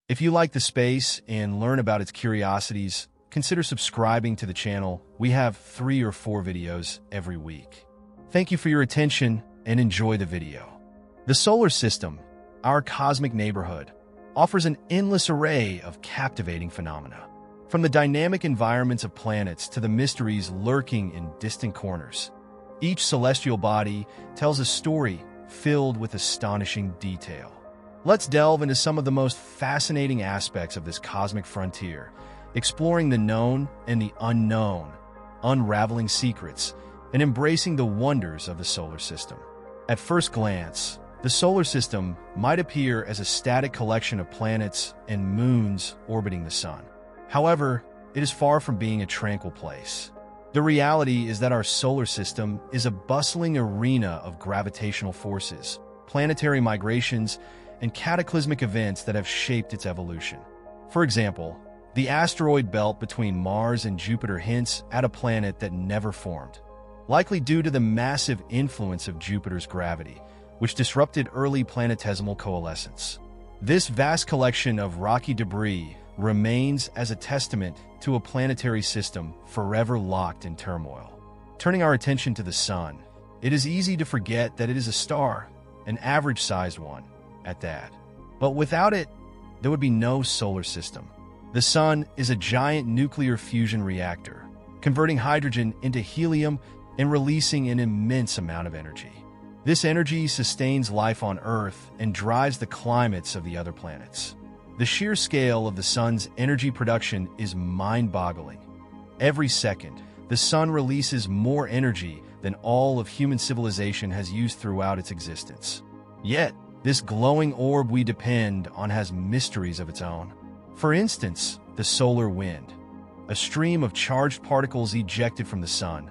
If you like the space and learn about its curiosities, consider subscribing to the channel. We have 3 or 4 videos every week. Thank you for your attention and enjoy the video. The solar system, our cosmic neighborhood, offers an endless array of captivating phenomena. From the dynamic environments of planets to the mysteries lurking in distant corners, each celestial body tells a story filled with astonishing detail. Let's delve into some of the most fascinating aspects of this cosmic frontier, exploring the known and the unknown, unraveling secrets, and embracing the wonders of the solar system. At first glance, the solar system might appear as a static collection of planets and moons orbiting the sun. However, it is far from being a tranquil place. The reality is that our solar system is a bustling arena of gravitational forces, planetary migrations, and cataclysmic events that have shaped its evolution. For example, the asteroid belt between Mars and Jupiter hints at a planet that never formed, likely due to the massive influence of Jupiter's gravity, which disrupted early planetesimal coalescence. This vast collection of rocky debris remains as a testament to a planetary system forever locked in turmoil. Turning our attention to the Sun, it is easy to forget that it is a star, an average-sized one at that. But without it, there would be no solar system. The Sun is a giant nuclear fusion reactor, converting hydrogen into helium and releasing an immense amount of energy. This energy sustains life on Earth and drives the climates of the other planets. The sheer scale of the Sun's energy production is mind-boggling. Every second, the Sun releases more energy than all of human civilization has used throughout its existence. Yet, this glowing orb we depend on has mysteries of its own. For instance, the solar wind, a stream of charged particles ejected from the Sun,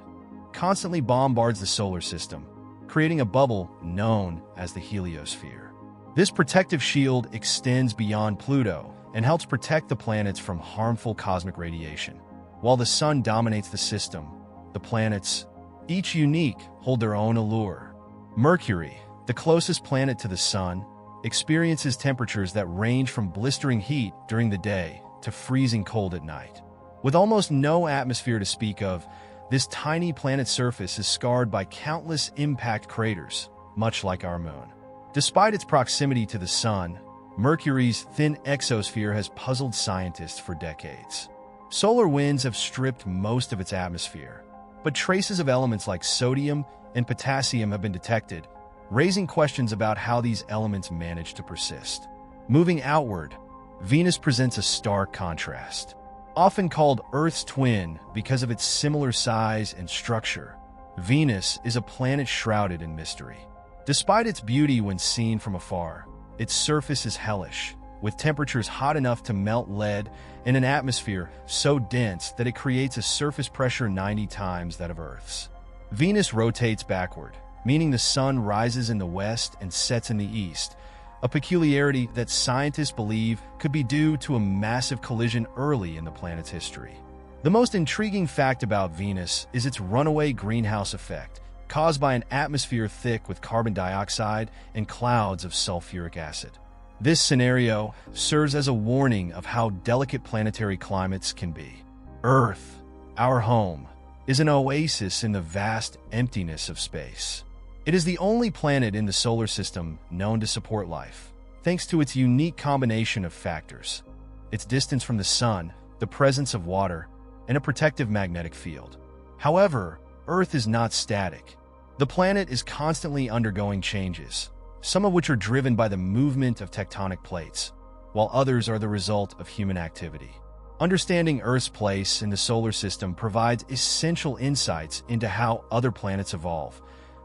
constantly bombards the solar system, creating a bubble known as the heliosphere. This protective shield extends beyond Pluto and helps protect the planets from harmful cosmic radiation. While the Sun dominates the system, the planets, each unique, hold their own allure. Mercury, the closest planet to the Sun, experiences temperatures that range from blistering heat during the day to freezing cold at night. With almost no atmosphere to speak of, this tiny planet's surface is scarred by countless impact craters, much like our moon. Despite its proximity to the Sun, Mercury's thin exosphere has puzzled scientists for decades. Solar winds have stripped most of its atmosphere, but traces of elements like sodium and potassium have been detected, raising questions about how these elements manage to persist. Moving outward, Venus presents a stark contrast. Often called Earth's twin because of its similar size and structure, Venus is a planet shrouded in mystery. Despite its beauty when seen from afar, its surface is hellish, with temperatures hot enough to melt lead and an atmosphere so dense that it creates a surface pressure 90 times that of Earth's. Venus rotates backward, meaning the Sun rises in the west and sets in the east, a peculiarity that scientists believe could be due to a massive collision early in the planet's history. The most intriguing fact about Venus is its runaway greenhouse effect, caused by an atmosphere thick with carbon dioxide and clouds of sulfuric acid. This scenario serves as a warning of how delicate planetary climates can be. Earth, our home, is an oasis in the vast emptiness of space. It is the only planet in the solar system known to support life, thanks to its unique combination of factors: its distance from the Sun, the presence of water, and a protective magnetic field. However, Earth is not static. The planet is constantly undergoing changes, some of which are driven by the movement of tectonic plates, while others are the result of human activity. Understanding Earth's place in the solar system provides essential insights into how other planets evolve,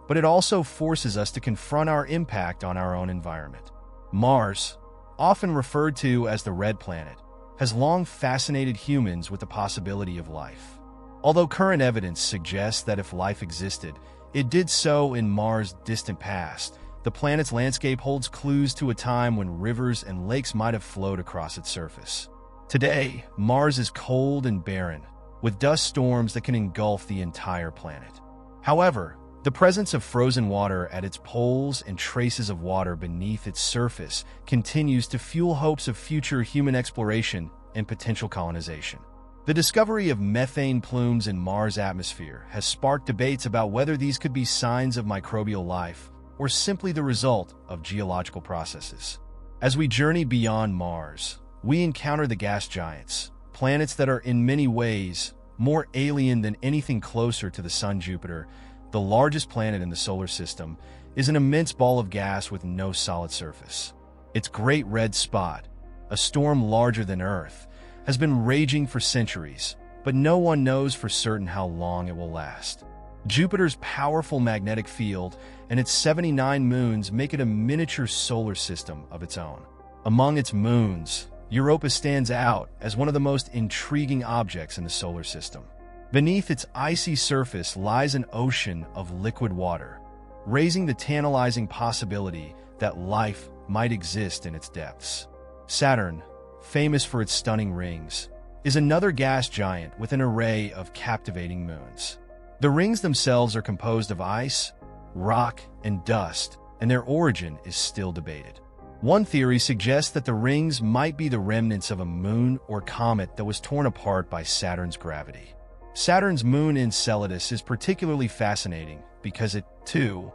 but it also forces us to confront our impact on our own environment. Mars, often referred to as the Red Planet, has long fascinated humans with the possibility of life. Although current evidence suggests that if life existed, it did so in Mars' distant past, the planet's landscape holds clues to a time when rivers and lakes might have flowed across its surface. Today, Mars is cold and barren, with dust storms that can engulf the entire planet. However, The presence of frozen water at its poles and traces of water beneath its surface continues to fuel hopes of future human exploration and potential colonization. The discovery of methane plumes in Mars' atmosphere has sparked debates about whether these could be signs of microbial life or simply the result of geological processes. As we journey beyond Mars, we encounter the gas giants, planets that are in many ways more alien than anything closer to the Sun. Jupiter, the largest planet in the solar system, is an immense ball of gas with no solid surface. Its great red spot, a storm larger than Earth, has been raging for centuries, but no one knows for certain how long it will last. Jupiter's powerful magnetic field and its 79 moons make it a miniature solar system of its own. Among its moons, Europa stands out as one of the most intriguing objects in the solar system. Beneath its icy surface lies an ocean of liquid water, raising the tantalizing possibility that life might exist in its depths. Saturn, famous for its stunning rings, is another gas giant with an array of captivating moons. The rings themselves are composed of ice, rock, and dust, and their origin is still debated. One theory suggests that the rings might be the remnants of a moon or comet that was torn apart by Saturn's gravity. Saturn's moon Enceladus is particularly fascinating because it, too,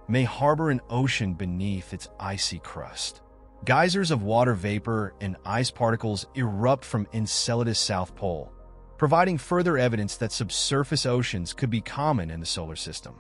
may harbor an ocean beneath its icy crust. Geysers of water vapor and ice particles erupt from Enceladus' south pole, providing further evidence that subsurface oceans could be common in the solar system.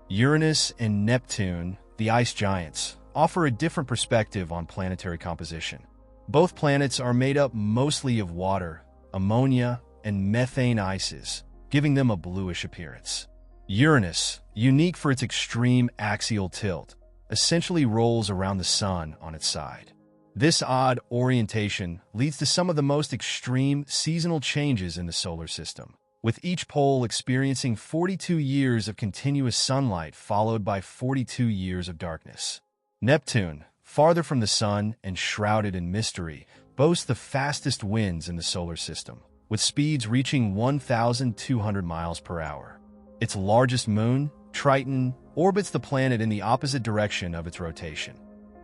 Uranus and Neptune, the ice giants, offer a different perspective on planetary composition. Both planets are made up mostly of water, ammonia, and methane ices, giving them a bluish appearance. Uranus, unique for its extreme axial tilt, essentially rolls around the Sun on its side. This odd orientation leads to some of the most extreme seasonal changes in the solar system, with each pole experiencing 42 years of continuous sunlight followed by 42 years of darkness. Neptune, farther from the Sun and shrouded in mystery, boasts the fastest winds in the solar system, with speeds reaching 1,200 miles per hour. Its largest moon, Triton, orbits the planet in the opposite direction of its rotation,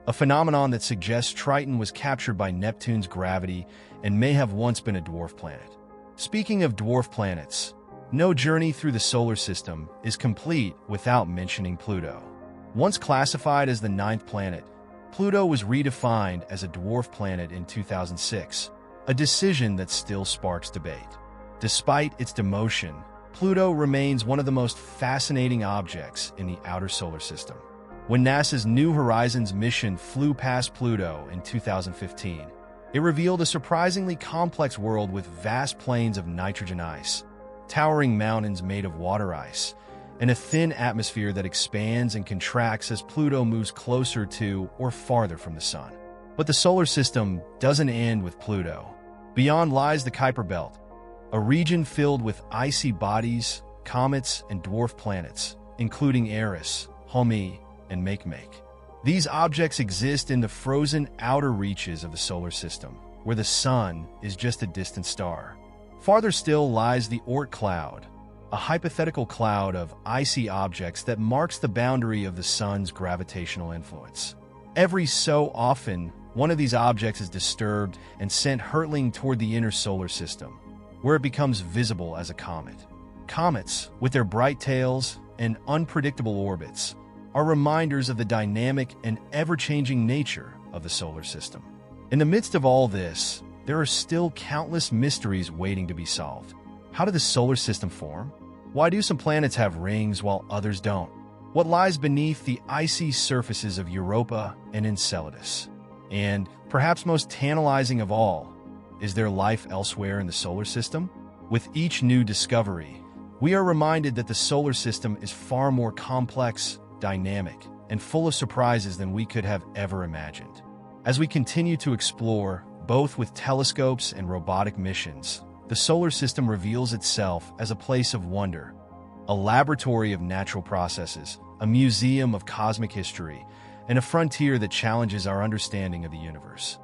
a phenomenon that suggests Triton was captured by Neptune's gravity and may have once been a dwarf planet. Speaking of dwarf planets, no journey through the solar system is complete without mentioning Pluto. Once classified as the 9th planet, Pluto was redefined as a dwarf planet in 2006, a decision that still sparks debate. Despite its demotion, Pluto remains one of the most fascinating objects in the outer solar system. When NASA's New Horizons mission flew past Pluto in 2015, it revealed a surprisingly complex world with vast plains of nitrogen ice, towering mountains made of water ice, and a thin atmosphere that expands and contracts as Pluto moves closer to or farther from the Sun. But the solar system doesn't end with Pluto. Beyond lies the Kuiper Belt, a region filled with icy bodies, comets, and dwarf planets, including Eris, Haumea, and Makemake. These objects exist in the frozen outer reaches of the solar system, where the Sun is just a distant star. Farther still lies the Oort cloud, a hypothetical cloud of icy objects that marks the boundary of the Sun's gravitational influence. Every so often, one of these objects is disturbed and sent hurtling toward the inner solar system, where it becomes visible as a comet. Comets, with their bright tails and unpredictable orbits, are reminders of the dynamic and ever-changing nature of the solar system. In the midst of all this, there are still countless mysteries waiting to be solved. How did the solar system form? Why do some planets have rings while others don't? What lies beneath the icy surfaces of Europa and Enceladus? And, perhaps most tantalizing of all, is there life elsewhere in the solar system? With each new discovery, we are reminded that the solar system is far more complex, dynamic, and full of surprises than we could have ever imagined. As we continue to explore, both with telescopes and robotic missions, the solar system reveals itself as a place of wonder, a laboratory of natural processes, a museum of cosmic history, and a frontier that challenges our understanding of the universe.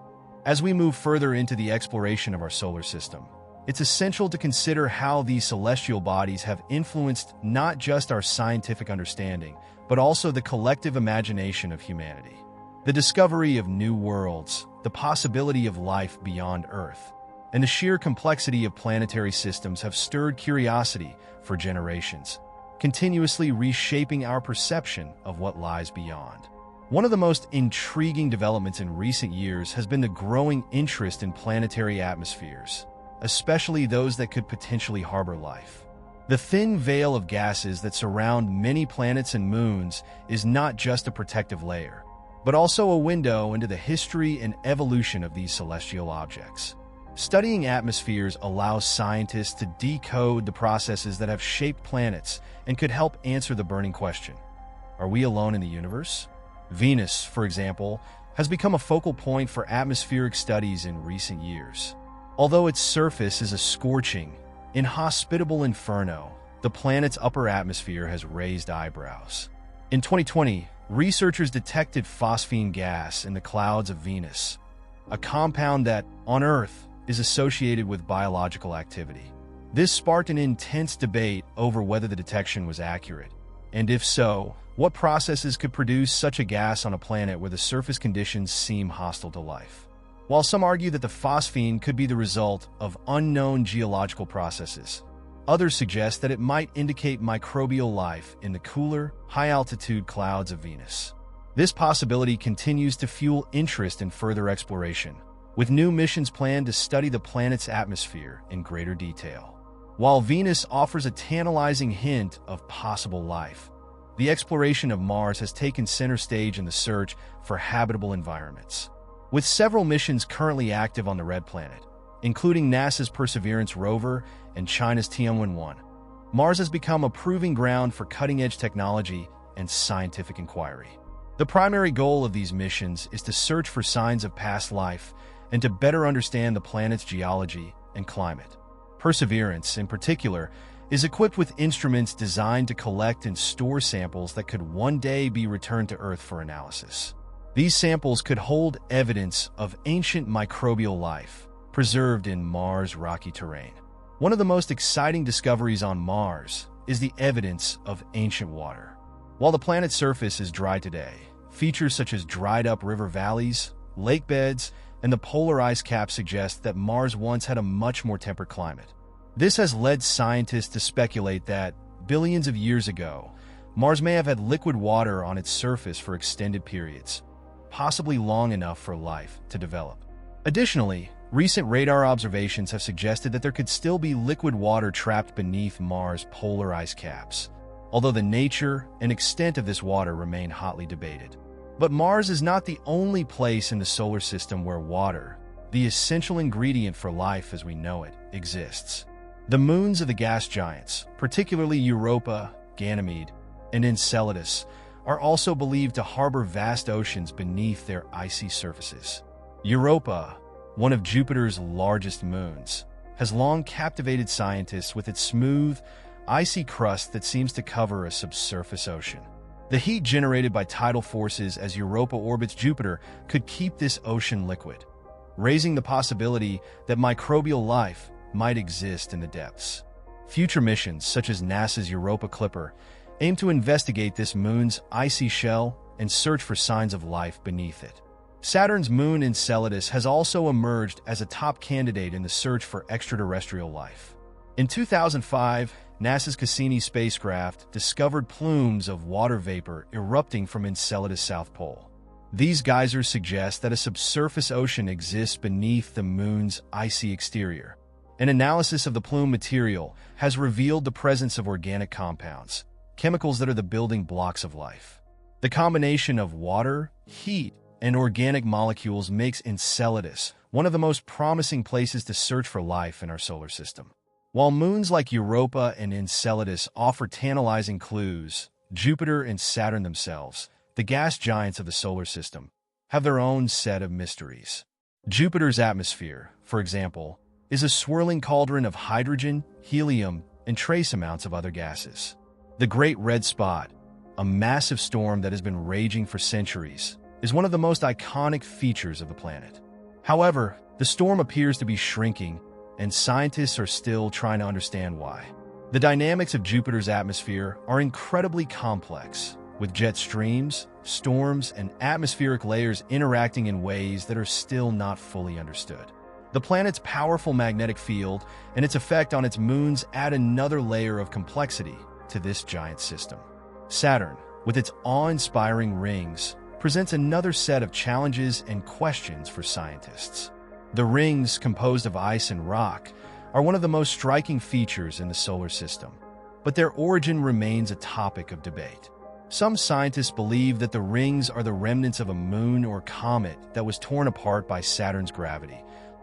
As we move further into the exploration of our solar system, it's essential to consider how these celestial bodies have influenced not just our scientific understanding, but also the collective imagination of humanity. The discovery of new worlds, the possibility of life beyond Earth, and the sheer complexity of planetary systems have stirred curiosity for generations, continuously reshaping our perception of what lies beyond. One of the most intriguing developments in recent years has been the growing interest in planetary atmospheres, especially those that could potentially harbor life. The thin veil of gases that surround many planets and moons is not just a protective layer, but also a window into the history and evolution of these celestial objects. Studying atmospheres allows scientists to decode the processes that have shaped planets and could help answer the burning question: are we alone in the universe? Venus, for example, has become a focal point for atmospheric studies in recent years. Although its surface is a scorching, inhospitable inferno, the planet's upper atmosphere has raised eyebrows. In 2020, researchers detected phosphine gas in the clouds of Venus, a compound that, on Earth, is associated with biological activity. This sparked an intense debate over whether the detection was accurate, and if so, what processes could produce such a gas on a planet where the surface conditions seem hostile to life. While some argue that the phosphine could be the result of unknown geological processes, others suggest that it might indicate microbial life in the cooler, high-altitude clouds of Venus. This possibility continues to fuel interest in further exploration, with new missions planned to study the planet's atmosphere in greater detail. While Venus offers a tantalizing hint of possible life, the exploration of Mars has taken center stage in the search for habitable environments. With several missions currently active on the Red Planet, including NASA's Perseverance rover and China's Tianwen-1, Mars has become a proving ground for cutting-edge technology and scientific inquiry. The primary goal of these missions is to search for signs of past life and to better understand the planet's geology and climate. Perseverance, in particular, is equipped with instruments designed to collect and store samples that could one day be returned to Earth for analysis. These samples could hold evidence of ancient microbial life, preserved in Mars' rocky terrain. One of the most exciting discoveries on Mars is the evidence of ancient water. While the planet's surface is dry today, features such as dried-up river valleys, lake beds, and the polar ice cap suggest that Mars once had a much more temperate climate. This has led scientists to speculate that, billions of years ago, Mars may have had liquid water on its surface for extended periods, possibly long enough for life to develop. Additionally, recent radar observations have suggested that there could still be liquid water trapped beneath Mars' polar ice caps, although the nature and extent of this water remain hotly debated. But Mars is not the only place in the solar system where water, the essential ingredient for life as we know it, exists. The moons of the gas giants, particularly Europa, Ganymede, and Enceladus, are also believed to harbor vast oceans beneath their icy surfaces. Europa, one of Jupiter's largest moons, has long captivated scientists with its smooth, icy crust that seems to cover a subsurface ocean. The heat generated by tidal forces as Europa orbits Jupiter could keep this ocean liquid, raising the possibility that microbial life might exist in the depths. Future missions, such as NASA's Europa Clipper, aim to investigate this moon's icy shell and search for signs of life beneath it. Saturn's moon Enceladus has also emerged as a top candidate in the search for extraterrestrial life. In 2005, NASA's Cassini spacecraft discovered plumes of water vapor erupting from Enceladus' south pole. These geysers suggest that a subsurface ocean exists beneath the moon's icy exterior. An analysis of the plume material has revealed the presence of organic compounds, chemicals that are the building blocks of life. The combination of water, heat, and organic molecules makes Enceladus one of the most promising places to search for life in our solar system. While moons like Europa and Enceladus offer tantalizing clues, Jupiter and Saturn themselves, the gas giants of the solar system, have their own set of mysteries. Jupiter's atmosphere, for example, is a swirling cauldron of hydrogen, helium, and trace amounts of other gases. The Great Red Spot, a massive storm that has been raging for centuries, is one of the most iconic features of the planet. However, the storm appears to be shrinking and scientists are still trying to understand why. The dynamics of Jupiter's atmosphere are incredibly complex, with jet streams, storms, and atmospheric layers interacting in ways that are still not fully understood. The planet's powerful magnetic field and its effect on its moons add another layer of complexity to this giant system. Saturn, with its awe-inspiring rings, presents another set of challenges and questions for scientists. The rings, composed of ice and rock, are one of the most striking features in the solar system, but their origin remains a topic of debate. Some scientists believe that the rings are the remnants of a moon or comet that was torn apart by Saturn's gravity,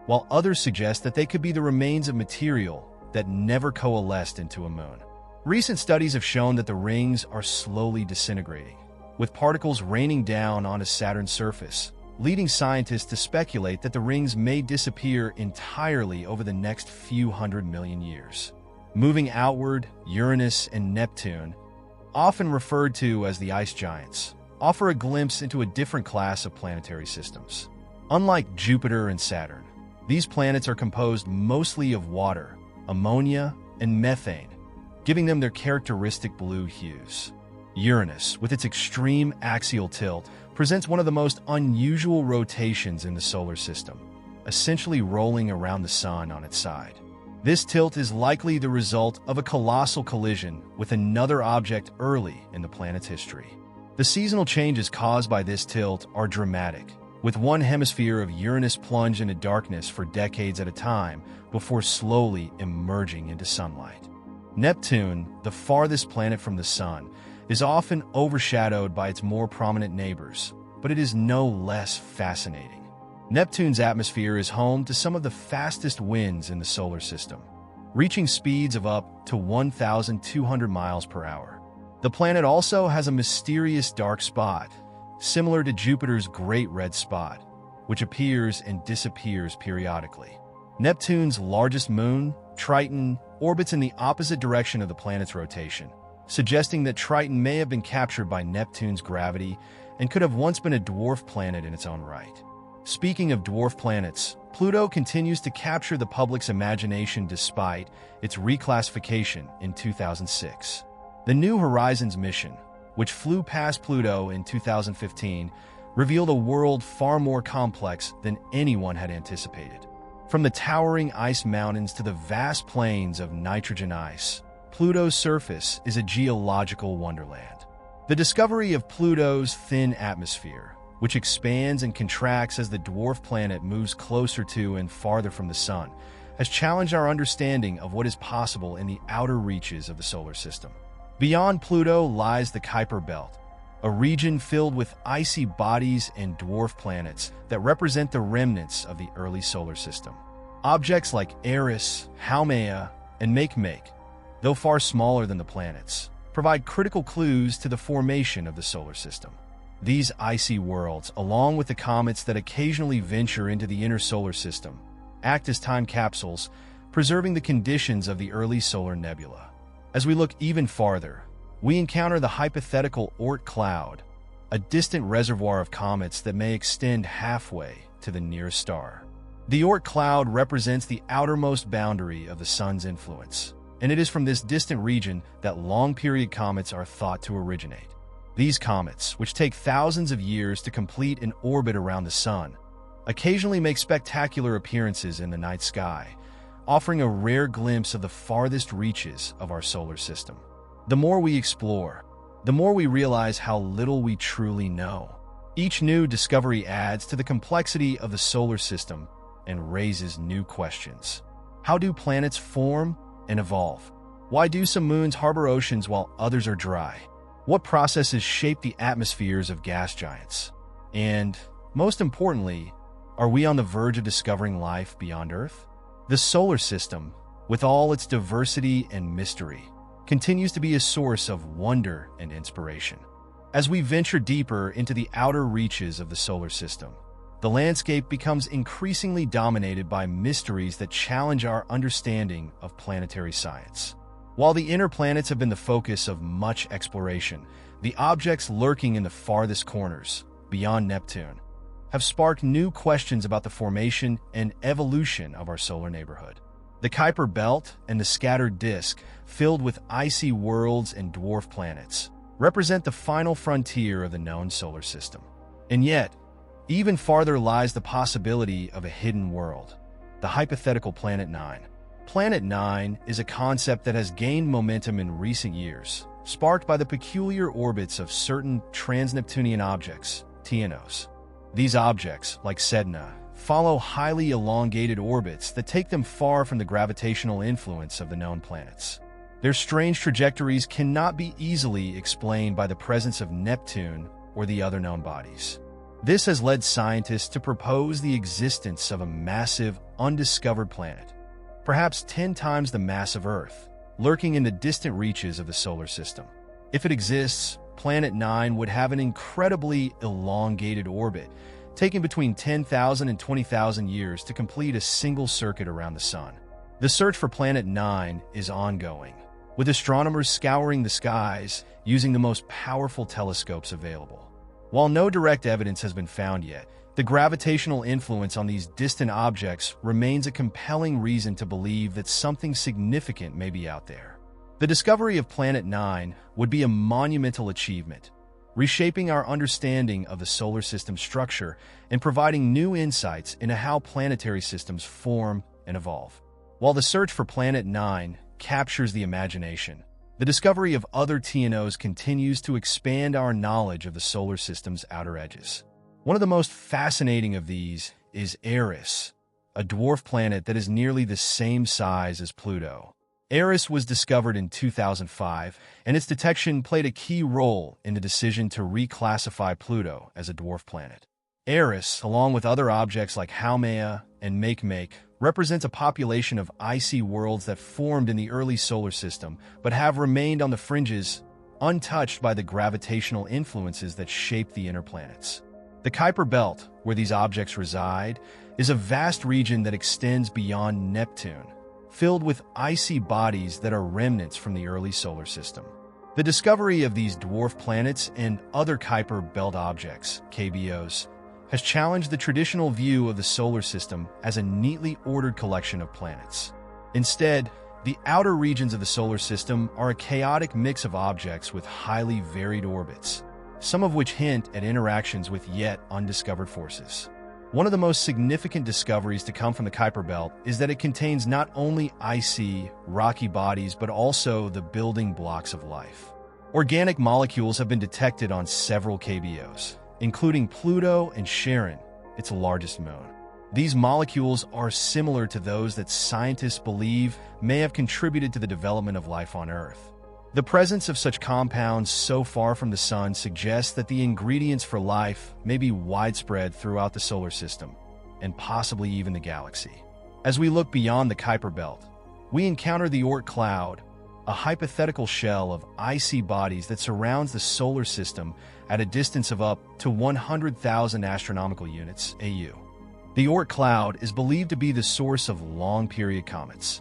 while others suggest that they could be the remains of material that never coalesced into a moon. Recent studies have shown that the rings are slowly disintegrating, with particles raining down onto Saturn's surface, leading scientists to speculate that the rings may disappear entirely over the next few 100 million years. Moving outward, Uranus and Neptune, often referred to as the ice giants, offer a glimpse into a different class of planetary systems. Unlike Jupiter and Saturn, these planets are composed mostly of water, ammonia, and methane, giving them their characteristic blue hues. Uranus, with its extreme axial tilt, presents one of the most unusual rotations in the solar system, essentially rolling around the Sun on its side. This tilt is likely the result of a colossal collision with another object early in the planet's history. The seasonal changes caused by this tilt are dramatic, with one hemisphere of Uranus plunge into darkness for decades at a time before slowly emerging into sunlight. Neptune, the farthest planet from the Sun, is often overshadowed by its more prominent neighbors, but it is no less fascinating. Neptune's atmosphere is home to some of the fastest winds in the solar system, reaching speeds of up to 1,200 miles per hour. The planet also has a mysterious dark spot, similar to Jupiter's Great Red Spot, which appears and disappears periodically. Neptune's largest moon, Triton, orbits in the opposite direction of the planet's rotation, suggesting that Triton may have been captured by Neptune's gravity and could have once been a dwarf planet in its own right. Speaking of dwarf planets, Pluto continues to capture the public's imagination despite its reclassification in 2006. The New Horizons mission, which flew past Pluto in 2015, revealed a world far more complex than anyone had anticipated. From the towering ice mountains to the vast plains of nitrogen ice, Pluto's surface is a geological wonderland. The discovery of Pluto's thin atmosphere, which expands and contracts as the dwarf planet moves closer to and farther from the Sun, has challenged our understanding of what is possible in the outer reaches of the solar system. Beyond Pluto lies the Kuiper Belt, a region filled with icy bodies and dwarf planets that represent the remnants of the early solar system. Objects like Eris, Haumea, and Makemake, though far smaller than the planets, provide critical clues to the formation of the solar system. These icy worlds, along with the comets that occasionally venture into the inner solar system, act as time capsules, preserving the conditions of the early solar nebula. As we look even farther, we encounter the hypothetical Oort cloud, a distant reservoir of comets that may extend halfway to the nearest star. The Oort cloud represents the outermost boundary of the Sun's influence, and it is from this distant region that long-period comets are thought to originate. These comets, which take thousands of years to complete an orbit around the Sun, occasionally make spectacular appearances in the night sky, offering a rare glimpse of the farthest reaches of our solar system. The more we explore, the more we realize how little we truly know. Each new discovery adds to the complexity of the solar system and raises new questions. How do planets form and evolve? Why do some moons harbor oceans while others are dry? What processes shape the atmospheres of gas giants? And, most importantly, are we on the verge of discovering life beyond Earth? The solar system, with all its diversity and mystery, continues to be a source of wonder and inspiration. As we venture deeper into the outer reaches of the solar system, the landscape becomes increasingly dominated by mysteries that challenge our understanding of planetary science. While the inner planets have been the focus of much exploration, the objects lurking in the farthest corners, beyond Neptune, have sparked new questions about the formation and evolution of our solar neighborhood. The Kuiper Belt and the scattered disk, filled with icy worlds and dwarf planets, represent the final frontier of the known solar system. And yet, even farther lies the possibility of a hidden world, the hypothetical Planet 9. Planet 9 is a concept that has gained momentum in recent years, sparked by the peculiar orbits of certain trans-Neptunian objects, TNOs. These objects, like Sedna, follow highly elongated orbits that take them far from the gravitational influence of the known planets. Their strange trajectories cannot be easily explained by the presence of Neptune or the other known bodies. This has led scientists to propose the existence of a massive, undiscovered planet, perhaps 10 times the mass of Earth, lurking in the distant reaches of the solar system. If it exists, Planet 9 would have an incredibly elongated orbit, taking between 10,000 and 20,000 years to complete a single circuit around the Sun. The search for Planet 9 is ongoing, with astronomers scouring the skies using the most powerful telescopes available. While no direct evidence has been found yet, the gravitational influence on these distant objects remains a compelling reason to believe that something significant may be out there. The discovery of Planet 9 would be a monumental achievement, reshaping our understanding of the solar system structure and providing new insights into how planetary systems form and evolve. While the search for Planet 9 captures the imagination, the discovery of other TNOs continues to expand our knowledge of the solar system's outer edges. One of the most fascinating of these is Eris, a dwarf planet that is nearly the same size as Pluto. Eris was discovered in 2005, and its detection played a key role in the decision to reclassify Pluto as a dwarf planet. Eris, along with other objects like Haumea and Makemake, represents a population of icy worlds that formed in the early solar system but have remained on the fringes, untouched by the gravitational influences that shape the inner planets. The Kuiper Belt, where these objects reside, is a vast region that extends beyond Neptune, filled with icy bodies that are remnants from the early solar system. The discovery of these dwarf planets and other Kuiper Belt objects, KBOs, has challenged the traditional view of the solar system as a neatly ordered collection of planets. Instead, the outer regions of the solar system are a chaotic mix of objects with highly varied orbits, some of which hint at interactions with yet undiscovered forces. One of the most significant discoveries to come from the Kuiper Belt is that it contains not only icy, rocky bodies but also the building blocks of life. Organic molecules have been detected on several KBOs, including Pluto and Charon, its largest moon. These molecules are similar to those that scientists believe may have contributed to the development of life on Earth. The presence of such compounds so far from the Sun suggests that the ingredients for life may be widespread throughout the solar system, and possibly even the galaxy. As we look beyond the Kuiper Belt, we encounter the Oort cloud, a hypothetical shell of icy bodies that surrounds the solar system at a distance of up to 100,000 astronomical units (AU). The Oort cloud is believed to be the source of long-period comets,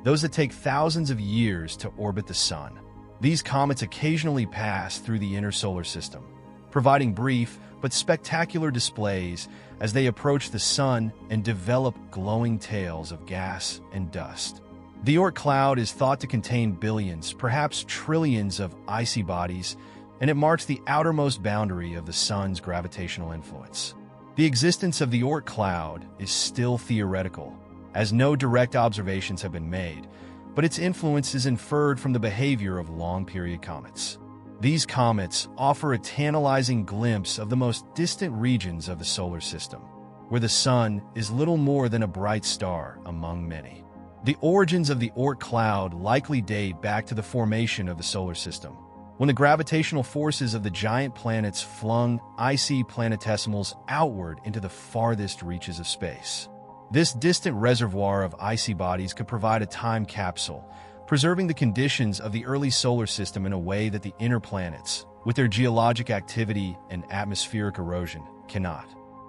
those that take thousands of years to orbit the Sun. These comets occasionally pass through the inner solar system, providing brief but spectacular displays as they approach the Sun and develop glowing tails of gas and dust. The Oort cloud is thought to contain billions, perhaps trillions of icy bodies, and it marks the outermost boundary of the Sun's gravitational influence. The existence of the Oort cloud is still theoretical, as no direct observations have been made, but its influence is inferred from the behavior of long-period comets. These comets offer a tantalizing glimpse of the most distant regions of the solar system, where the Sun is little more than a bright star among many. The origins of the Oort cloud likely date back to the formation of the solar system, when the gravitational forces of the giant planets flung icy planetesimals outward into the farthest reaches of space. This distant reservoir of icy bodies could provide a time capsule, preserving the conditions of the early solar system in a way that the inner planets, with their geologic activity and atmospheric erosion, cannot.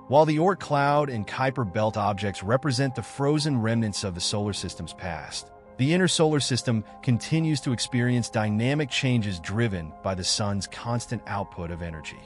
While the Oort cloud and Kuiper Belt objects represent the frozen remnants of the solar system's past, the inner solar system continues to experience dynamic changes driven by the Sun's constant output of energy.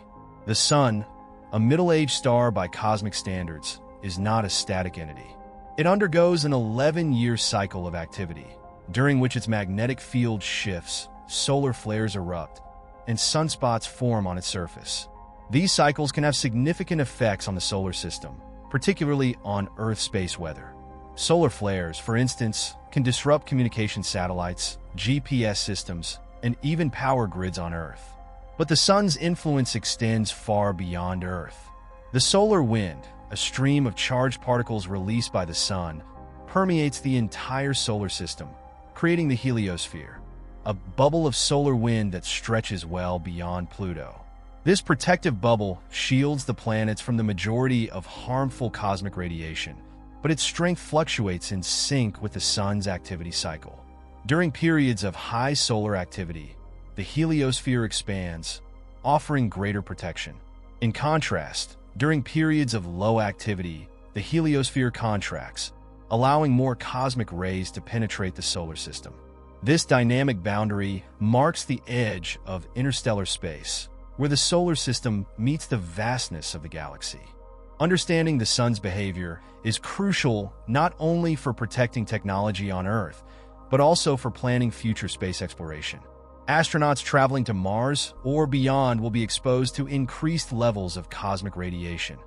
The Sun, a middle-aged star by cosmic standards, is not a static entity. It undergoes an 11-year cycle of activity, during which its magnetic field shifts, solar flares erupt, and sunspots form on its surface. These cycles can have significant effects on the solar system, particularly on Earth space weather. Solar flares, for instance, can disrupt communication satellites, GPS systems, and even power grids on Earth. But the sun's influence extends far beyond Earth. The solar wind, a stream of charged particles released by the sun, permeates the entire solar system, creating the heliosphere, a bubble of solar wind that stretches well beyond Pluto. This protective bubble shields the planets from the majority of harmful cosmic radiation, but its strength fluctuates in sync with the sun's activity cycle. During periods of high solar activity, the heliosphere expands, offering greater protection. In contrast, during periods of low activity, the heliosphere contracts, allowing more cosmic rays to penetrate the solar system. This dynamic boundary marks the edge of interstellar space, where the solar system meets the vastness of the galaxy. Understanding the sun's behavior is crucial not only for protecting technology on Earth, but also for planning future space exploration. Astronauts traveling to Mars or beyond will be exposed to increased levels of cosmic radiation,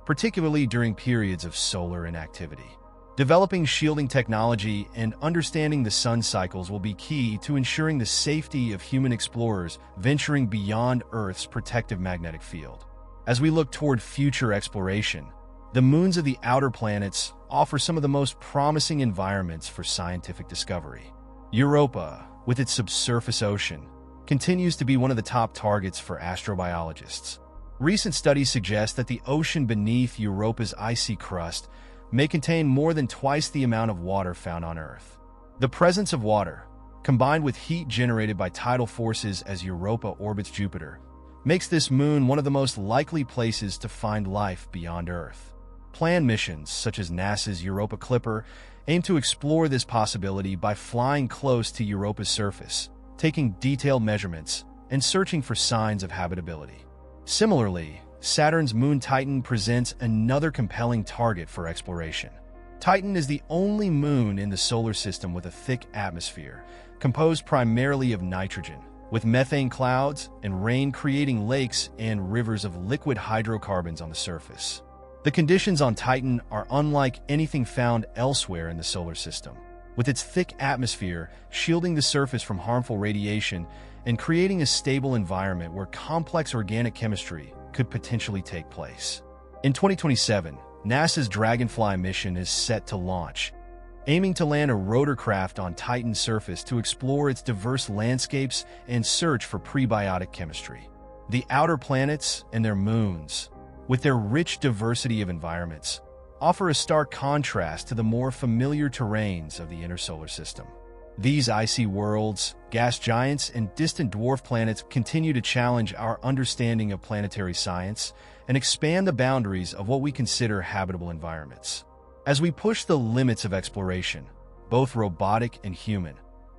particularly during periods of solar inactivity. Developing shielding technology and understanding the sun cycles will be key to ensuring the safety of human explorers venturing beyond Earth's protective magnetic field. As we look toward future exploration, the moons of the outer planets offer some of the most promising environments for scientific discovery. Europa, with its subsurface ocean, continues to be one of the top targets for astrobiologists. Recent studies suggest that the ocean beneath Europa's icy crust may contain more than twice the amount of water found on Earth. The presence of water, combined with heat generated by tidal forces as Europa orbits Jupiter, makes this moon one of the most likely places to find life beyond Earth. Planned missions, such as NASA's Europa Clipper, aim to explore this possibility by flying close to Europa's surface, taking detailed measurements, and searching for signs of habitability. Similarly, Saturn's moon Titan presents another compelling target for exploration. Titan is the only moon in the solar system with a thick atmosphere, composed primarily of nitrogen, with methane clouds and rain creating lakes and rivers of liquid hydrocarbons on the surface. The conditions on Titan are unlike anything found elsewhere in the solar system, with its thick atmosphere shielding the surface from harmful radiation and creating a stable environment where complex organic chemistry could potentially take place. In 2027, NASA's Dragonfly mission is set to launch, aiming to land a rotorcraft on Titan's surface to explore its diverse landscapes and search for prebiotic chemistry. The outer planets and their moons, with their rich diversity of environments, offer a stark contrast to the more familiar terrains of the inner solar system. These icy worlds, gas giants, and distant dwarf planets continue to challenge our understanding of planetary science and expand the boundaries of what we consider habitable environments. As we push the limits of exploration, both robotic and human,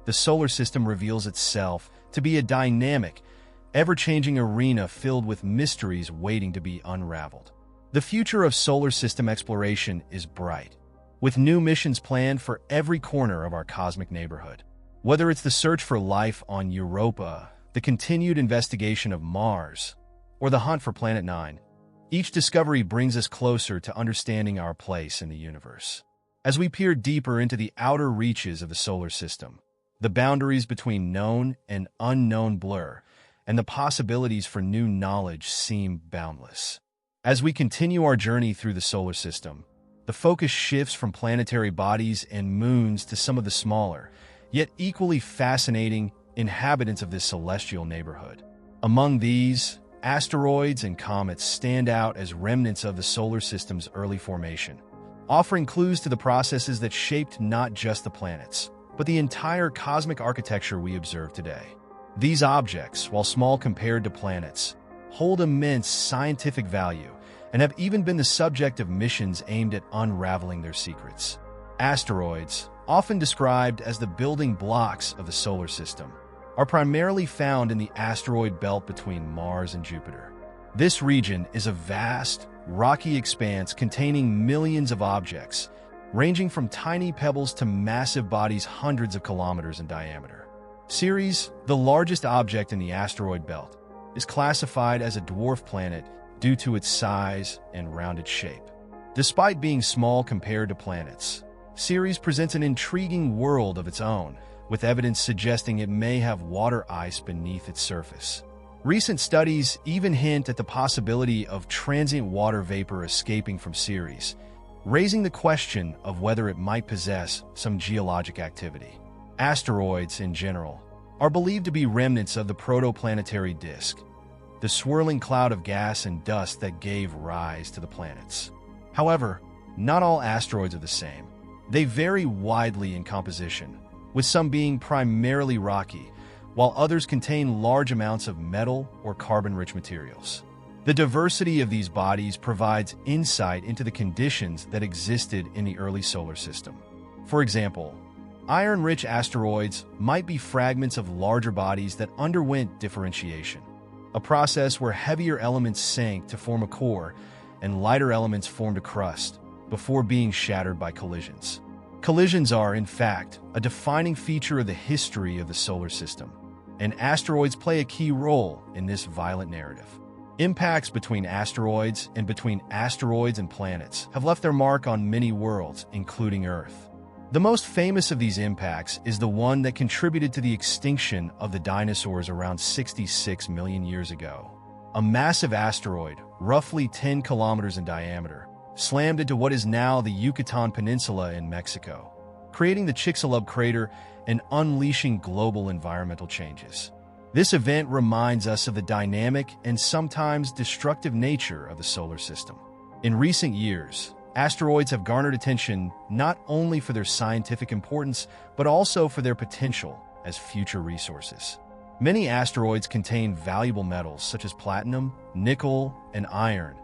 the solar system reveals itself to be a dynamic, ever-changing arena filled with mysteries waiting to be unraveled. The future of solar system exploration is bright, with new missions planned for every corner of our cosmic neighborhood. Whether it's the search for life on Europa, the continued investigation of Mars, or the hunt for Planet 9, each discovery brings us closer to understanding our place in the universe. As we peer deeper into the outer reaches of the solar system, the boundaries between known and unknown blur, and the possibilities for new knowledge seem boundless. As we continue our journey through the solar system, the focus shifts from planetary bodies and moons to some of the smaller, yet equally fascinating inhabitants of this celestial neighborhood. Among these, asteroids and comets stand out as remnants of the solar system's early formation, offering clues to the processes that shaped not just the planets, but the entire cosmic architecture we observe today. These objects, while small compared to planets, hold immense scientific value and have even been the subject of missions aimed at unraveling their secrets. Asteroids, often described as the building blocks of the solar system, are primarily found in the asteroid belt between Mars and Jupiter. This region is a vast, rocky expanse containing millions of objects, ranging from tiny pebbles to massive bodies hundreds of kilometers in diameter. Ceres, the largest object in the asteroid belt, is classified as a dwarf planet due to its size and rounded shape. Despite being small compared to planets, Ceres presents an intriguing world of its own, with evidence suggesting it may have water ice beneath its surface. Recent studies even hint at the possibility of transient water vapor escaping from Ceres, raising the question of whether it might possess some geologic activity. Asteroids, in general, are believed to be remnants of the protoplanetary disk, the swirling cloud of gas and dust that gave rise to the planets. However, not all asteroids are the same. They vary widely in composition, with some being primarily rocky, while others contain large amounts of metal or carbon-rich materials. The diversity of these bodies provides insight into the conditions that existed in the early solar system. For example, iron-rich asteroids might be fragments of larger bodies that underwent differentiation, a process where heavier elements sank to form a core and lighter elements formed a crust before being shattered by collisions. Collisions are, in fact, a defining feature of the history of the solar system, and asteroids play a key role in this violent narrative. Impacts between asteroids and planets have left their mark on many worlds, including Earth. The most famous of these impacts is the one that contributed to the extinction of the dinosaurs around 66 million years ago. A massive asteroid, roughly 10 kilometers in diameter, slammed into what is now the Yucatan Peninsula in Mexico, creating the Chicxulub crater and unleashing global environmental changes. This event reminds us of the dynamic and sometimes destructive nature of the solar system. In recent years, asteroids have garnered attention not only for their scientific importance, but also for their potential as future resources. Many asteroids contain valuable metals such as platinum, nickel, and iron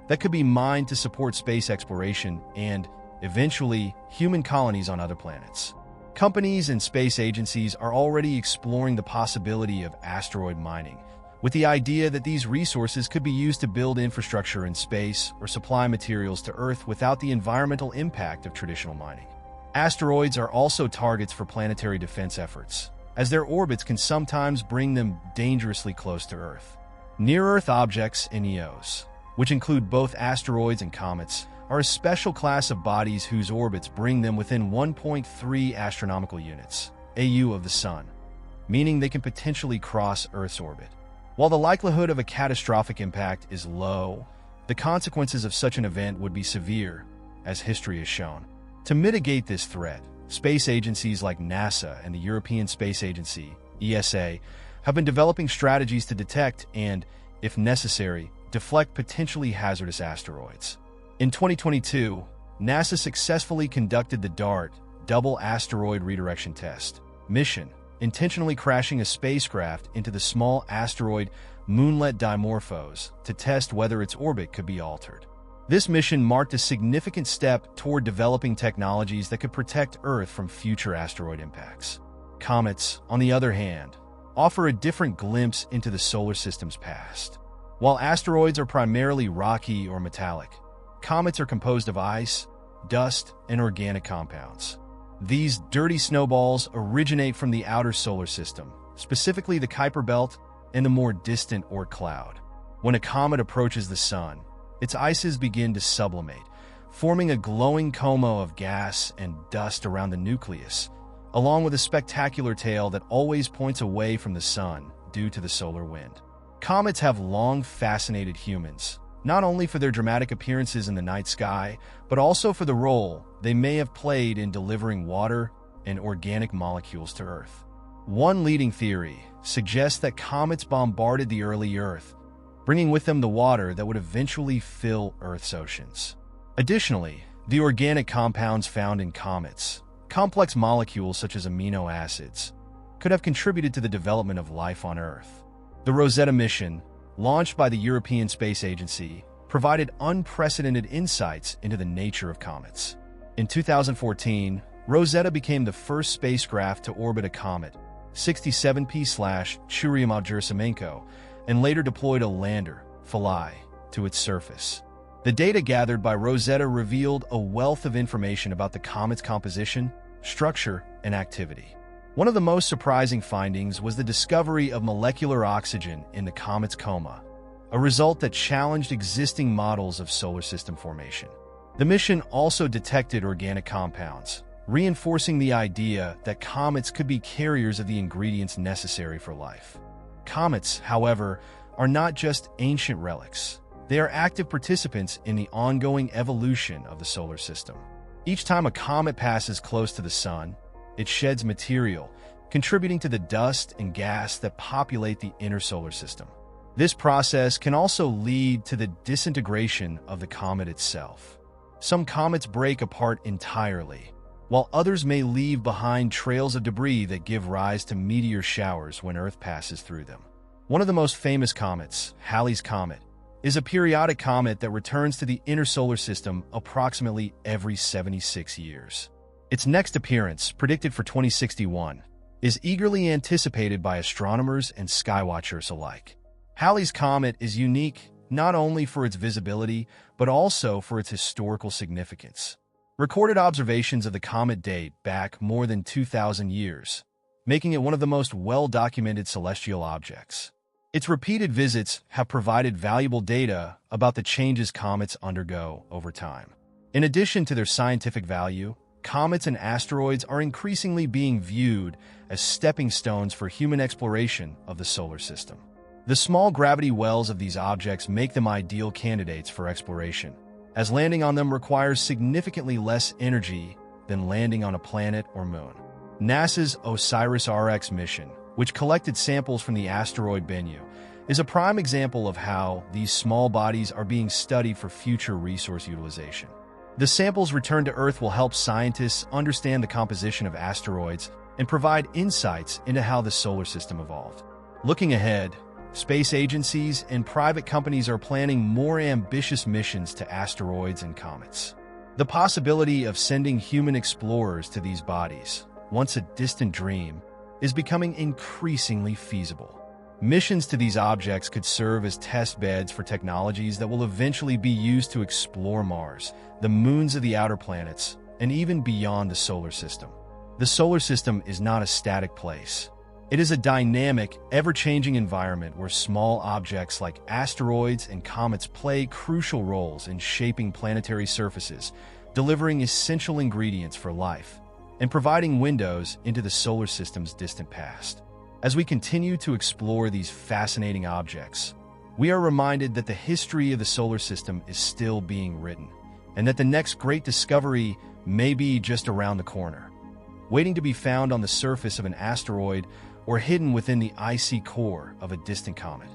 that could be mined to support space exploration and, eventually, human colonies on other planets. Companies and space agencies are already exploring the possibility of asteroid mining, with the idea that these resources could be used to build infrastructure in space or supply materials to Earth without the environmental impact of traditional mining. Asteroids are also targets for planetary defense efforts, as their orbits can sometimes bring them dangerously close to Earth. Near-Earth objects, NEOs, which include both asteroids and comets, are a special class of bodies whose orbits bring them within 1.3 astronomical units, AU, of the Sun, meaning they can potentially cross Earth's orbit. While the likelihood of a catastrophic impact is low, the consequences of such an event would be severe, as history has shown. To mitigate this threat, space agencies like NASA and the European Space Agency, ESA, have been developing strategies to detect and, if necessary, deflect potentially hazardous asteroids. In 2022, NASA successfully conducted the DART Double Asteroid Redirection Test mission, intentionally crashing a spacecraft into the small asteroid Moonlet Dimorphos to test whether its orbit could be altered. This mission marked a significant step toward developing technologies that could protect Earth from future asteroid impacts. Comets, on the other hand, offer a different glimpse into the solar system's past. While asteroids are primarily rocky or metallic, comets are composed of ice, dust, and organic compounds. These dirty snowballs originate from the outer solar system, specifically the Kuiper Belt and the more distant Oort cloud. When a comet approaches the Sun, its ices begin to sublimate, forming a glowing coma of gas and dust around the nucleus, along with a spectacular tail that always points away from the Sun due to the solar wind. Comets have long fascinated humans, not only for their dramatic appearances in the night sky, but also for the role they may have played in delivering water and organic molecules to Earth. One leading theory suggests that comets bombarded the early Earth, bringing with them the water that would eventually fill Earth's oceans. Additionally, the organic compounds found in comets, complex molecules such as amino acids, could have contributed to the development of life on Earth. The Rosetta mission, launched by the European Space Agency, provided unprecedented insights into the nature of comets. In 2014, Rosetta became the first spacecraft to orbit a comet, 67P/Churyumov-Gerasimenko, and later deployed a lander, Philae, to its surface. The data gathered by Rosetta revealed a wealth of information about the comet's composition, structure, and activity. One of the most surprising findings was the discovery of molecular oxygen in the comet's coma, a result that challenged existing models of solar system formation. The mission also detected organic compounds, reinforcing the idea that comets could be carriers of the ingredients necessary for life. Comets, however, are not just ancient relics. They are active participants in the ongoing evolution of the solar system. Each time a comet passes close to the Sun, it sheds material, contributing to the dust and gas that populate the inner solar system. This process can also lead to the disintegration of the comet itself. Some comets break apart entirely, while others may leave behind trails of debris that give rise to meteor showers when Earth passes through them. One of the most famous comets, Halley's Comet, is a periodic comet that returns to the inner solar system approximately every 76 years. Its next appearance, predicted for 2061, is eagerly anticipated by astronomers and skywatchers alike. Halley's Comet is unique not only for its visibility, but also for its historical significance. Recorded observations of the comet date back more than 2,000 years, making it one of the most well-documented celestial objects. Its repeated visits have provided valuable data about the changes comets undergo over time. In addition to their scientific value, comets and asteroids are increasingly being viewed as stepping stones for human exploration of the solar system. The small gravity wells of these objects make them ideal candidates for exploration, as landing on them requires significantly less energy than landing on a planet or moon. NASA's OSIRIS-REx mission, which collected samples from the asteroid Bennu, is a prime example of how these small bodies are being studied for future resource utilization. The samples returned to Earth will help scientists understand the composition of asteroids and provide insights into how the solar system evolved. Looking ahead, space agencies and private companies are planning more ambitious missions to asteroids and comets. The possibility of sending human explorers to these bodies, once a distant dream, is becoming increasingly feasible. Missions to these objects could serve as test beds for technologies that will eventually be used to explore Mars, the moons of the outer planets, and even beyond the solar system. The solar system is not a static place. It is a dynamic, ever-changing environment where small objects like asteroids and comets play crucial roles in shaping planetary surfaces, delivering essential ingredients for life, and providing windows into the solar system's distant past. As we continue to explore these fascinating objects, we are reminded that the history of the solar system is still being written, and that the next great discovery may be just around the corner, waiting to be found on the surface of an asteroid or hidden within the icy core of a distant comet.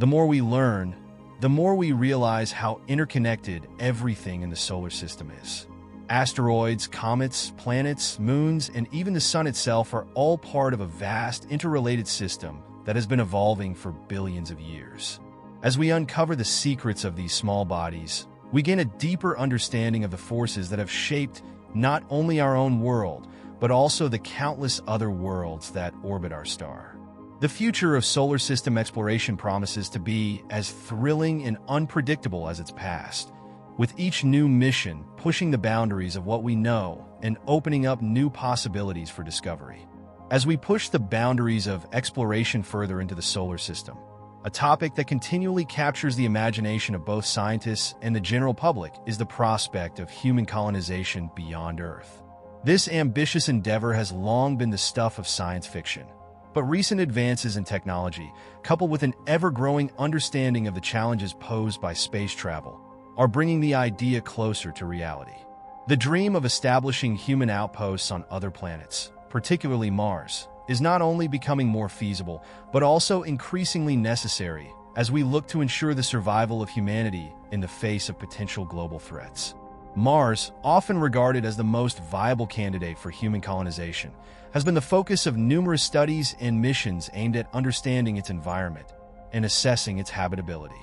The more we learn, the more we realize how interconnected everything in the solar system is. Asteroids, comets, planets, moons, and even the sun itself are all part of a vast, interrelated system that has been evolving for billions of years. As we uncover the secrets of these small bodies, we gain a deeper understanding of the forces that have shaped not only our own world, but also the countless other worlds that orbit our star. The future of solar system exploration promises to be as thrilling and unpredictable as its past, with each new mission pushing the boundaries of what we know and opening up new possibilities for discovery. As we push the boundaries of exploration further into the solar system, a topic that continually captures the imagination of both scientists and the general public is the prospect of human colonization beyond Earth. This ambitious endeavor has long been the stuff of science fiction, but recent advances in technology, coupled with an ever-growing understanding of the challenges posed by space travel, are bringing the idea closer to reality. The dream of establishing human outposts on other planets, particularly Mars, is not only becoming more feasible, but also increasingly necessary as we look to ensure the survival of humanity in the face of potential global threats. Mars, often regarded as the most viable candidate for human colonization, has been the focus of numerous studies and missions aimed at understanding its environment and assessing its habitability.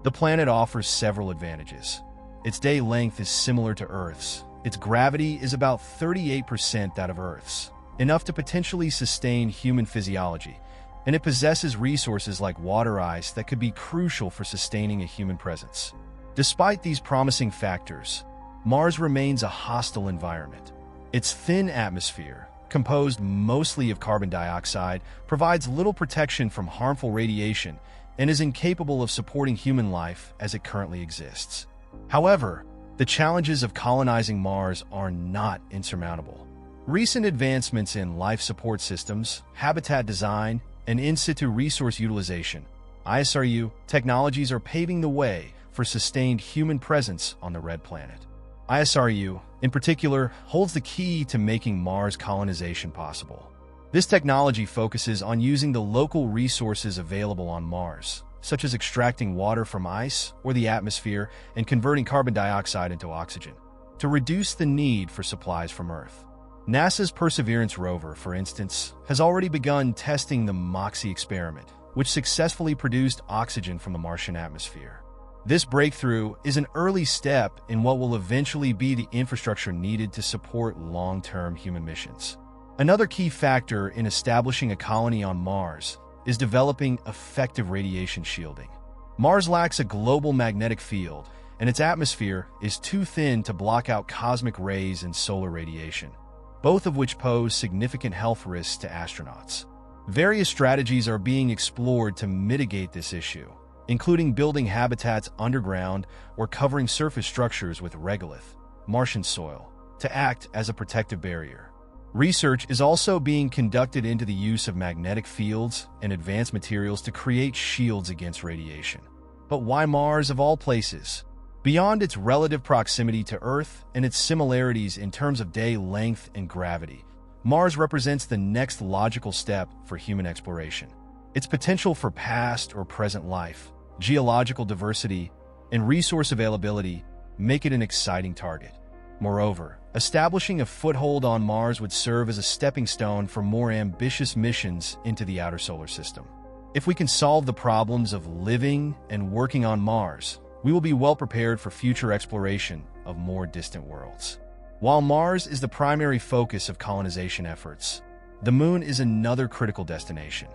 The planet offers several advantages. Its day length is similar to Earth's. Its gravity is about 38% that of Earth's, enough to potentially sustain human physiology, and it possesses resources like water ice that could be crucial for sustaining a human presence. Despite these promising factors, Mars remains a hostile environment. Its thin atmosphere, composed mostly of carbon dioxide, provides little protection from harmful radiation and is incapable of supporting human life as it currently exists. However, the challenges of colonizing Mars are not insurmountable. Recent advancements in life support systems, habitat design, and in situ resource utilization (ISRU) technologies are paving the way for sustained human presence on the red planet. ISRU, in particular, holds the key to making Mars colonization possible. This technology focuses on using the local resources available on Mars, such as extracting water from ice or the atmosphere and converting carbon dioxide into oxygen, to reduce the need for supplies from Earth. NASA's Perseverance rover, for instance, has already begun testing the MOXIE experiment, which successfully produced oxygen from the Martian atmosphere. This breakthrough is an early step in what will eventually be the infrastructure needed to support long-term human missions. Another key factor in establishing a colony on Mars is developing effective radiation shielding. Mars lacks a global magnetic field, and its atmosphere is too thin to block out cosmic rays and solar radiation, both of which pose significant health risks to astronauts. Various strategies are being explored to mitigate this issue, including building habitats underground or covering surface structures with regolith, Martian soil, to act as a protective barrier. Research is also being conducted into the use of magnetic fields and advanced materials to create shields against radiation. But why Mars of all places? Beyond its relative proximity to Earth and its similarities in terms of day length and gravity, Mars represents the next logical step for human exploration. Its potential for past or present life, geological diversity, and resource availability make it an exciting target. Moreover, establishing a foothold on Mars would serve as a stepping stone for more ambitious missions into the outer solar system. If we can solve the problems of living and working on Mars, we will be well prepared for future exploration of more distant worlds. While Mars is the primary focus of colonization efforts, the Moon is another critical destination.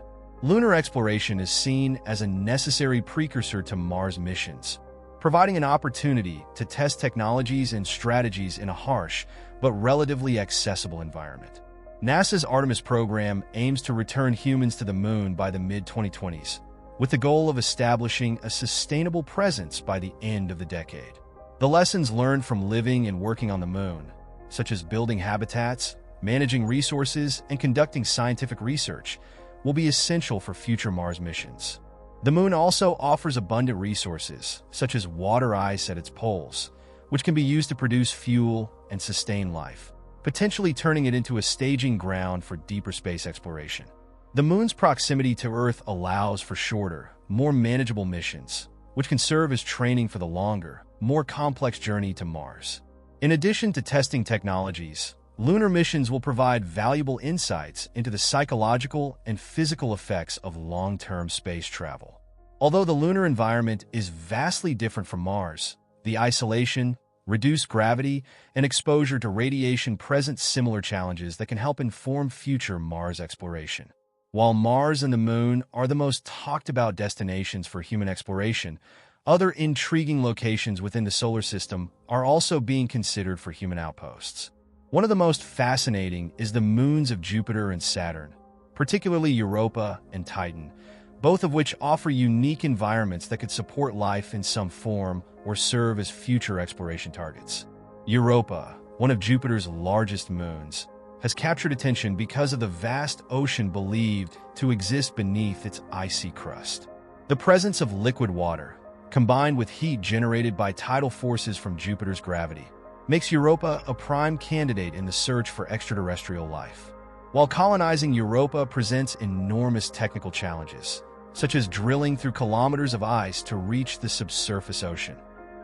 Lunar exploration is seen as a necessary precursor to Mars missions, providing an opportunity to test technologies and strategies in a harsh but relatively accessible environment. NASA's Artemis program aims to return humans to the Moon by the mid-2020s, with the goal of establishing a sustainable presence by the end of the decade. The lessons learned from living and working on the Moon, such as building habitats, managing resources, and conducting scientific research, will be essential for future Mars missions. The Moon also offers abundant resources, such as water ice at its poles, which can be used to produce fuel and sustain life, potentially turning it into a staging ground for deeper space exploration. The Moon's proximity to Earth allows for shorter, more manageable missions, which can serve as training for the longer, more complex journey to Mars. In addition to testing technologies, lunar missions will provide valuable insights into the psychological and physical effects of long-term space travel. Although the lunar environment is vastly different from Mars, the isolation, reduced gravity, and exposure to radiation present similar challenges that can help inform future Mars exploration. While Mars and the Moon are the most talked-about destinations for human exploration, other intriguing locations within the solar system are also being considered for human outposts. One of the most fascinating is the moons of Jupiter and Saturn, particularly Europa and Titan, both of which offer unique environments that could support life in some form or serve as future exploration targets. Europa, one of Jupiter's largest moons, has captured attention because of the vast ocean believed to exist beneath its icy crust. The presence of liquid water, combined with heat generated by tidal forces from Jupiter's gravity, makes Europa a prime candidate in the search for extraterrestrial life. While colonizing Europa presents enormous technical challenges, such as drilling through kilometers of ice to reach the subsurface ocean,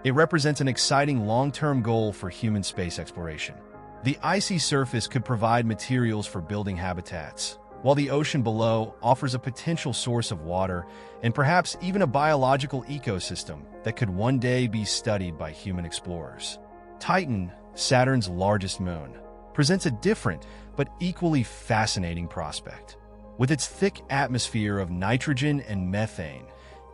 it represents an exciting long-term goal for human space exploration. The icy surface could provide materials for building habitats, while the ocean below offers a potential source of water and perhaps even a biological ecosystem that could one day be studied by human explorers. Titan, Saturn's largest moon, presents a different but equally fascinating prospect. With its thick atmosphere of nitrogen and methane,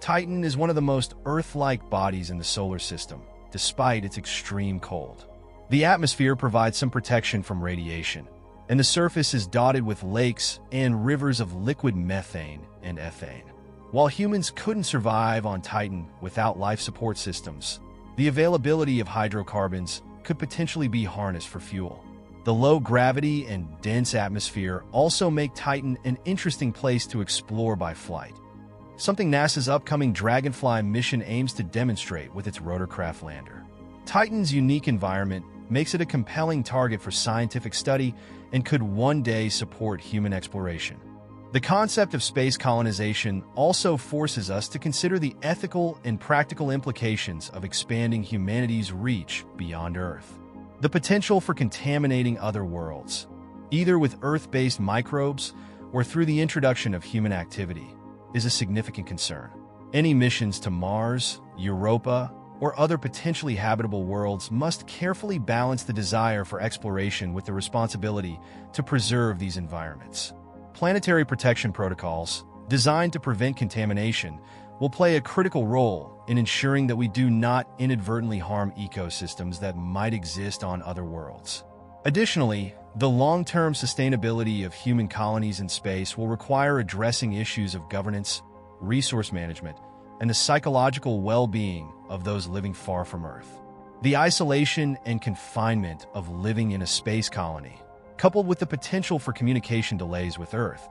Titan is one of the most Earth-like bodies in the solar system, despite its extreme cold. The atmosphere provides some protection from radiation, and the surface is dotted with lakes and rivers of liquid methane and ethane. While humans couldn't survive on Titan without life support systems, the availability of hydrocarbons could potentially be harnessed for fuel. The low gravity and dense atmosphere also make Titan an interesting place to explore by flight, something NASA's upcoming Dragonfly mission aims to demonstrate with its rotorcraft lander. Titan's unique environment makes it a compelling target for scientific study and could one day support human exploration. The concept of space colonization also forces us to consider the ethical and practical implications of expanding humanity's reach beyond Earth. The potential for contaminating other worlds, either with Earth-based microbes or through the introduction of human activity, is a significant concern. Any missions to Mars, Europa, or other potentially habitable worlds must carefully balance the desire for exploration with the responsibility to preserve these environments. Planetary protection protocols, designed to prevent contamination, will play a critical role in ensuring that we do not inadvertently harm ecosystems that might exist on other worlds. Additionally, the long-term sustainability of human colonies in space will require addressing issues of governance, resource management, and the psychological well-being of those living far from Earth. The isolation and confinement of living in a space colony, coupled with the potential for communication delays with Earth,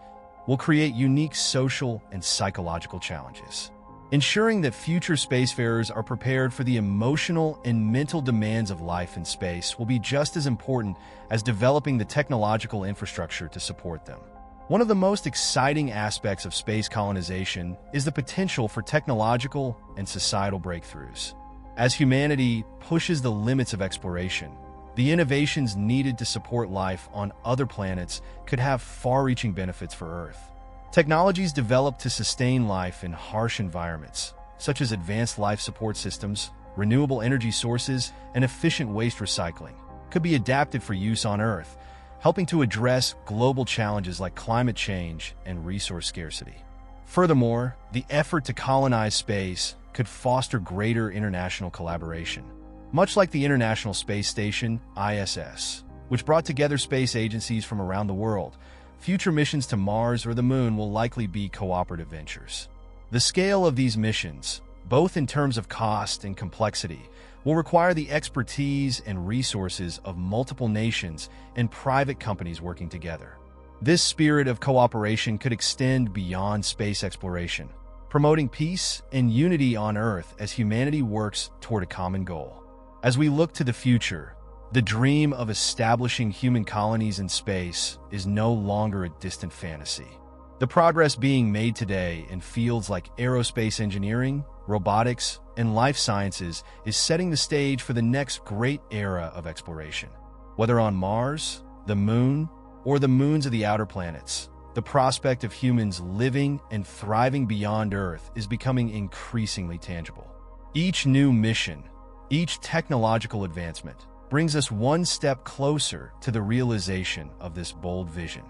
will create unique social and psychological challenges. Ensuring that future spacefarers are prepared for the emotional and mental demands of life in space will be just as important as developing the technological infrastructure to support them. One of the most exciting aspects of space colonization is the potential for technological and societal breakthroughs. As humanity pushes the limits of exploration, the innovations needed to support life on other planets could have far-reaching benefits for Earth. Technologies developed to sustain life in harsh environments, such as advanced life support systems, renewable energy sources, and efficient waste recycling, could be adapted for use on Earth, helping to address global challenges like climate change and resource scarcity. Furthermore, the effort to colonize space could foster greater international collaboration. Much like the International Space Station, ISS, which brought together space agencies from around the world, future missions to Mars or the Moon will likely be cooperative ventures. The scale of these missions, both in terms of cost and complexity, will require the expertise and resources of multiple nations and private companies working together. This spirit of cooperation could extend beyond space exploration, promoting peace and unity on Earth as humanity works toward a common goal. As we look to the future, the dream of establishing human colonies in space is no longer a distant fantasy. The progress being made today in fields like aerospace engineering, robotics, and life sciences is setting the stage for the next great era of exploration. Whether on Mars, the Moon, or the moons of the outer planets, the prospect of humans living and thriving beyond Earth is becoming increasingly tangible. Each new mission, each technological advancement, brings us one step closer to the realization of this bold vision.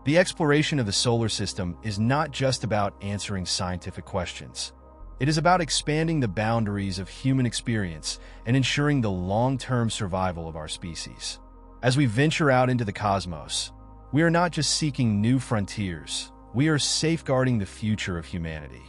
The exploration of the solar system is not just about answering scientific questions. It is about expanding the boundaries of human experience and ensuring the long-term survival of our species. As we venture out into the cosmos, we are not just seeking new frontiers, we are safeguarding the future of humanity.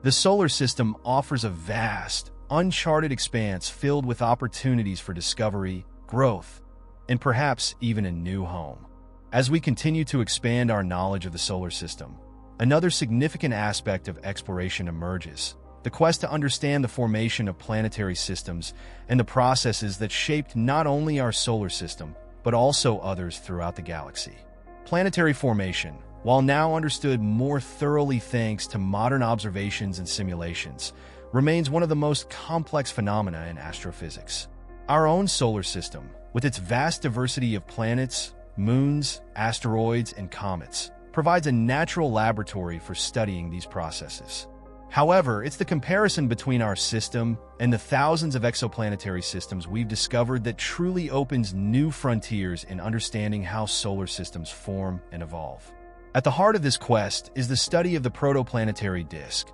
The solar system offers a vast, uncharted expanse filled with opportunities for discovery, growth, and perhaps even a new home. As we continue to expand our knowledge of the solar system, another significant aspect of exploration emerges: the quest to understand the formation of planetary systems and the processes that shaped not only our solar system, but also others throughout the galaxy. Planetary formation, while now understood more thoroughly thanks to modern observations and simulations, remains one of the most complex phenomena in astrophysics. Our own solar system, with its vast diversity of planets, moons, asteroids, and comets, provides a natural laboratory for studying these processes. However, it's the comparison between our system and the thousands of exoplanetary systems we've discovered that truly opens new frontiers in understanding how solar systems form and evolve. At the heart of this quest is the study of the protoplanetary disk,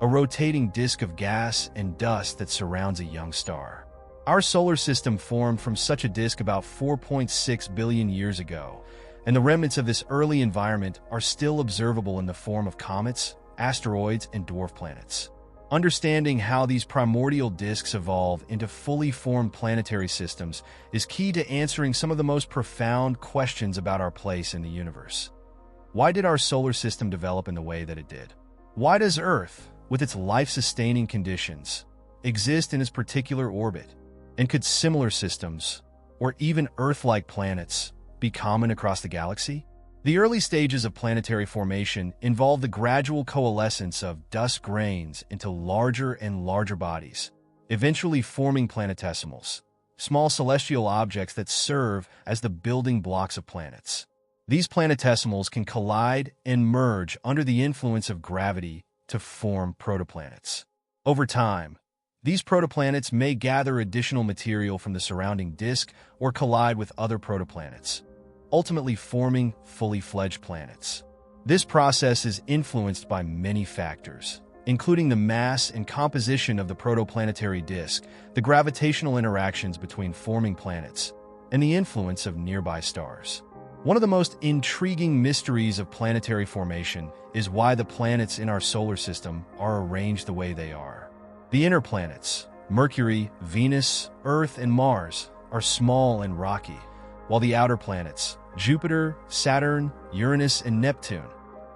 a rotating disk of gas and dust that surrounds a young star. Our solar system formed from such a disk about 4.6 billion years ago, and the remnants of this early environment are still observable in the form of comets, asteroids, and dwarf planets. Understanding how these primordial disks evolve into fully formed planetary systems is key to answering some of the most profound questions about our place in the universe. Why did our solar system develop in the way that it did? Why does Earth, with its life-sustaining conditions, exist in its particular orbit? And could similar systems, or even Earth-like planets, be common across the galaxy? The early stages of planetary formation involve the gradual coalescence of dust grains into larger and larger bodies, eventually forming planetesimals, small celestial objects that serve as the building blocks of planets. These planetesimals can collide and merge under the influence of gravity to form protoplanets. Over time, these protoplanets may gather additional material from the surrounding disk or collide with other protoplanets, ultimately forming fully fledged planets. This process is influenced by many factors, including the mass and composition of the protoplanetary disk, the gravitational interactions between forming planets, and the influence of nearby stars. One of the most intriguing mysteries of planetary formation is why the planets in our solar system are arranged the way they are. The inner planets, Mercury, Venus, Earth, and Mars, are small and rocky, while the outer planets, Jupiter, Saturn, Uranus, and Neptune,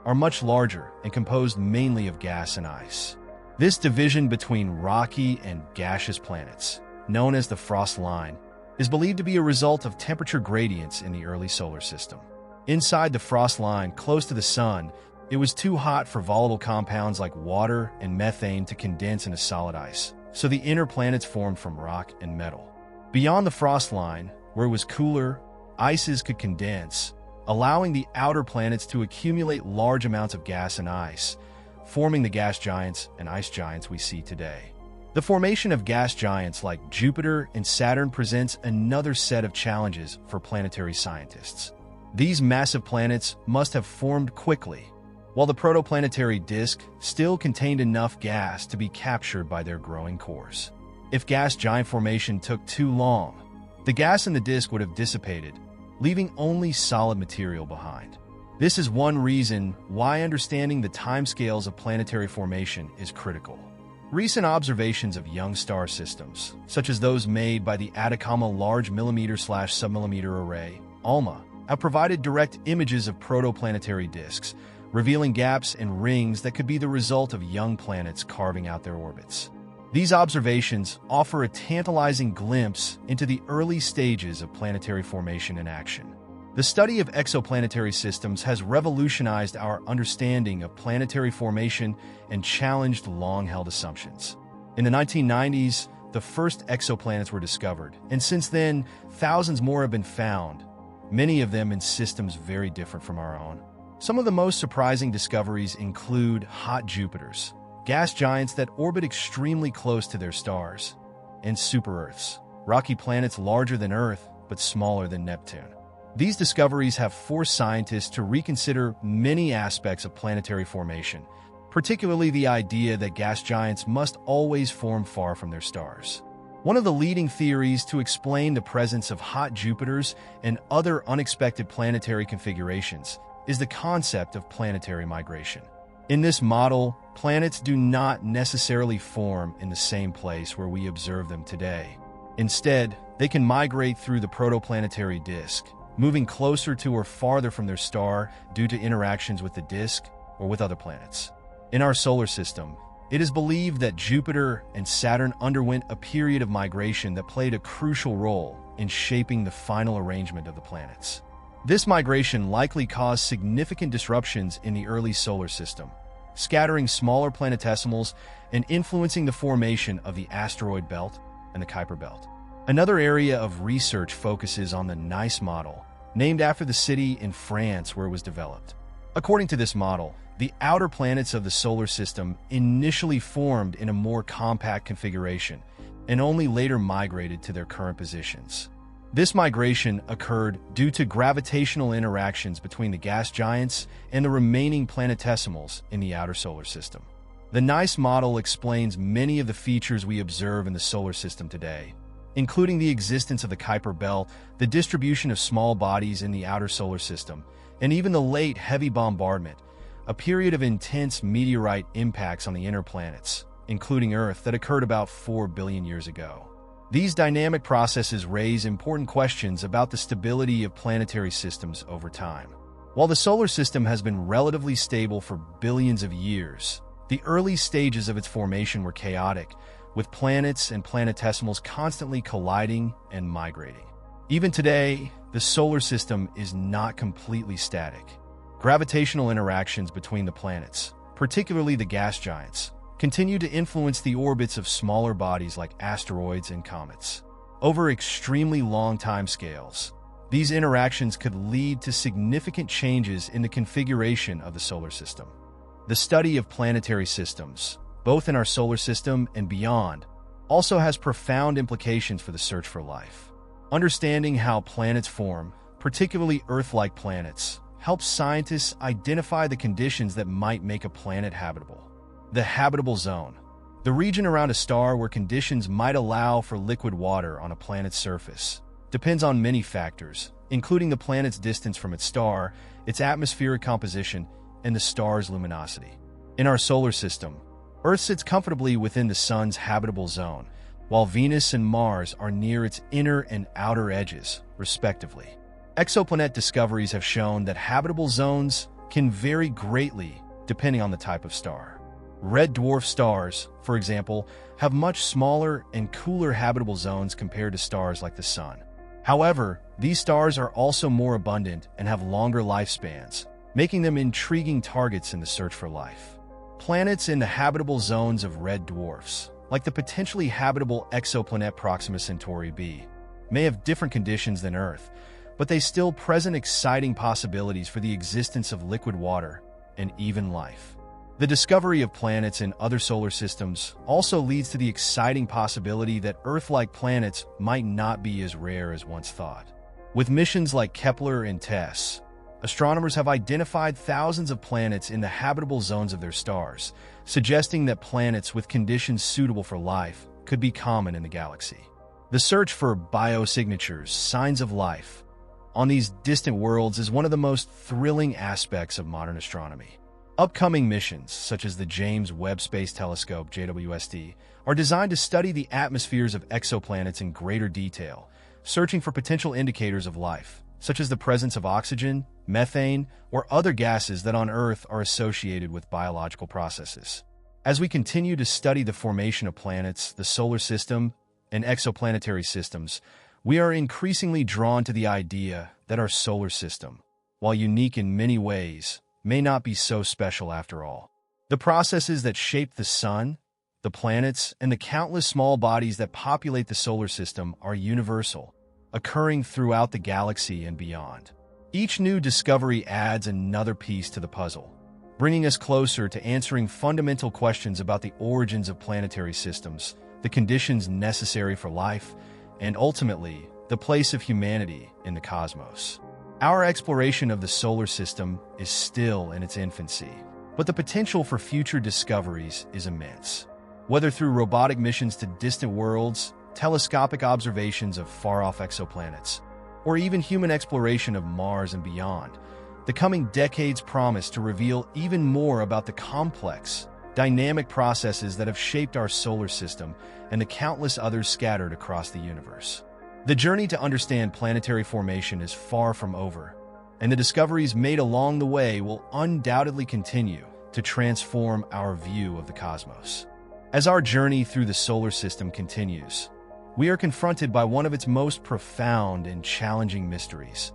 are much larger and composed mainly of gas and ice. This division between rocky and gaseous planets, known as the frost line, is believed to be a result of temperature gradients in the early solar system. Inside the frost line, close to the sun, it was too hot for volatile compounds like water and methane to condense into solid ice, so the inner planets formed from rock and metal. Beyond the frost line, where it was cooler, ices could condense, allowing the outer planets to accumulate large amounts of gas and ice, forming the gas giants and ice giants we see today. The formation of gas giants like Jupiter and Saturn presents another set of challenges for planetary scientists. These massive planets must have formed quickly, while the protoplanetary disk still contained enough gas to be captured by their growing cores. If gas giant formation took too long, the gas in the disk would have dissipated, leaving only solid material behind. This is one reason why understanding the timescales of planetary formation is critical. Recent observations of young star systems, such as those made by the Atacama Large Millimeter/Submillimeter Array, ALMA, have provided direct images of protoplanetary disks, revealing gaps and rings that could be the result of young planets carving out their orbits. These observations offer a tantalizing glimpse into the early stages of planetary formation in action. The study of exoplanetary systems has revolutionized our understanding of planetary formation and challenged long-held assumptions. In the 1990s, the first exoplanets were discovered, and since then, thousands more have been found, many of them in systems very different from our own. Some of the most surprising discoveries include hot Jupiters, gas giants that orbit extremely close to their stars, and super-Earths, rocky planets larger than Earth but smaller than Neptune. These discoveries have forced scientists to reconsider many aspects of planetary formation, particularly the idea that gas giants must always form far from their stars. One of the leading theories to explain the presence of hot Jupiters and other unexpected planetary configurations is the concept of planetary migration. In this model, planets do not necessarily form in the same place where we observe them today. Instead, they can migrate through the protoplanetary disk, moving closer to or farther from their star due to interactions with the disk or with other planets. In our solar system, it is believed that Jupiter and Saturn underwent a period of migration that played a crucial role in shaping the final arrangement of the planets. This migration likely caused significant disruptions in the early solar system, scattering smaller planetesimals and influencing the formation of the asteroid belt and the Kuiper belt. Another area of research focuses on the Nice model, named after the city in France where it was developed. According to this model, the outer planets of the solar system initially formed in a more compact configuration and only later migrated to their current positions. This migration occurred due to gravitational interactions between the gas giants and the remaining planetesimals in the outer solar system. The NICE model explains many of the features we observe in the solar system today, including the existence of the Kuiper Belt, the distribution of small bodies in the outer solar system, and even the late heavy bombardment, a period of intense meteorite impacts on the inner planets, including Earth, that occurred about 4 billion years ago. These dynamic processes raise important questions about the stability of planetary systems over time. While the solar system has been relatively stable for billions of years, the early stages of its formation were chaotic, with planets and planetesimals constantly colliding and migrating. Even today, the solar system is not completely static. Gravitational interactions between the planets, particularly the gas giants, continue to influence the orbits of smaller bodies like asteroids and comets. Over extremely long timescales, these interactions could lead to significant changes in the configuration of the solar system. The study of planetary systems, both in our solar system and beyond, also has profound implications for the search for life. Understanding how planets form, particularly Earth-like planets, helps scientists identify the conditions that might make a planet habitable. The habitable zone, the region around a star where conditions might allow for liquid water on a planet's surface, depends on many factors, including the planet's distance from its star, its atmospheric composition, and the star's luminosity. In our solar system, Earth sits comfortably within the Sun's habitable zone, while Venus and Mars are near its inner and outer edges, respectively. Exoplanet discoveries have shown that habitable zones can vary greatly depending on the type of star. Red dwarf stars, for example, have much smaller and cooler habitable zones compared to stars like the Sun. However, these stars are also more abundant and have longer lifespans, making them intriguing targets in the search for life. Planets in the habitable zones of red dwarfs, like the potentially habitable exoplanet Proxima Centauri b, may have different conditions than Earth, but they still present exciting possibilities for the existence of liquid water and even life. The discovery of planets in other solar systems also leads to the exciting possibility that Earth-like planets might not be as rare as once thought. With missions like Kepler and TESS, astronomers have identified thousands of planets in the habitable zones of their stars, suggesting that planets with conditions suitable for life could be common in the galaxy. The search for biosignatures, signs of life, on these distant worlds is one of the most thrilling aspects of modern astronomy. Upcoming missions, such as the James Webb Space Telescope (JWST), are designed to study the atmospheres of exoplanets in greater detail, searching for potential indicators of life, such as the presence of oxygen, methane, or other gases that on Earth are associated with biological processes. As we continue to study the formation of planets, the solar system, and exoplanetary systems, we are increasingly drawn to the idea that our solar system, while unique in many ways, may not be so special after all. The processes that shape the Sun, the planets, and the countless small bodies that populate the solar system are universal, occurring throughout the galaxy and beyond. Each new discovery adds another piece to the puzzle, bringing us closer to answering fundamental questions about the origins of planetary systems, the conditions necessary for life, and ultimately, the place of humanity in the cosmos. Our exploration of the solar system is still in its infancy, but the potential for future discoveries is immense. Whether through robotic missions to distant worlds, telescopic observations of far-off exoplanets, or even human exploration of Mars and beyond, the coming decades promise to reveal even more about the complex, dynamic processes that have shaped our solar system and the countless others scattered across the universe. The journey to understand planetary formation is far from over, and the discoveries made along the way will undoubtedly continue to transform our view of the cosmos. As our journey through the solar system continues, we are confronted by one of its most profound and challenging mysteries: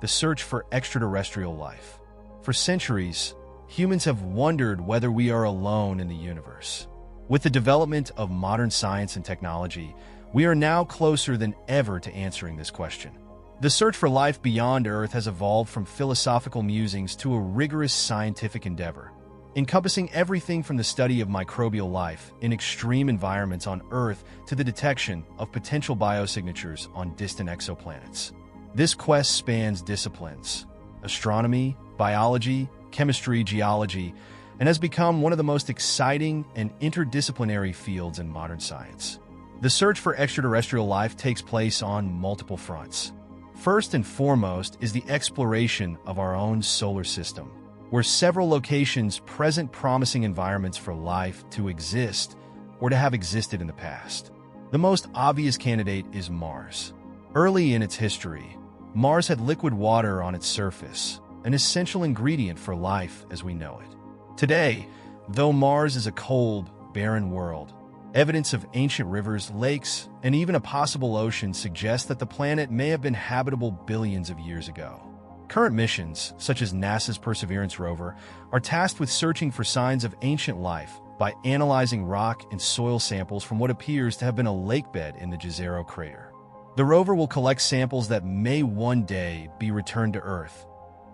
the search for extraterrestrial life. For centuries, humans have wondered whether we are alone in the universe. With the development of modern science and technology, we are now closer than ever to answering this question. The search for life beyond Earth has evolved from philosophical musings to a rigorous scientific endeavor, encompassing everything from the study of microbial life in extreme environments on Earth to the detection of potential biosignatures on distant exoplanets. This quest spans disciplines: astronomy, biology, chemistry, geology, and has become one of the most exciting and interdisciplinary fields in modern science. The search for extraterrestrial life takes place on multiple fronts. First and foremost is the exploration of our own solar system, where several locations present promising environments for life to exist or to have existed in the past. The most obvious candidate is Mars. Early in its history, Mars had liquid water on its surface, an essential ingredient for life as we know it. Today, though Mars is a cold, barren world, evidence of ancient rivers, lakes, and even a possible ocean suggests that the planet may have been habitable billions of years ago. Current missions, such as NASA's Perseverance rover, are tasked with searching for signs of ancient life by analyzing rock and soil samples from what appears to have been a lakebed in the Jezero crater. The rover will collect samples that may one day be returned to Earth,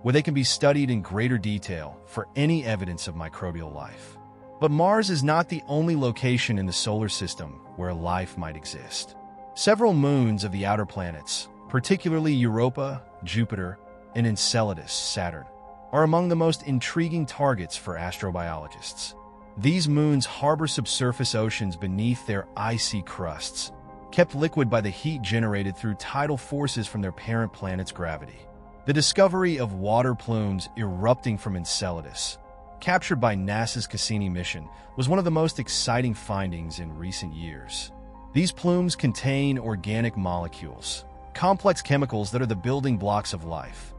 where they can be studied in greater detail for any evidence of microbial life. But Mars is not the only location in the solar system where life might exist. Several moons of the outer planets, particularly Europa, Jupiter, and Enceladus, Saturn, are among the most intriguing targets for astrobiologists. These moons harbor subsurface oceans beneath their icy crusts, kept liquid by the heat generated through tidal forces from their parent planet's gravity. The discovery of water plumes erupting from Enceladus, captured by NASA's Cassini mission, was one of the most exciting findings in recent years. These plumes contain organic molecules, complex chemicals that are the building blocks of life,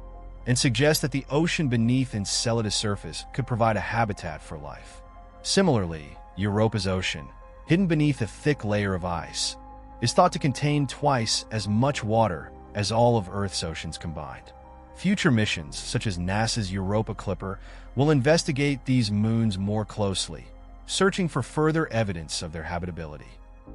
and suggest that the ocean beneath Enceladus' surface could provide a habitat for life. Similarly, Europa's ocean, hidden beneath a thick layer of ice, is thought to contain twice as much water as all of Earth's oceans combined. Future missions, such as NASA's Europa Clipper, will investigate these moons more closely, searching for further evidence of their habitability.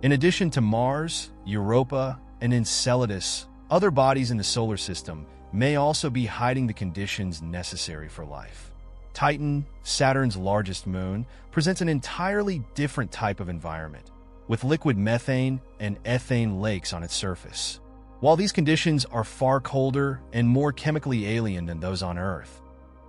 In addition to Mars, Europa, and Enceladus, other bodies in the solar system may also be hiding the conditions necessary for life. Titan, Saturn's largest moon, presents an entirely different type of environment, with liquid methane and ethane lakes on its surface. While these conditions are far colder and more chemically alien than those on Earth,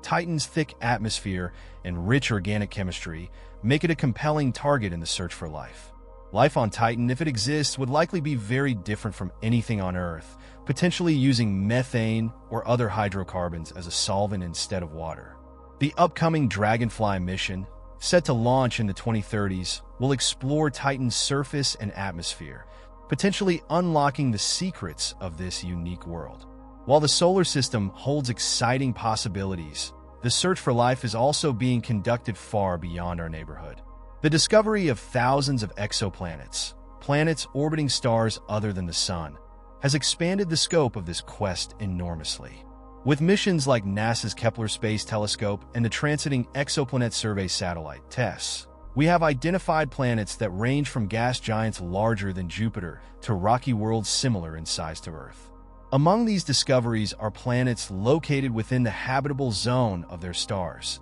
Titan's thick atmosphere and rich organic chemistry make it a compelling target in the search for life. Life on Titan, if it exists, would likely be very different from anything on Earth, potentially using methane or other hydrocarbons as a solvent instead of water. The upcoming Dragonfly mission, set to launch in the 2030s, will explore Titan's surface and atmosphere, potentially unlocking the secrets of this unique world. While the solar system holds exciting possibilities, the search for life is also being conducted far beyond our neighborhood. The discovery of thousands of exoplanets, planets orbiting stars other than the Sun, has expanded the scope of this quest enormously. With missions like NASA's Kepler Space Telescope and the Transiting Exoplanet Survey Satellite, TESS, we have identified planets that range from gas giants larger than Jupiter to rocky worlds similar in size to Earth. Among these discoveries are planets located within the habitable zone of their stars,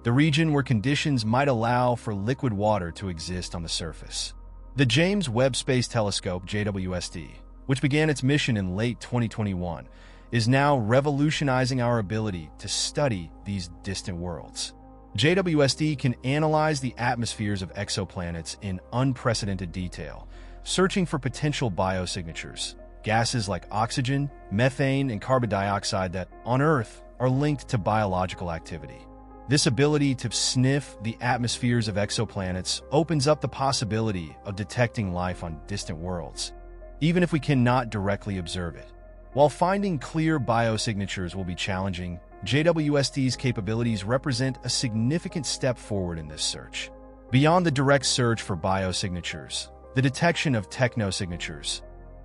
the region where conditions might allow for liquid water to exist on the surface. The James Webb Space Telescope, JWST, which began its mission in late 2021, is now revolutionizing our ability to study these distant worlds. JWST can analyze the atmospheres of exoplanets in unprecedented detail, searching for potential biosignatures, gases like oxygen, methane, and carbon dioxide that, on Earth, are linked to biological activity. This ability to sniff the atmospheres of exoplanets opens up the possibility of detecting life on distant worlds, even if we cannot directly observe it. While finding clear biosignatures will be challenging, JWST's capabilities represent a significant step forward in this search. Beyond the direct search for biosignatures, the detection of technosignatures,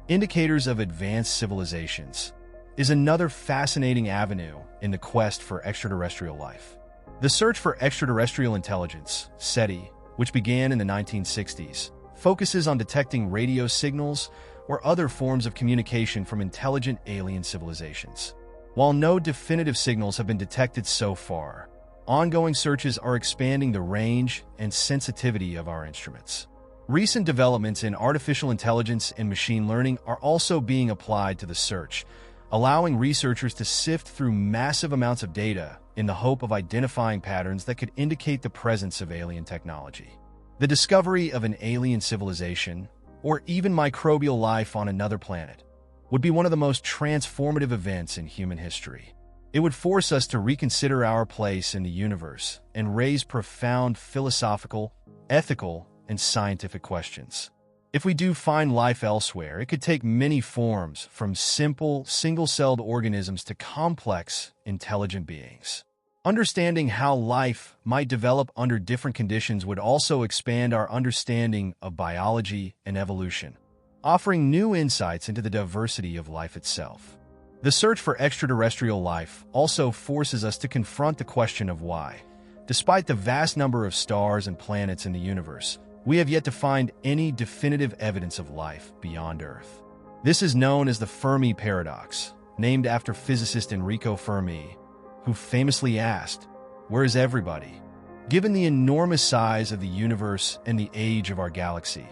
indicators of advanced civilizations, is another fascinating avenue in the quest for extraterrestrial life. The search for extraterrestrial intelligence, SETI, which began in the 1960s, focuses on detecting radio signals or other forms of communication from intelligent alien civilizations. While no definitive signals have been detected so far, ongoing searches are expanding the range and sensitivity of our instruments. Recent developments in artificial intelligence and machine learning are also being applied to the search, allowing researchers to sift through massive amounts of data in the hope of identifying patterns that could indicate the presence of alien technology. The discovery of an alien civilization, or even microbial life on another planet, would be one of the most transformative events in human history. It would force us to reconsider our place in the universe and raise profound philosophical, ethical, and scientific questions. If we do find life elsewhere, it could take many forms, from simple, single-celled organisms to complex, intelligent beings. Understanding how life might develop under different conditions would also expand our understanding of biology and evolution, offering new insights into the diversity of life itself. The search for extraterrestrial life also forces us to confront the question of why, despite the vast number of stars and planets in the universe, we have yet to find any definitive evidence of life beyond Earth. This is known as the Fermi paradox, named after physicist Enrico Fermi, who famously asked, "Where is everybody?" Given the enormous size of the universe and the age of our galaxy,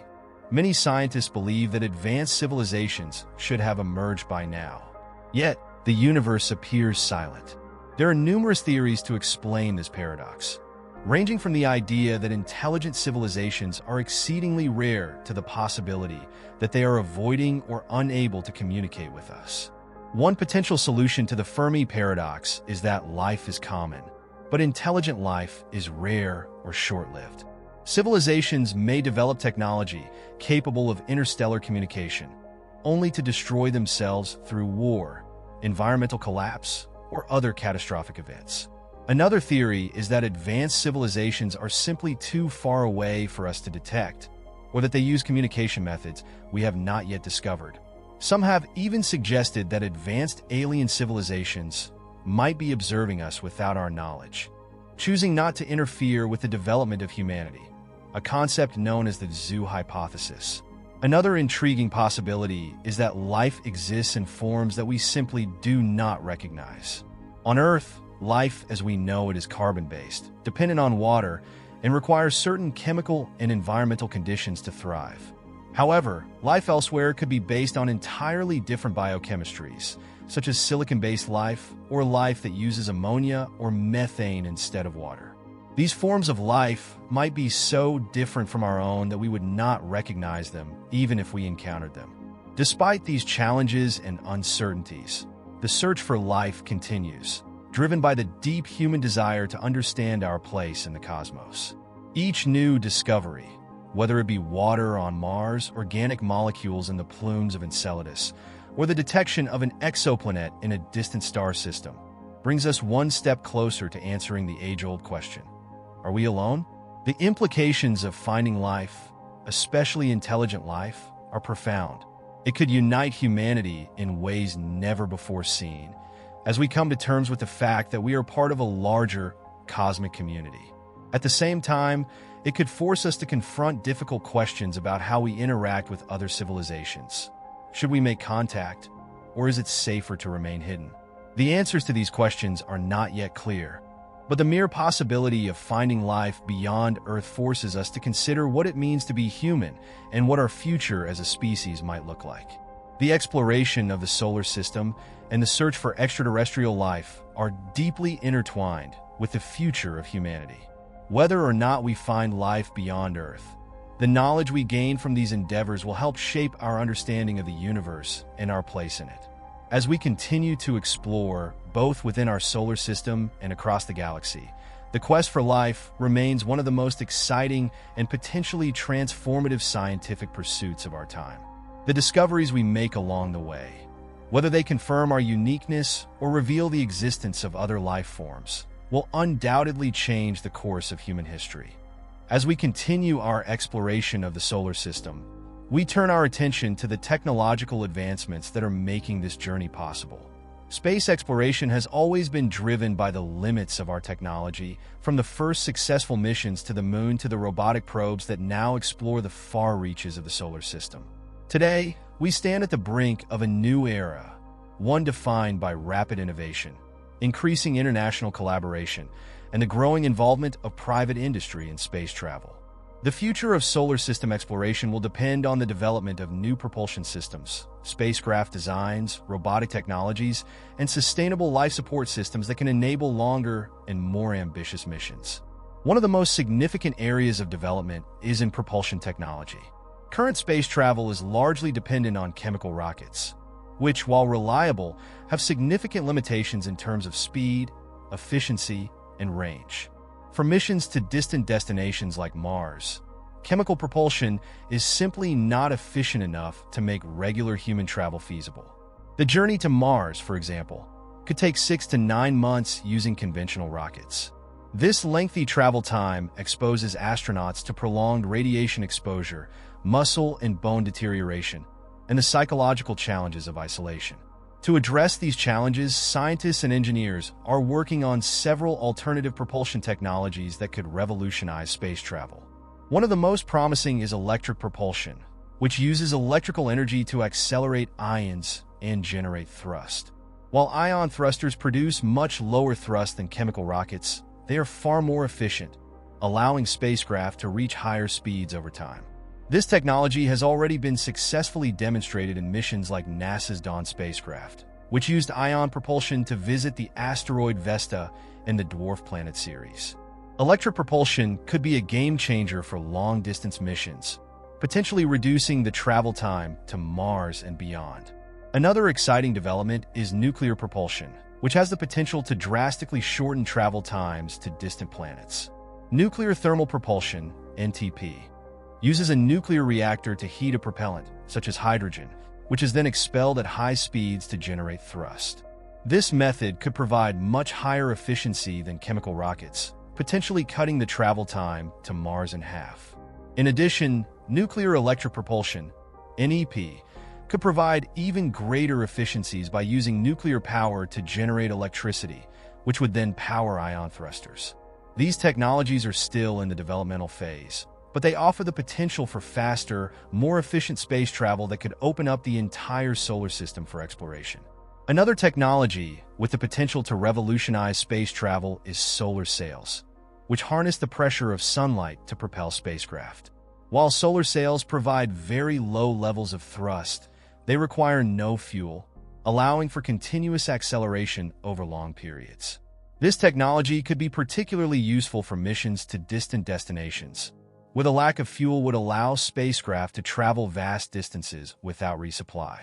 many scientists believe that advanced civilizations should have emerged by now. Yet, the universe appears silent. There are numerous theories to explain this paradox, ranging from the idea that intelligent civilizations are exceedingly rare to the possibility that they are avoiding or unable to communicate with us. One potential solution to the Fermi paradox is that life is common, but intelligent life is rare or short-lived. Civilizations may develop technology capable of interstellar communication, only to destroy themselves through war, environmental collapse, or other catastrophic events. Another theory is that advanced civilizations are simply too far away for us to detect, or that they use communication methods we have not yet discovered. Some have even suggested that advanced alien civilizations might be observing us without our knowledge, choosing not to interfere with the development of humanity, a concept known as the zoo hypothesis. Another intriguing possibility is that life exists in forms that we simply do not recognize. On Earth, life as we know it is carbon-based, dependent on water, and requires certain chemical and environmental conditions to thrive. However, life elsewhere could be based on entirely different biochemistries, such as silicon-based life or life that uses ammonia or methane instead of water. These forms of life might be so different from our own that we would not recognize them, even if we encountered them. Despite these challenges and uncertainties, the search for life continues, driven by the deep human desire to understand our place in the cosmos. Each new discovery, whether it be water on Mars, organic molecules in the plumes of Enceladus, or the detection of an exoplanet in a distant star system, brings us one step closer to answering the age-old question: are we alone? The implications of finding life, especially intelligent life, are profound. It could unite humanity in ways never before seen, as we come to terms with the fact that we are part of a larger cosmic community. At the same time, it could force us to confront difficult questions about how we interact with other civilizations. Should we make contact, or is it safer to remain hidden? The answers to these questions are not yet clear, but the mere possibility of finding life beyond Earth forces us to consider what it means to be human and what our future as a species might look like. The exploration of the solar system and the search for extraterrestrial life are deeply intertwined with the future of humanity. Whether or not we find life beyond Earth, the knowledge we gain from these endeavors will help shape our understanding of the universe and our place in it. As we continue to explore, both within our solar system and across the galaxy, the quest for life remains one of the most exciting and potentially transformative scientific pursuits of our time. The discoveries we make along the way, whether they confirm our uniqueness or reveal the existence of other life forms, will undoubtedly change the course of human history. As we continue our exploration of the solar system, we turn our attention to the technological advancements that are making this journey possible. Space exploration has always been driven by the limits of our technology, from the first successful missions to the moon to the robotic probes that now explore the far reaches of the solar system. Today, we stand at the brink of a new era, one defined by rapid innovation, increasing international collaboration, and the growing involvement of private industry in space travel. The future of solar system exploration will depend on the development of new propulsion systems, spacecraft designs, robotic technologies, and sustainable life support systems that can enable longer and more ambitious missions. One of the most significant areas of development is in propulsion technology. Current space travel is largely dependent on chemical rockets, which, while reliable, have significant limitations in terms of speed, efficiency, and range. For missions to distant destinations like Mars, chemical propulsion is simply not efficient enough to make regular human travel feasible. The journey to Mars, for example, could take 6 to 9 months using conventional rockets. This lengthy travel time exposes astronauts to prolonged radiation exposure, muscle and bone deterioration, and the psychological challenges of isolation. To address these challenges, scientists and engineers are working on several alternative propulsion technologies that could revolutionize space travel. One of the most promising is electric propulsion, which uses electrical energy to accelerate ions and generate thrust. While ion thrusters produce much lower thrust than chemical rockets, they are far more efficient, allowing spacecraft to reach higher speeds over time. This technology has already been successfully demonstrated in missions like NASA's Dawn spacecraft, which used ion propulsion to visit the asteroid Vesta and the dwarf planet Ceres. Electric propulsion could be a game-changer for long-distance missions, potentially reducing the travel time to Mars and beyond. Another exciting development is nuclear propulsion, which has the potential to drastically shorten travel times to distant planets. Nuclear thermal propulsion, NTP, uses a nuclear reactor to heat a propellant, such as hydrogen, which is then expelled at high speeds to generate thrust. This method could provide much higher efficiency than chemical rockets, potentially cutting the travel time to Mars in half. In addition, nuclear electric propulsion, NEP, could provide even greater efficiencies by using nuclear power to generate electricity, which would then power ion thrusters. These technologies are still in the developmental phase, but they offer the potential for faster, more efficient space travel that could open up the entire solar system for exploration. Another technology with the potential to revolutionize space travel is solar sails, which harness the pressure of sunlight to propel spacecraft. While solar sails provide very low levels of thrust, they require no fuel, allowing for continuous acceleration over long periods. This technology could be particularly useful for missions to distant destinations, where the lack of fuel would allow spacecraft to travel vast distances without resupply.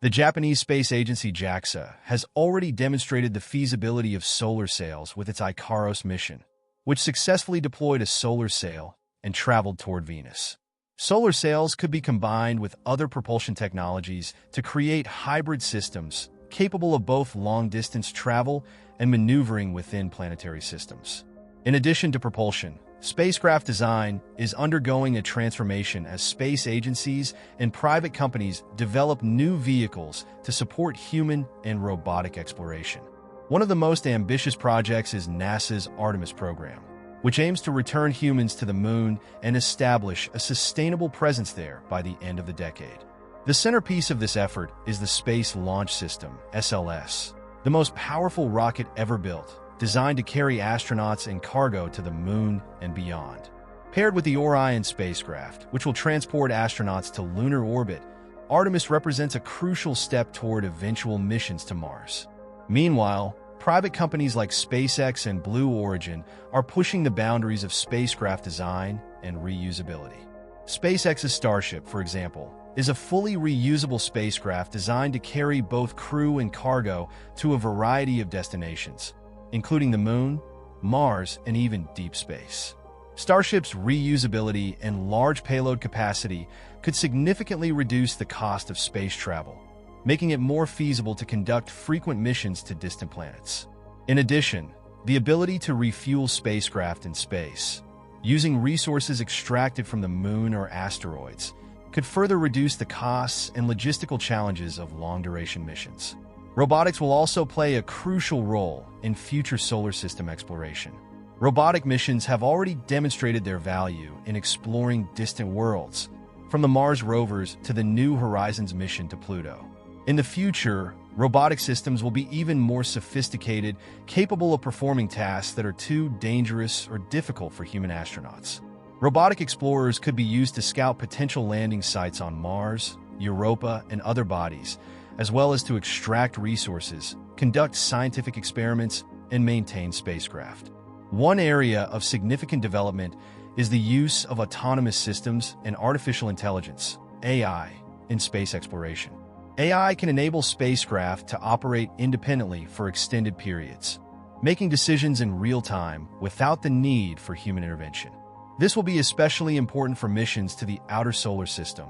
The Japanese space agency JAXA has already demonstrated the feasibility of solar sails with its Icaros mission, which successfully deployed a solar sail and traveled toward Venus. Solar sails could be combined with other propulsion technologies to create hybrid systems capable of both long-distance travel and maneuvering within planetary systems. In addition to propulsion, spacecraft design is undergoing a transformation as space agencies and private companies develop new vehicles to support human and robotic exploration. One of the most ambitious projects is NASA's Artemis program, which aims to return humans to the moon and establish a sustainable presence there by the end of the decade. The centerpiece of this effort is the Space Launch System, SLS, the most powerful rocket ever built, designed to carry astronauts and cargo to the moon and beyond. Paired with the Orion spacecraft, which will transport astronauts to lunar orbit, Artemis represents a crucial step toward eventual missions to Mars. Meanwhile, private companies like SpaceX and Blue Origin are pushing the boundaries of spacecraft design and reusability. SpaceX's Starship, for example, is a fully reusable spacecraft designed to carry both crew and cargo to a variety of destinations, including the moon, Mars, and even deep space. Starship's reusability and large payload capacity could significantly reduce the cost of space travel, making it more feasible to conduct frequent missions to distant planets. In addition, the ability to refuel spacecraft in space, using resources extracted from the moon or asteroids, could further reduce the costs and logistical challenges of long-duration missions. Robotics will also play a crucial role in future solar system exploration. Robotic missions have already demonstrated their value in exploring distant worlds, from the Mars rovers to the New Horizons mission to Pluto. In the future, robotic systems will be even more sophisticated, capable of performing tasks that are too dangerous or difficult for human astronauts. Robotic explorers could be used to scout potential landing sites on Mars, Europa, and other bodies, as well as to extract resources, conduct scientific experiments, and maintain spacecraft. One area of significant development is the use of autonomous systems and artificial intelligence, AI, in space exploration. AI can enable spacecraft to operate independently for extended periods, making decisions in real time without the need for human intervention. This will be especially important for missions to the outer solar system,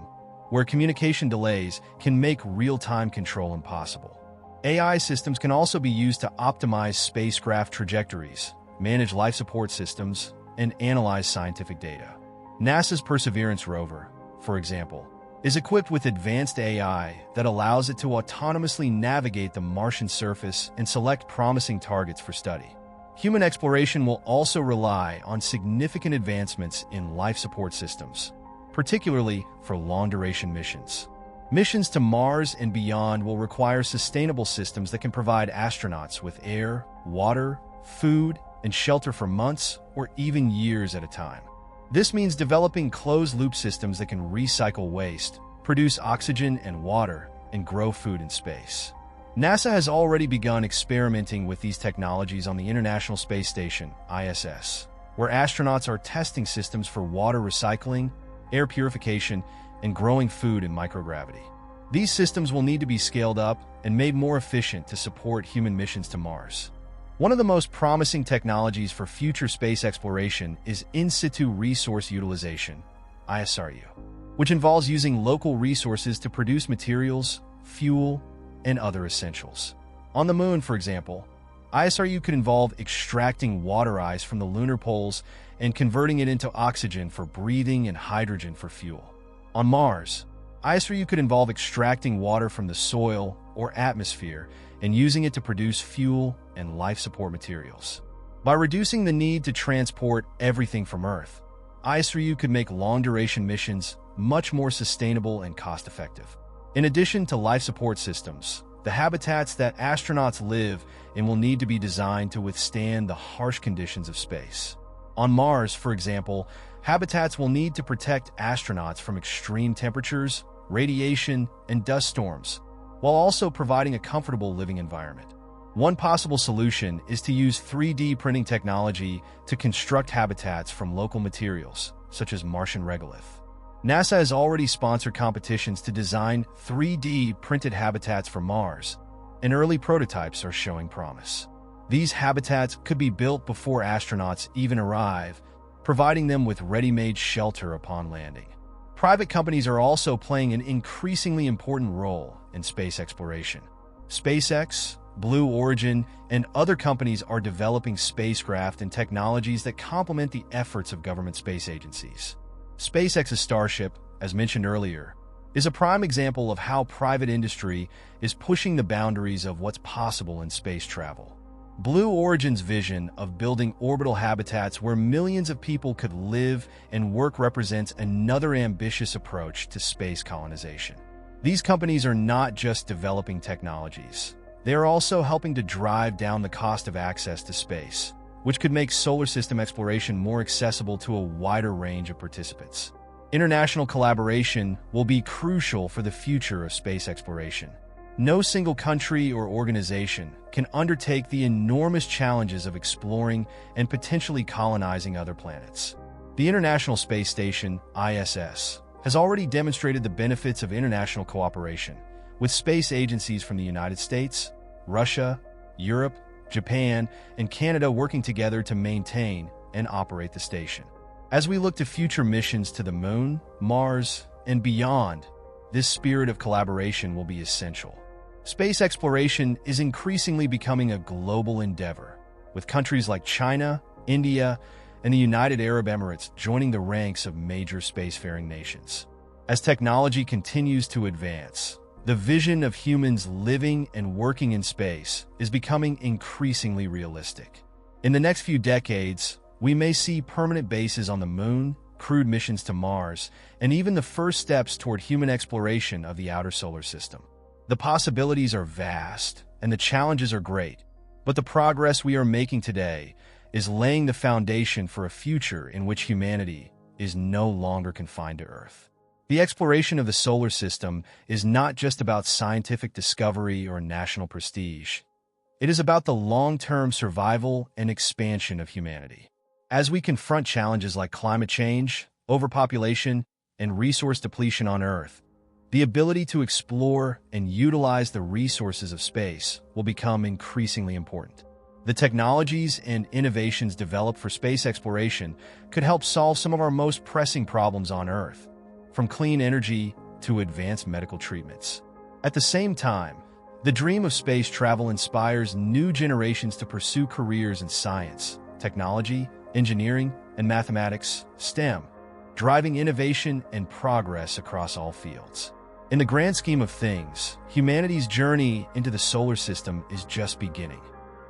where communication delays can make real-time control impossible. AI systems can also be used to optimize spacecraft trajectories, manage life support systems, and analyze scientific data. NASA's Perseverance rover, for example, is equipped with advanced AI that allows it to autonomously navigate the Martian surface and select promising targets for study. Human exploration will also rely on significant advancements in life support systems, particularly for long-duration missions. Missions to Mars and beyond will require sustainable systems that can provide astronauts with air, water, food, and shelter for months or even years at a time. This means developing closed-loop systems that can recycle waste, produce oxygen and water, and grow food in space. NASA has already begun experimenting with these technologies on the International Space Station, ISS, where astronauts are testing systems for water recycling, air purification, and growing food in microgravity. These systems will need to be scaled up and made more efficient to support human missions to Mars. One of the most promising technologies for future space exploration is in situ resource utilization, ISRU, which involves using local resources to produce materials, fuel, and other essentials. On the Moon, for example, ISRU could involve extracting water ice from the lunar poles and converting it into oxygen for breathing and hydrogen for fuel. On Mars, ISRU could involve extracting water from the soil or atmosphere and using it to produce fuel and life support materials. By reducing the need to transport everything from Earth, ISRU could make long-duration missions much more sustainable and cost-effective. In addition to life support systems, the habitats that astronauts live in will need to be designed to withstand the harsh conditions of space. On Mars, for example, habitats will need to protect astronauts from extreme temperatures, radiation, and dust storms, while also providing a comfortable living environment. One possible solution is to use 3D printing technology to construct habitats from local materials, such as Martian regolith. NASA has already sponsored competitions to design 3D printed habitats for Mars, and early prototypes are showing promise. These habitats could be built before astronauts even arrive, providing them with ready-made shelter upon landing. Private companies are also playing an increasingly important role in space exploration. SpaceX, Blue Origin, and other companies are developing spacecraft and technologies that complement the efforts of government space agencies. SpaceX's Starship, as mentioned earlier, is a prime example of how private industry is pushing the boundaries of what's possible in space travel. Blue Origin's vision of building orbital habitats where millions of people could live and work represents another ambitious approach to space colonization. These companies are not just developing technologies. They are also helping to drive down the cost of access to space, which could make solar system exploration more accessible to a wider range of participants. International collaboration will be crucial for the future of space exploration. No single country or organization can undertake the enormous challenges of exploring and potentially colonizing other planets. The International Space Station, ISS, has already demonstrated the benefits of international cooperation, with space agencies from the United States, Russia, Europe, Japan, and Canada working together to maintain and operate the station. As we look to future missions to the Moon, Mars, and beyond, this spirit of collaboration will be essential. Space exploration is increasingly becoming a global endeavor, with countries like China, India, and the United Arab Emirates joining the ranks of major spacefaring nations. As technology continues to advance, the vision of humans living and working in space is becoming increasingly realistic. In the next few decades, we may see permanent bases on the Moon, crewed missions to Mars, and even the first steps toward human exploration of the outer solar system. The possibilities are vast, and the challenges are great, but the progress we are making today is laying the foundation for a future in which humanity is no longer confined to Earth. The exploration of the solar system is not just about scientific discovery or national prestige. It is about the long-term survival and expansion of humanity. As we confront challenges like climate change, overpopulation, and resource depletion on Earth, the ability to explore and utilize the resources of space will become increasingly important. The technologies and innovations developed for space exploration could help solve some of our most pressing problems on Earth, from clean energy to advanced medical treatments. At the same time, the dream of space travel inspires new generations to pursue careers in science, technology, engineering, and mathematics, STEM, driving innovation and progress across all fields. In the grand scheme of things, humanity's journey into the solar system is just beginning.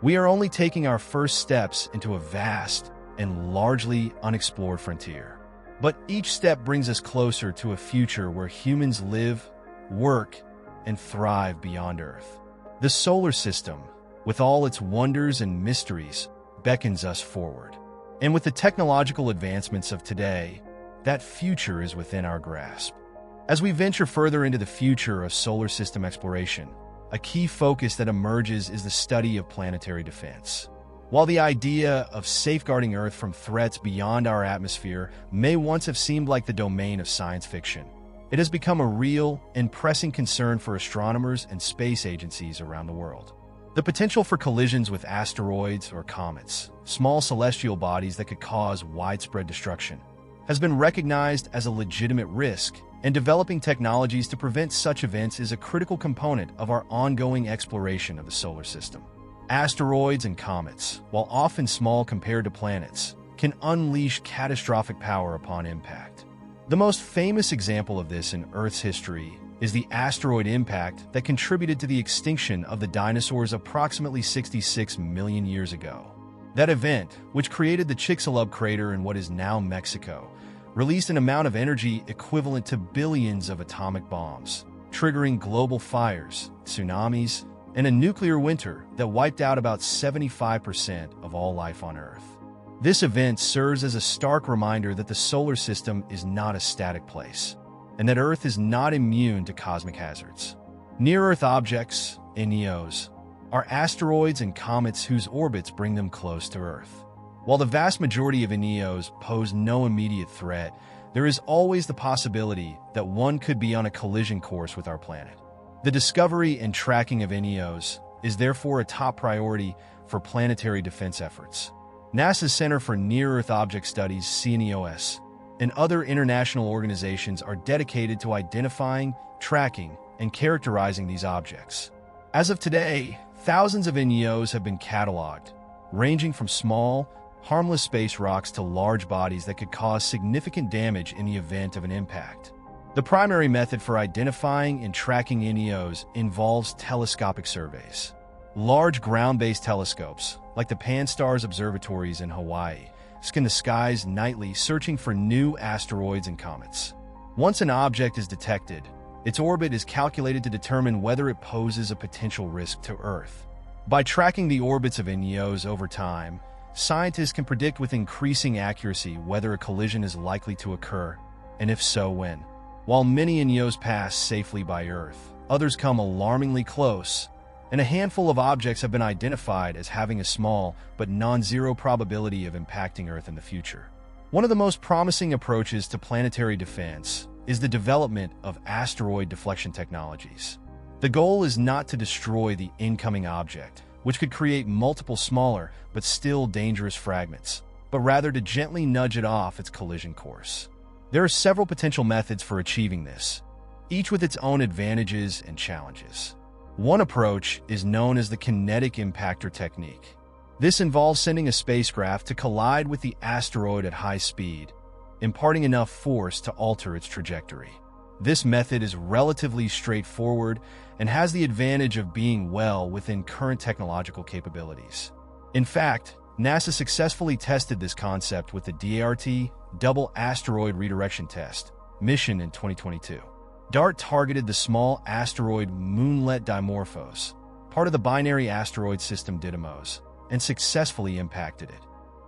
We are only taking our first steps into a vast and largely unexplored frontier. But each step brings us closer to a future where humans live, work, and thrive beyond Earth. The solar system, with all its wonders and mysteries, beckons us forward. And with the technological advancements of today, that future is within our grasp. As we venture further into the future of solar system exploration, a key focus that emerges is the study of planetary defense. While the idea of safeguarding Earth from threats beyond our atmosphere may once have seemed like the domain of science fiction, it has become a real and pressing concern for astronomers and space agencies around the world. The potential for collisions with asteroids or comets, small celestial bodies that could cause widespread destruction, has been recognized as a legitimate risk, and developing technologies to prevent such events is a critical component of our ongoing exploration of the solar system. Asteroids and comets, while often small compared to planets, can unleash catastrophic power upon impact. The most famous example of this in Earth's history is the asteroid impact that contributed to the extinction of the dinosaurs approximately 66 million years ago. That event, which created the Chicxulub crater in what is now Mexico, released an amount of energy equivalent to billions of atomic bombs, triggering global fires, tsunamis, and a nuclear winter that wiped out about 75% of all life on Earth. This event serves as a stark reminder that the solar system is not a static place, and that Earth is not immune to cosmic hazards. Near-Earth objects, NEOs, are asteroids and comets whose orbits bring them close to Earth. While the vast majority of NEOs pose no immediate threat, there is always the possibility that one could be on a collision course with our planet. The discovery and tracking of NEOs is therefore a top priority for planetary defense efforts. NASA's Center for Near-Earth Object Studies, CNEOS, and other international organizations are dedicated to identifying, tracking, and characterizing these objects. As of today, thousands of NEOs have been cataloged, ranging from small, harmless space rocks to large bodies that could cause significant damage in the event of an impact. The primary method for identifying and tracking NEOs involves telescopic surveys. Large ground-based telescopes, like the Pan-STARRS observatories in Hawaii, scan the skies nightly searching for new asteroids and comets. Once an object is detected, its orbit is calculated to determine whether it poses a potential risk to Earth. By tracking the orbits of NEOs over time, scientists can predict with increasing accuracy whether a collision is likely to occur, and if so, when. While many NEOs pass safely by Earth, others come alarmingly close, and a handful of objects have been identified as having a small but non-zero probability of impacting Earth in the future. One of the most promising approaches to planetary defense is the development of asteroid deflection technologies. The goal is not to destroy the incoming object, which could create multiple smaller but still dangerous fragments, but rather to gently nudge it off its collision course. There are several potential methods for achieving this, each with its own advantages and challenges. One approach is known as the kinetic impactor technique. This involves sending a spacecraft to collide with the asteroid at high speed, imparting enough force to alter its trajectory. This method is relatively straightforward and has the advantage of being well within current technological capabilities. In fact, NASA successfully tested this concept with the DART Double Asteroid Redirection Test mission in 2022. DART targeted the small asteroid Moonlet Dimorphos, part of the binary asteroid system Didymos, and successfully impacted it.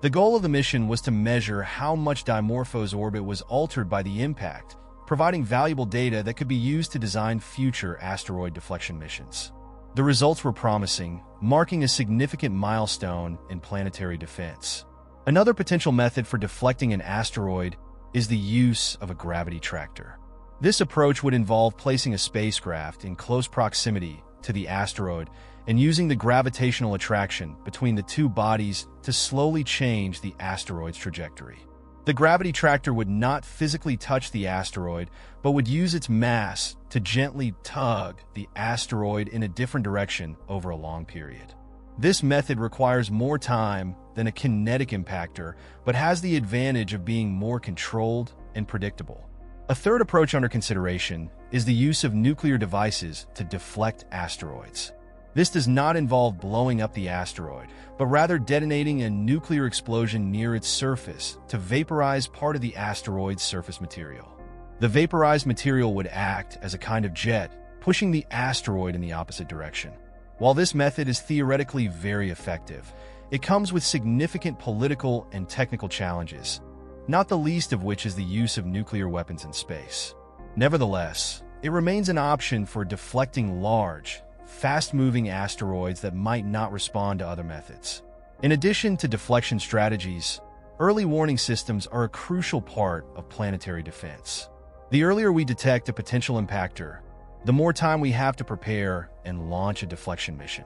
The goal of the mission was to measure how much Dimorpho's orbit was altered by the impact, providing valuable data that could be used to design future asteroid deflection missions. The results were promising, marking a significant milestone in planetary defense. Another potential method for deflecting an asteroid is the use of a gravity tractor. This approach would involve placing a spacecraft in close proximity to the asteroid and using the gravitational attraction between the two bodies to slowly change the asteroid's trajectory. The gravity tractor would not physically touch the asteroid, but would use its mass to gently tug the asteroid in a different direction over a long period. This method requires more time than a kinetic impactor, but has the advantage of being more controlled and predictable. A third approach under consideration is the use of nuclear devices to deflect asteroids. This does not involve blowing up the asteroid, but rather detonating a nuclear explosion near its surface to vaporize part of the asteroid's surface material. The vaporized material would act as a kind of jet, pushing the asteroid in the opposite direction. While this method is theoretically very effective, it comes with significant political and technical challenges, not the least of which is the use of nuclear weapons in space. Nevertheless, it remains an option for deflecting large, fast-moving asteroids that might not respond to other methods. In addition to deflection strategies, early warning systems are a crucial part of planetary defense. The earlier we detect a potential impactor, the more time we have to prepare and launch a deflection mission.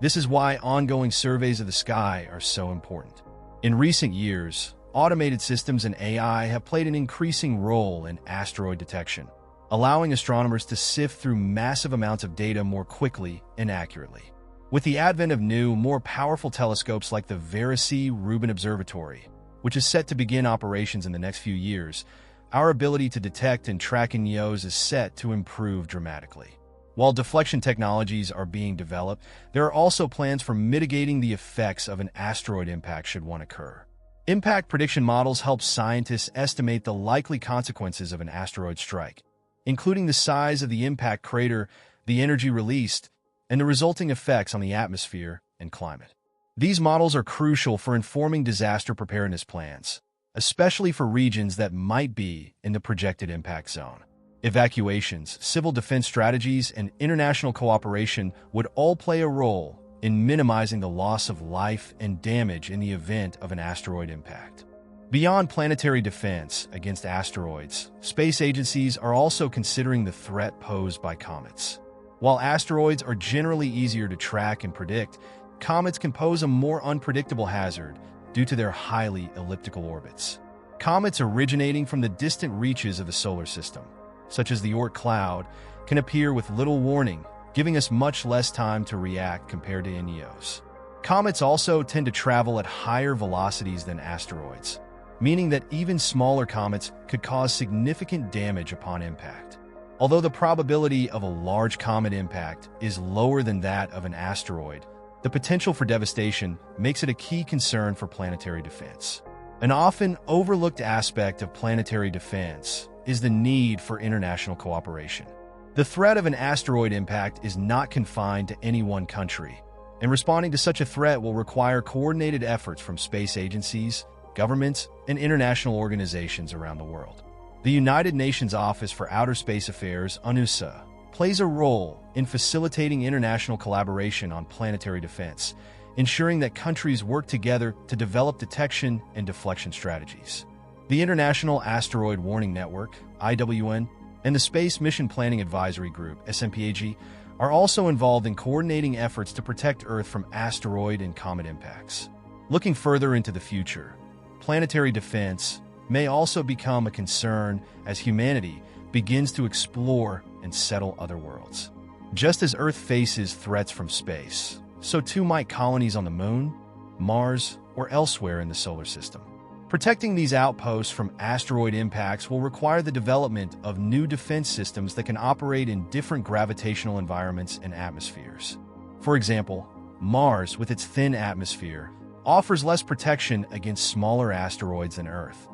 This is why ongoing surveys of the sky are so important. In recent years, automated systems and AI have played an increasing role in asteroid detection, allowing astronomers to sift through massive amounts of data more quickly and accurately. With the advent of new, more powerful telescopes like the Rubin Observatory, which is set to begin operations in the next few years, our ability to detect and track NEOs is set to improve dramatically. While deflection technologies are being developed, there are also plans for mitigating the effects of an asteroid impact should one occur. Impact prediction models help scientists estimate the likely consequences of an asteroid strike, including the size of the impact crater, the energy released, and the resulting effects on the atmosphere and climate. These models are crucial for informing disaster preparedness plans, especially for regions that might be in the projected impact zone. Evacuations, civil defense strategies, and international cooperation would all play a role in minimizing the loss of life and damage in the event of an asteroid impact. Beyond planetary defense against asteroids, space agencies are also considering the threat posed by comets. While asteroids are generally easier to track and predict, comets can pose a more unpredictable hazard due to their highly elliptical orbits. Comets originating from the distant reaches of the solar system, such as the Oort cloud, can appear with little warning, giving us much less time to react compared to NEOs. Comets also tend to travel at higher velocities than asteroids, meaning that even smaller comets could cause significant damage upon impact. Although the probability of a large comet impact is lower than that of an asteroid, the potential for devastation makes it a key concern for planetary defense. An often overlooked aspect of planetary defense is the need for international cooperation. The threat of an asteroid impact is not confined to any one country, and responding to such a threat will require coordinated efforts from space agencies, governments, and international organizations around the world. The United Nations Office for Outer Space Affairs, UNOOSA, plays a role in facilitating international collaboration on planetary defense, ensuring that countries work together to develop detection and deflection strategies. The International Asteroid Warning Network, IWN, and the Space Mission Planning Advisory Group, SMPAG, are also involved in coordinating efforts to protect Earth from asteroid and comet impacts. Looking further into the future, planetary defense may also become a concern as humanity begins to explore and settle other worlds. Just as Earth faces threats from space, so too might colonies on the Moon, Mars, or elsewhere in the solar system. Protecting these outposts from asteroid impacts will require the development of new defense systems that can operate in different gravitational environments and atmospheres. For example, Mars, with its thin atmosphere, offers less protection against smaller asteroids than Earth,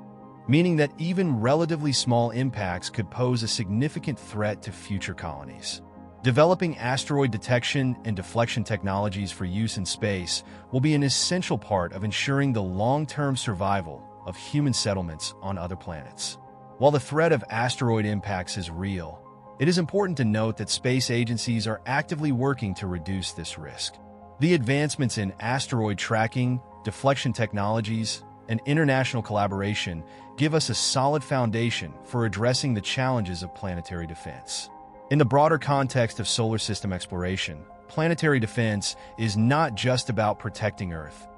meaning that even relatively small impacts could pose a significant threat to future colonies. Developing asteroid detection and deflection technologies for use in space will be an essential part of ensuring the long-term survival of human settlements on other planets. While the threat of asteroid impacts is real, it is important to note that space agencies are actively working to reduce this risk. The advancements in asteroid tracking, deflection technologies, and international collaboration give us a solid foundation for addressing the challenges of planetary defense. In the broader context of solar system exploration, planetary defense is not just about protecting Earth.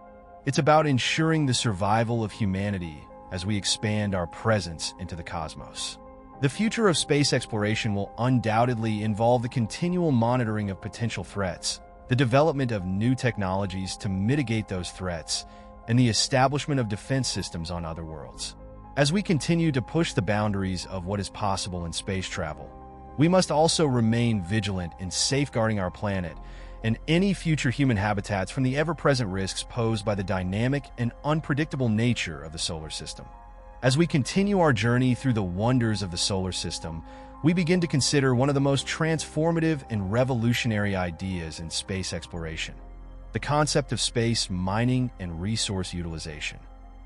It's about ensuring the survival of humanity as we expand our presence into the cosmos. The future of space exploration will undoubtedly involve the continual monitoring of potential threats, the development of new technologies to mitigate those threats, and the establishment of defense systems on other worlds. As we continue to push the boundaries of what is possible in space travel, we must also remain vigilant in safeguarding our planet and any future human habitats from the ever-present risks posed by the dynamic and unpredictable nature of the solar system. As we continue our journey through the wonders of the solar system, we begin to consider one of the most transformative and revolutionary ideas in space exploration: the concept of space mining and resource utilization.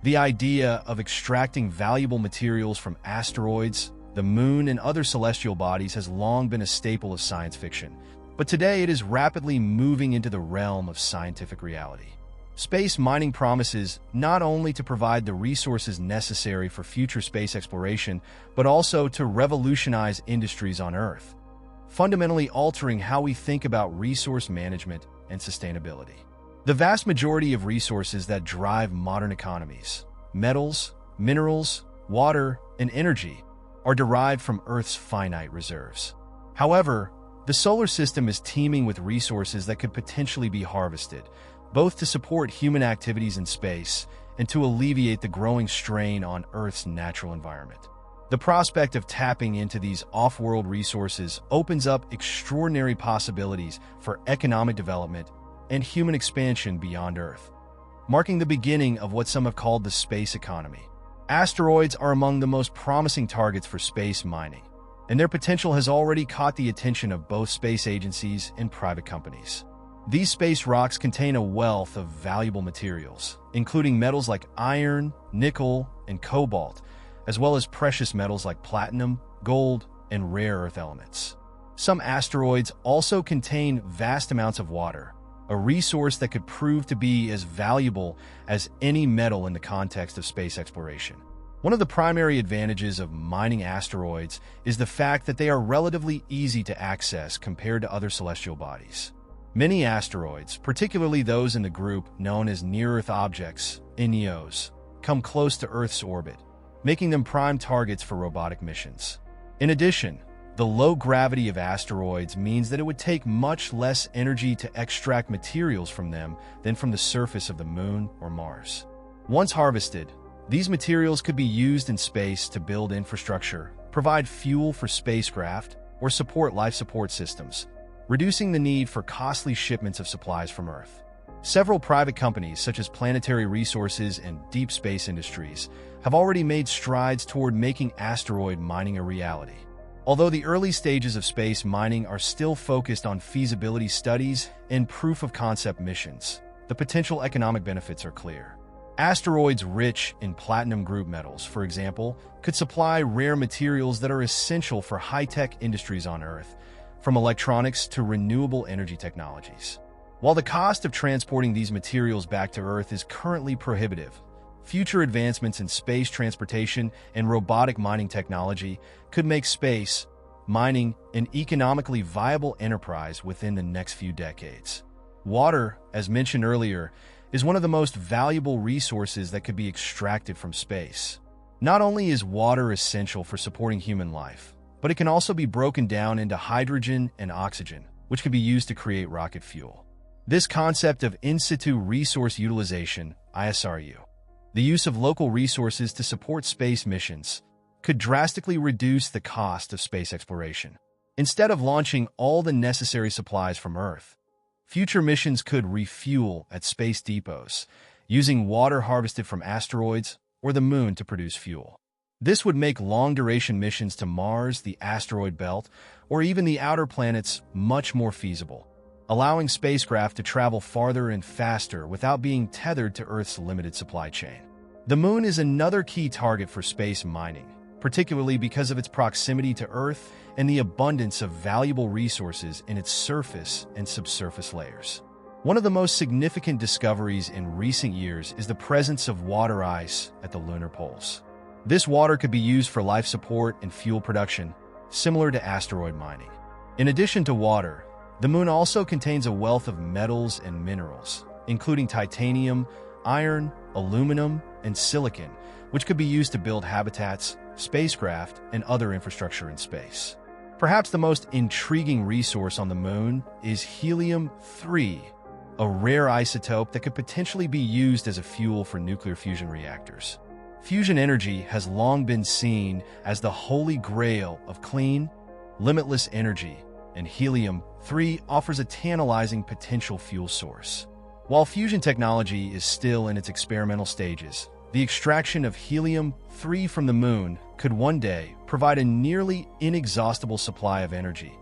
The idea of extracting valuable materials from asteroids, the moon, and other celestial bodies has long been a staple of science fiction, but today it is rapidly moving into the realm of scientific reality. Space mining promises not only to provide the resources necessary for future space exploration, but also to revolutionize industries on Earth, fundamentally altering how we think about resource management and sustainability. The vast majority of resources that drive modern economies, metals, minerals, water, and energy, are derived from Earth's finite reserves. However, the solar system is teeming with resources that could potentially be harvested, both to support human activities in space and to alleviate the growing strain on Earth's natural environment. The prospect of tapping into these off-world resources opens up extraordinary possibilities for economic development and human expansion beyond Earth, marking the beginning of what some have called the space economy. Asteroids are among the most promising targets for space mining, and their potential has already caught the attention of both space agencies and private companies. These space rocks contain a wealth of valuable materials, including metals like iron, nickel, and cobalt, as well as precious metals like platinum, gold, and rare earth elements. Some asteroids also contain vast amounts of water, a resource that could prove to be as valuable as any metal in the context of space exploration. One of the primary advantages of mining asteroids is the fact that they are relatively easy to access compared to other celestial bodies. Many asteroids, particularly those in the group known as near-Earth objects, NEOs, come close to Earth's orbit, making them prime targets for robotic missions. In addition, the low gravity of asteroids means that it would take much less energy to extract materials from them than from the surface of the Moon or Mars. Once harvested, these materials could be used in space to build infrastructure, provide fuel for spacecraft, or support life support systems, reducing the need for costly shipments of supplies from Earth. Several private companies, such as Planetary Resources and Deep Space Industries, have already made strides toward making asteroid mining a reality. Although the early stages of space mining are still focused on feasibility studies and proof-of-concept missions, the potential economic benefits are clear. Asteroids rich in platinum group metals, for example, could supply rare materials that are essential for high-tech industries on Earth, from electronics to renewable energy technologies. While the cost of transporting these materials back to Earth is currently prohibitive, future advancements in space transportation and robotic mining technology could make space mining an economically viable enterprise within the next few decades. Water, as mentioned earlier, is one of the most valuable resources that could be extracted from space. Not only is water essential for supporting human life, but it can also be broken down into hydrogen and oxygen, which can be used to create rocket fuel. This concept of in situ resource utilization, ISRU, the use of local resources to support space missions, could drastically reduce the cost of space exploration. Instead of launching all the necessary supplies from Earth, future missions could refuel at space depots, using water harvested from asteroids or the Moon to produce fuel. This would make long-duration missions to Mars, the asteroid belt, or even the outer planets much more feasible, allowing spacecraft to travel farther and faster without being tethered to Earth's limited supply chain. The Moon is another key target for space mining, particularly because of its proximity to Earth and the abundance of valuable resources in its surface and subsurface layers. One of the most significant discoveries in recent years is the presence of water ice at the lunar poles. This water could be used for life support and fuel production, similar to asteroid mining. In addition to water, the Moon also contains a wealth of metals and minerals, including titanium, iron, aluminum, and silicon, which could be used to build habitats, spacecraft, and other infrastructure in space. Perhaps the most intriguing resource on the Moon is helium-3, a rare isotope that could potentially be used as a fuel for nuclear fusion reactors. Fusion energy has long been seen as the holy grail of clean, limitless energy, and helium-3 offers a tantalizing potential fuel source. While fusion technology is still in its experimental stages, the extraction of helium-3 from the Moon could one day provide a nearly inexhaustible supply of energy,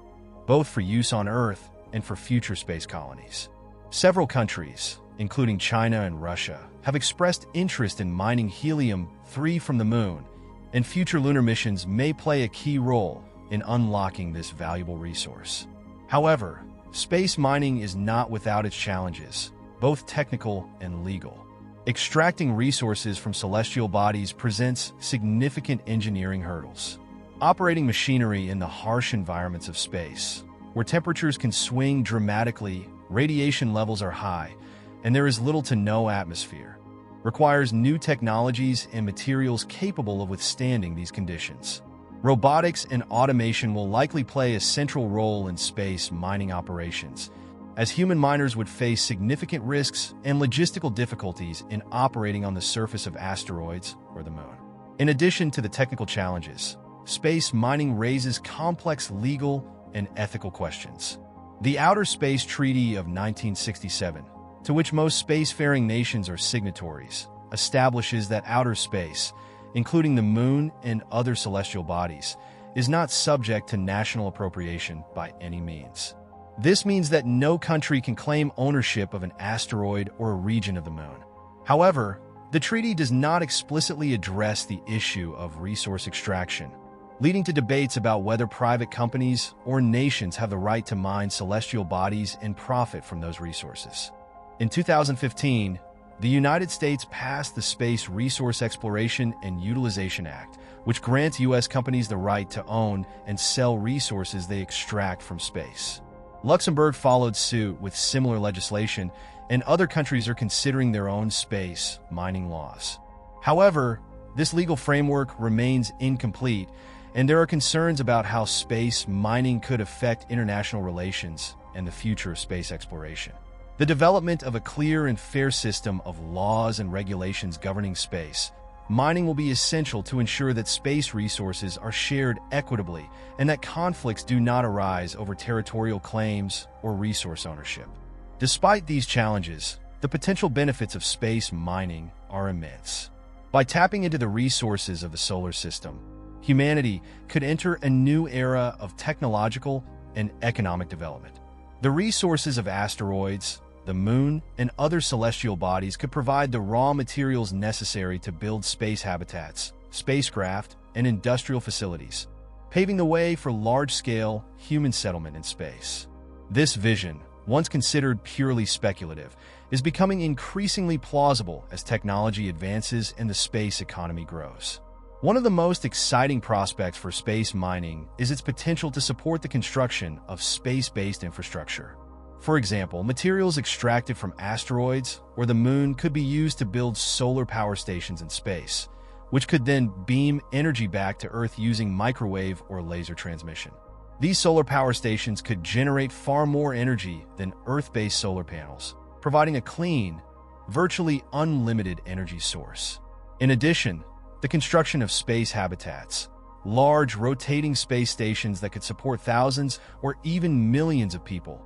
both for use on Earth and for future space colonies. Several countries, including China and Russia, have expressed interest in mining helium-3 from the Moon, and future lunar missions may play a key role in unlocking this valuable resource. However, space mining is not without its challenges, both technical and legal. Extracting resources from celestial bodies presents significant engineering hurdles. Operating machinery in the harsh environments of space, where temperatures can swing dramatically, radiation levels are high, and there is little to no atmosphere, requires new technologies and materials capable of withstanding these conditions. Robotics and automation will likely play a central role in space mining operations, as human miners would face significant risks and logistical difficulties in operating on the surface of asteroids or the Moon. In addition to the technical challenges, space mining raises complex legal and ethical questions. The Outer Space Treaty of 1967, to which most spacefaring nations are signatories, establishes that outer space, including the Moon and other celestial bodies, is not subject to national appropriation by any means. This means that no country can claim ownership of an asteroid or a region of the Moon. However, the treaty does not explicitly address the issue of resource extraction, leading to debates about whether private companies or nations have the right to mine celestial bodies and profit from those resources. In 2015, the United States passed the Space Resource Exploration and Utilization Act, which grants U.S. companies the right to own and sell resources they extract from space. Luxembourg followed suit with similar legislation, and other countries are considering their own space mining laws. However, this legal framework remains incomplete, and there are concerns about how space mining could affect international relations and the future of space exploration. The development of a clear and fair system of laws and regulations governing space mining will be essential to ensure that space resources are shared equitably and that conflicts do not arise over territorial claims or resource ownership. Despite these challenges, the potential benefits of space mining are immense. By tapping into the resources of the solar system, humanity could enter a new era of technological and economic development. The resources of asteroids, the Moon, and other celestial bodies could provide the raw materials necessary to build space habitats, spacecraft, and industrial facilities, paving the way for large-scale human settlement in space. This vision, once considered purely speculative, is becoming increasingly plausible as technology advances and the space economy grows. One of the most exciting prospects for space mining is its potential to support the construction of space-based infrastructure. For example, materials extracted from asteroids or the Moon could be used to build solar power stations in space, which could then beam energy back to Earth using microwave or laser transmission. These solar power stations could generate far more energy than Earth-based solar panels, providing a clean, virtually unlimited energy source. In addition, the construction of space habitats, large rotating space stations that could support thousands or even millions of people,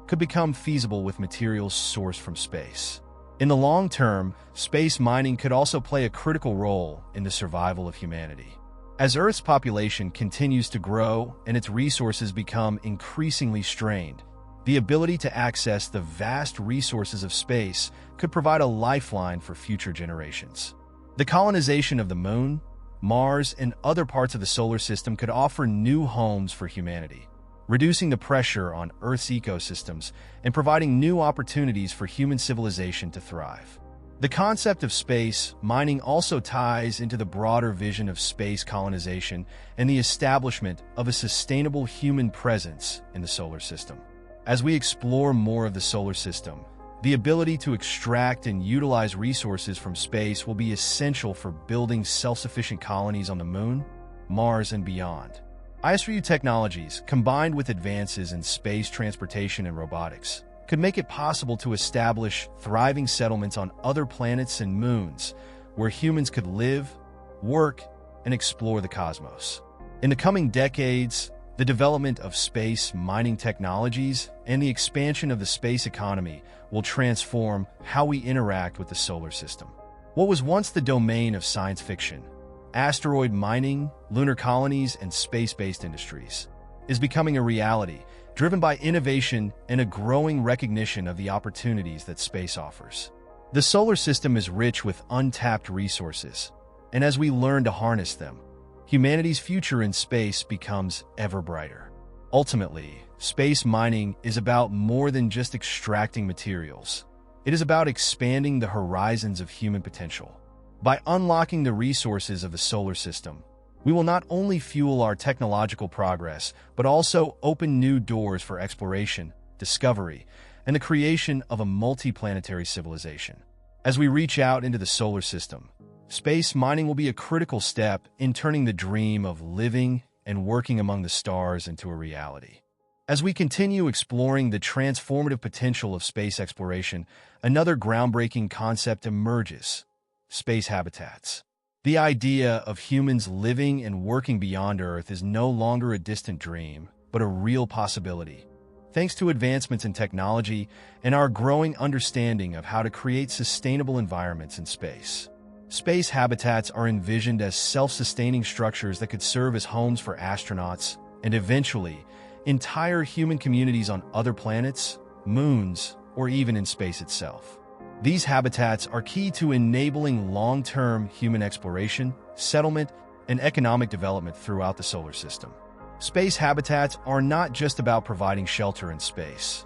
could become feasible with materials sourced from space. In the long term, space mining could also play a critical role in the survival of humanity. As Earth's population continues to grow and its resources become increasingly strained, the ability to access the vast resources of space could provide a lifeline for future generations. The colonization of the Moon, Mars, and other parts of the solar system could offer new homes for humanity, reducing the pressure on Earth's ecosystems and providing new opportunities for human civilization to thrive. The concept of space mining also ties into the broader vision of space colonization and the establishment of a sustainable human presence in the solar system. As we explore more of the solar system, the ability to extract and utilize resources from space will be essential for building self-sufficient colonies on the Moon, Mars, and beyond. ISRU technologies, combined with advances in space transportation and robotics, could make it possible to establish thriving settlements on other planets and moons where humans could live, work, and explore the cosmos. In the coming decades, the development of space mining technologies and the expansion of the space economy will transform how we interact with the solar system. What was once the domain of science fiction, asteroid mining, lunar colonies, and space-based industries, is becoming a reality, driven by innovation and a growing recognition of the opportunities that space offers. The solar system is rich with untapped resources, and as we learn to harness them, humanity's future in space becomes ever brighter. Ultimately, space mining is about more than just extracting materials. It is about expanding the horizons of human potential. By unlocking the resources of the solar system, we will not only fuel our technological progress, but also open new doors for exploration, discovery, and the creation of a multi-planetary civilization. As we reach out into the solar system, space mining will be a critical step in turning the dream of living and working among the stars into a reality. As we continue exploring the transformative potential of space exploration, another groundbreaking concept emerges: space habitats. The idea of humans living and working beyond Earth is no longer a distant dream, but a real possibility. Thanks to advancements in technology and our growing understanding of how to create sustainable environments in space, space habitats are envisioned as self-sustaining structures that could serve as homes for astronauts and eventually entire human communities on other planets, moons, or even in space itself. These habitats are key to enabling long-term human exploration, settlement, and economic development throughout the solar system. Space habitats are not just about providing shelter in space.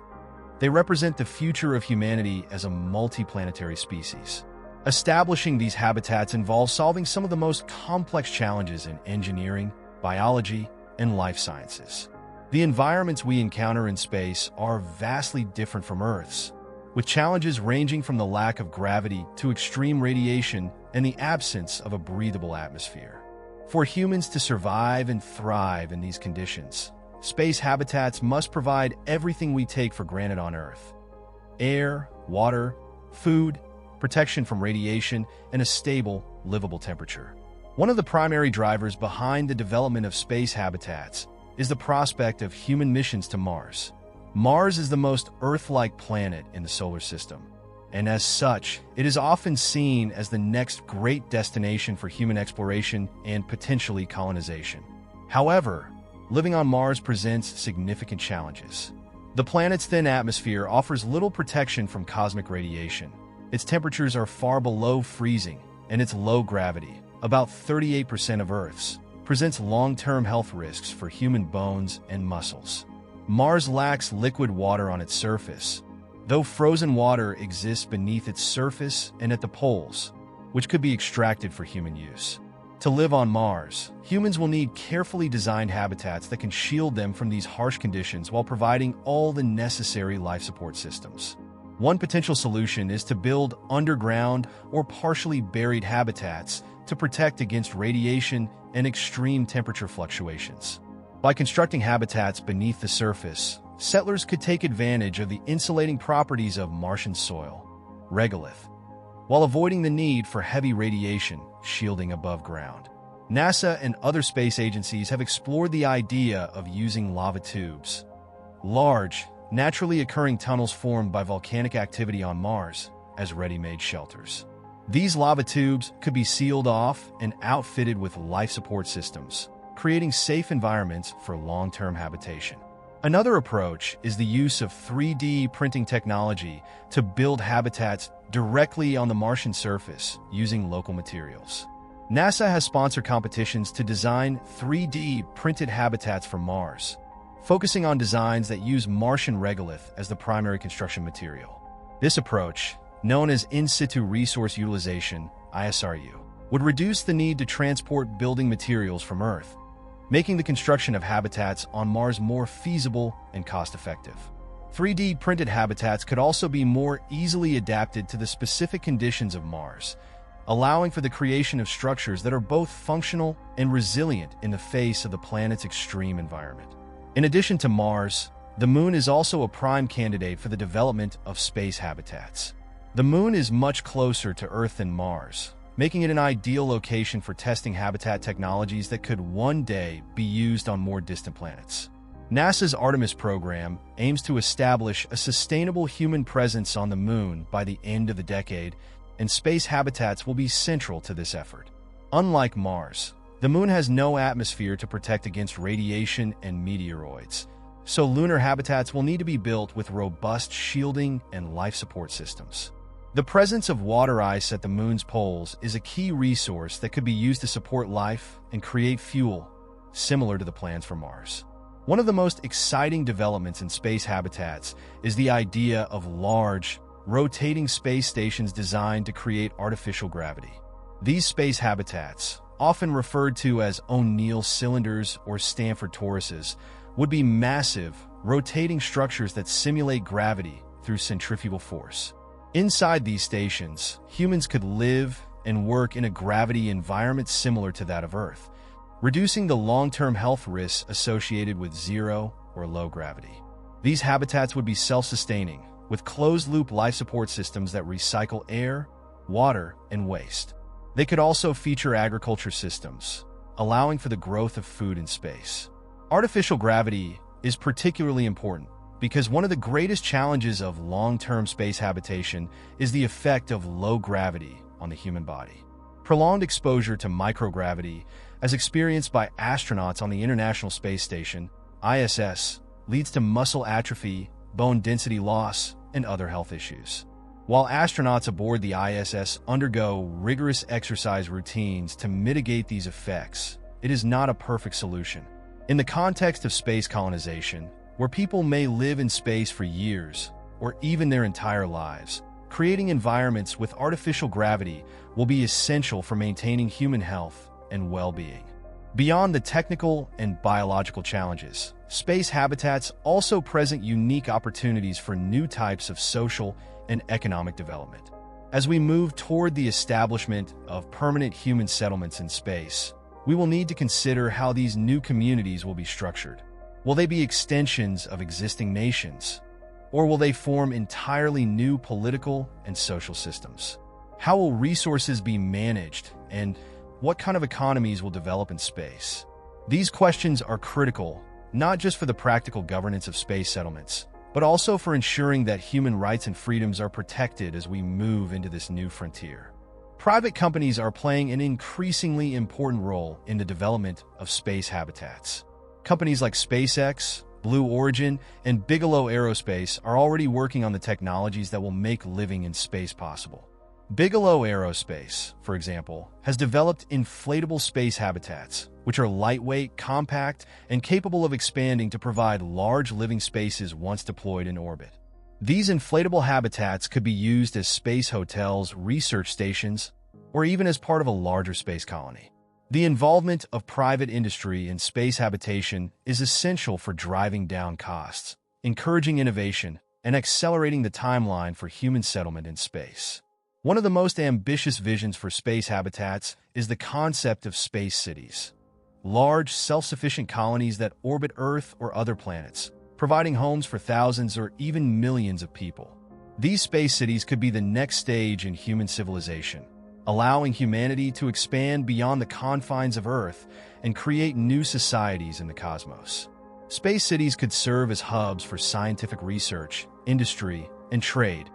They represent the future of humanity as a multi-planetary species. Establishing these habitats involves solving some of the most complex challenges in engineering, biology, and life sciences. The environments we encounter in space are vastly different from Earth's, with challenges ranging from the lack of gravity to extreme radiation and the absence of a breathable atmosphere. For humans to survive and thrive in these conditions, space habitats must provide everything we take for granted on Earth: air, water, food, protection from radiation, and a stable, livable temperature. One of the primary drivers behind the development of space habitats is the prospect of human missions to Mars. Mars is the most Earth-like planet in the solar system, and as such, it is often seen as the next great destination for human exploration and potentially colonization. However, living on Mars presents significant challenges. The planet's thin atmosphere offers little protection from cosmic radiation. Its temperatures are far below freezing, and its low gravity, about 38% of Earth's, presents long-term health risks for human bones and muscles. Mars lacks liquid water on its surface, though frozen water exists beneath its surface and at the poles, which could be extracted for human use. To live on Mars, humans will need carefully designed habitats that can shield them from these harsh conditions while providing all the necessary life support systems. One potential solution is to build underground or partially buried habitats to protect against radiation and extreme temperature fluctuations. By constructing habitats beneath the surface, settlers could take advantage of the insulating properties of Martian soil, regolith, while avoiding the need for heavy radiation shielding above ground. NASA and other space agencies have explored the idea of using lava tubes, large, naturally occurring tunnels formed by volcanic activity on Mars, as ready-made shelters. These lava tubes could be sealed off and outfitted with life support systems, creating safe environments for long-term habitation. Another approach is the use of 3D printing technology to build habitats directly on the Martian surface using local materials. NASA has sponsored competitions to design 3D printed habitats for Mars, focusing on designs that use Martian regolith as the primary construction material. This approach, known as in situ resource utilization (ISRU), would reduce the need to transport building materials from Earth, making the construction of habitats on Mars more feasible and cost-effective. 3D printed habitats could also be more easily adapted to the specific conditions of Mars, allowing for the creation of structures that are both functional and resilient in the face of the planet's extreme environment. In addition to Mars, the Moon is also a prime candidate for the development of space habitats. The Moon is much closer to Earth than Mars, making it an ideal location for testing habitat technologies that could one day be used on more distant planets. NASA's Artemis program aims to establish a sustainable human presence on the Moon by the end of the decade, and space habitats will be central to this effort. Unlike Mars, the Moon has no atmosphere to protect against radiation and meteoroids, so lunar habitats will need to be built with robust shielding and life support systems. The presence of water ice at the Moon's poles is a key resource that could be used to support life and create fuel, similar to the plans for Mars. One of the most exciting developments in space habitats is the idea of large, rotating space stations designed to create artificial gravity. These space habitats, often referred to as O'Neill cylinders or Stanford toruses, would be massive, rotating structures that simulate gravity through centrifugal force. Inside these stations, humans could live and work in a gravity environment similar to that of Earth, reducing the long-term health risks associated with zero or low gravity. These habitats would be self-sustaining, with closed-loop life support systems that recycle air, water, and waste. They could also feature agriculture systems, allowing for the growth of food in space. Artificial gravity is particularly important because one of the greatest challenges of long-term space habitation is the effect of low gravity on the human body. Prolonged exposure to microgravity, as experienced by astronauts on the International Space Station, ISS, leads to muscle atrophy, bone density loss, and other health issues. While astronauts aboard the ISS undergo rigorous exercise routines to mitigate these effects, it is not a perfect solution. In the context of space colonization, where people may live in space for years, or even their entire lives, creating environments with artificial gravity will be essential for maintaining human health and well-being. Beyond the technical and biological challenges, space habitats also present unique opportunities for new types of social and economic development. As we move toward the establishment of permanent human settlements in space, we will need to consider how these new communities will be structured. Will they be extensions of existing nations, or will they form entirely new political and social systems? How will resources be managed, and what kind of economies will develop in space? These questions are critical, not just for the practical governance of space settlements, but also for ensuring that human rights and freedoms are protected as we move into this new frontier. Private companies are playing an increasingly important role in the development of space habitats. Companies like SpaceX, Blue Origin, and Bigelow Aerospace are already working on the technologies that will make living in space possible. Bigelow Aerospace, for example, has developed inflatable space habitats, which are lightweight, compact, and capable of expanding to provide large living spaces once deployed in orbit. These inflatable habitats could be used as space hotels, research stations, or even as part of a larger space colony. The involvement of private industry in space habitation is essential for driving down costs, encouraging innovation, and accelerating the timeline for human settlement in space. One of the most ambitious visions for space habitats is the concept of space cities. Large, self-sufficient colonies that orbit Earth or other planets, providing homes for thousands or even millions of people. These space cities could be the next stage in human civilization, allowing humanity to expand beyond the confines of Earth and create new societies in the cosmos. Space cities could serve as hubs for scientific research, industry, and trade,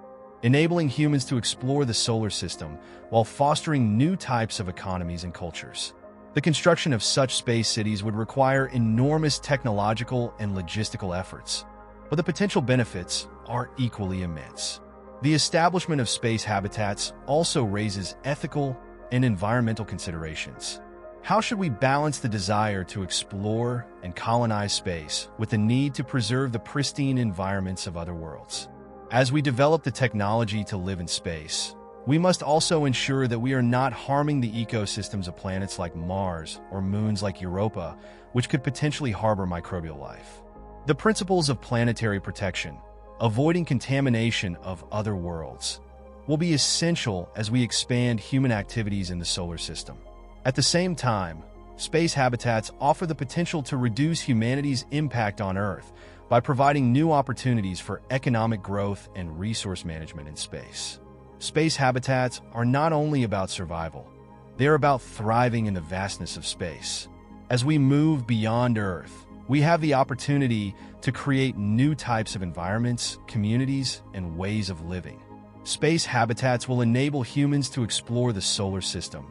enabling humans to explore the solar system while fostering new types of economies and cultures. The construction of such space cities would require enormous technological and logistical efforts, but the potential benefits are equally immense. The establishment of space habitats also raises ethical and environmental considerations. How should we balance the desire to explore and colonize space with the need to preserve the pristine environments of other worlds? As we develop the technology to live in space, we must also ensure that we are not harming the ecosystems of planets like Mars or moons like Europa, which could potentially harbor microbial life. The principles of planetary protection, avoiding contamination of other worlds, will be essential as we expand human activities in the solar system. At the same time, space habitats offer the potential to reduce humanity's impact on Earth by providing new opportunities for economic growth and resource management in space. Space habitats are not only about survival, they are about thriving in the vastness of space. As we move beyond Earth, we have the opportunity to create new types of environments, communities, and ways of living. Space habitats will enable humans to explore the solar system,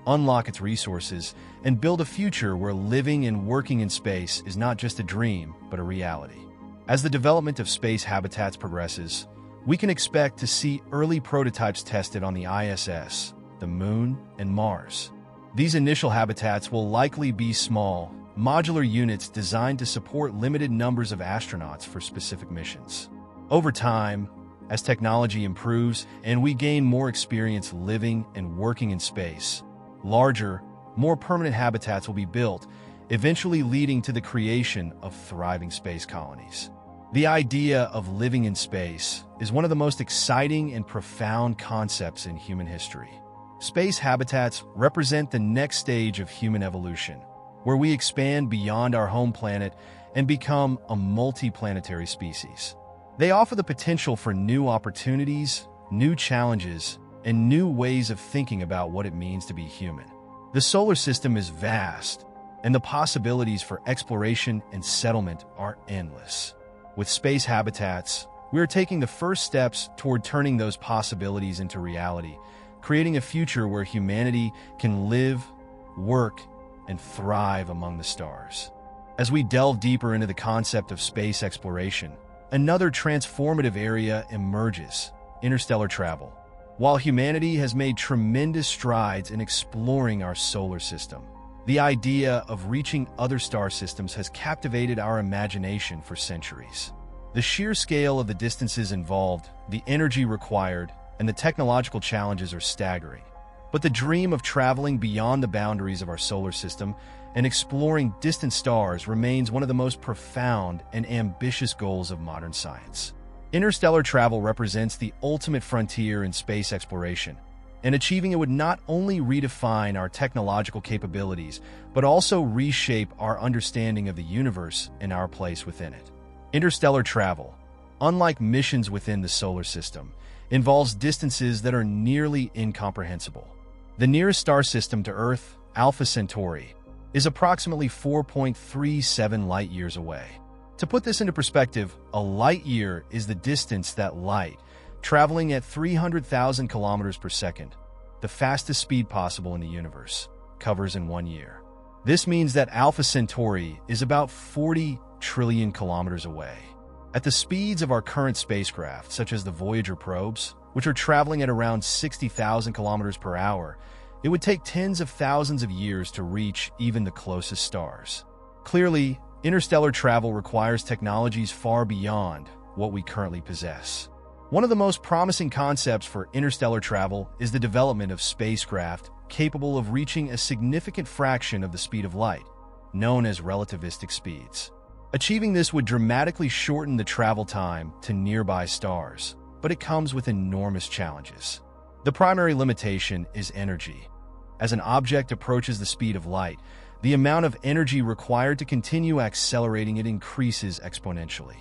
unlock its resources, and build a future where living and working in space is not just a dream, but a reality. As the development of space habitats progresses, we can expect to see early prototypes tested on the ISS, the Moon, and Mars. These initial habitats will likely be small, modular units designed to support limited numbers of astronauts for specific missions. Over time, as technology improves and we gain more experience living and working in space, larger, more permanent habitats will be built, eventually leading to the creation of thriving space colonies. The idea of living in space is one of the most exciting and profound concepts in human history. Space habitats represent the next stage of human evolution, where we expand beyond our home planet and become a multi-planetary species. They offer the potential for new opportunities, new challenges, and new ways of thinking about what it means to be human. The solar system is vast, and the possibilities for exploration and settlement are endless. With space habitats, we are taking the first steps toward turning those possibilities into reality, creating a future where humanity can live, work, and thrive among the stars. As we delve deeper into the concept of space exploration, another transformative area emerges: interstellar travel. While humanity has made tremendous strides in exploring our solar system, the idea of reaching other star systems has captivated our imagination for centuries. The sheer scale of the distances involved, the energy required, and the technological challenges are staggering. But the dream of traveling beyond the boundaries of our solar system and exploring distant stars remains one of the most profound and ambitious goals of modern science. Interstellar travel represents the ultimate frontier in space exploration, and achieving it would not only redefine our technological capabilities, but also reshape our understanding of the universe and our place within it. Interstellar travel, unlike missions within the solar system, involves distances that are nearly incomprehensible. The nearest star system to Earth, Alpha Centauri, is approximately 4.37 light-years away. To put this into perspective, a light-year is the distance that light, traveling at 300,000 kilometers per second, the fastest speed possible in the universe, covers in 1 year. This means that Alpha Centauri is about 40 trillion kilometers away. At the speeds of our current spacecraft, such as the Voyager probes, which are traveling at around 60,000 kilometers per hour, it would take tens of thousands of years to reach even the closest stars. Clearly, interstellar travel requires technologies far beyond what we currently possess. One of the most promising concepts for interstellar travel is the development of spacecraft capable of reaching a significant fraction of the speed of light, known as relativistic speeds. Achieving this would dramatically shorten the travel time to nearby stars, but it comes with enormous challenges. The primary limitation is energy. As an object approaches the speed of light, the amount of energy required to continue accelerating it increases exponentially.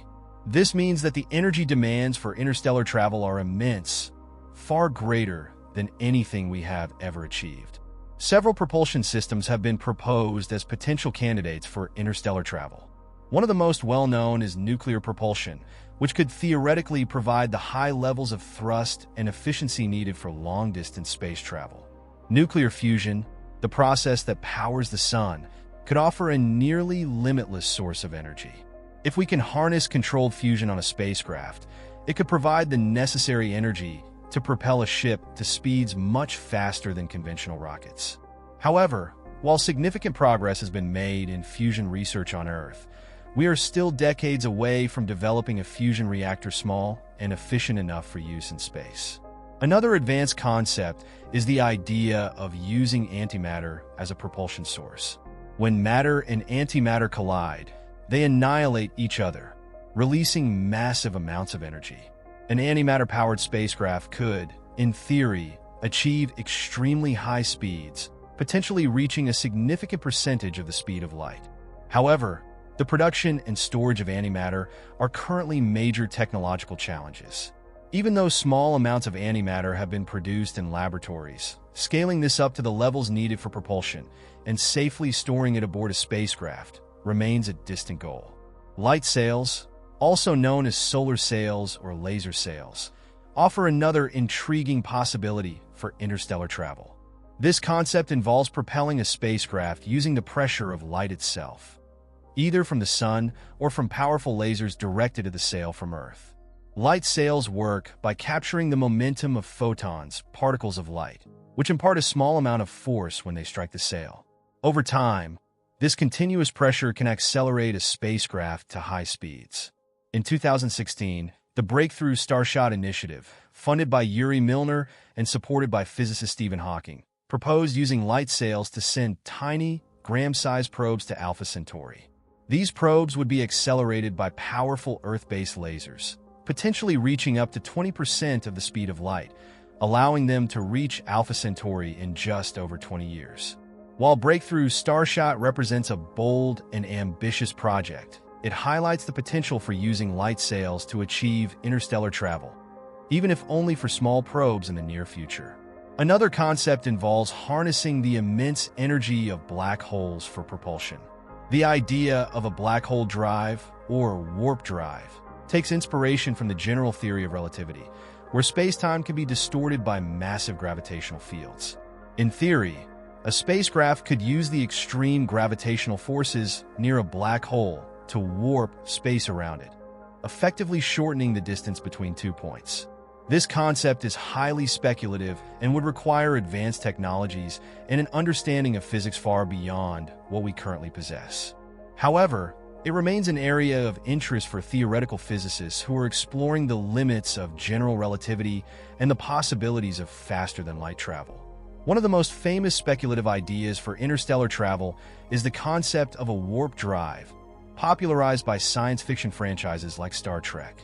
This means that the energy demands for interstellar travel are immense, far greater than anything we have ever achieved. Several propulsion systems have been proposed as potential candidates for interstellar travel. One of the most well-known is nuclear propulsion, which could theoretically provide the high levels of thrust and efficiency needed for long-distance space travel. Nuclear fusion, the process that powers the sun, could offer a nearly limitless source of energy. If we can harness controlled fusion on a spacecraft, it could provide the necessary energy to propel a ship to speeds much faster than conventional rockets. However, while significant progress has been made in fusion research on Earth, we are still decades away from developing a fusion reactor small and efficient enough for use in space. Another advanced concept is the idea of using antimatter as a propulsion source. When matter and antimatter collide, they annihilate each other, releasing massive amounts of energy. An antimatter-powered spacecraft could, in theory, achieve extremely high speeds, potentially reaching a significant percentage of the speed of light. However, the production and storage of antimatter are currently major technological challenges. Even though small amounts of antimatter have been produced in laboratories, scaling this up to the levels needed for propulsion and safely storing it aboard a spacecraft remains a distant goal. Light sails, also known as solar sails or laser sails, offer another intriguing possibility for interstellar travel. This concept involves propelling a spacecraft using the pressure of light itself, either from the sun or from powerful lasers directed at the sail from Earth. Light sails work by capturing the momentum of photons, particles of light, which impart a small amount of force when they strike the sail. Over time, this continuous pressure can accelerate a spacecraft to high speeds. In 2016, the Breakthrough Starshot Initiative, funded by Yuri Milner and supported by physicist Stephen Hawking, proposed using light sails to send tiny, gram-sized probes to Alpha Centauri. These probes would be accelerated by powerful Earth-based lasers, potentially reaching up to 20% of the speed of light, allowing them to reach Alpha Centauri in just over 20 years. While Breakthrough Starshot represents a bold and ambitious project, it highlights the potential for using light sails to achieve interstellar travel, even if only for small probes in the near future. Another concept involves harnessing the immense energy of black holes for propulsion. The idea of a black hole drive, or warp drive, takes inspiration from the general theory of relativity, where space-time can be distorted by massive gravitational fields. In theory, a spacecraft could use the extreme gravitational forces near a black hole to warp space around it, effectively shortening the distance between 2 points. This concept is highly speculative and would require advanced technologies and an understanding of physics far beyond what we currently possess. However, it remains an area of interest for theoretical physicists who are exploring the limits of general relativity and the possibilities of faster-than-light travel. One of the most famous speculative ideas for interstellar travel is the concept of a warp drive, popularized by science fiction franchises like Star Trek.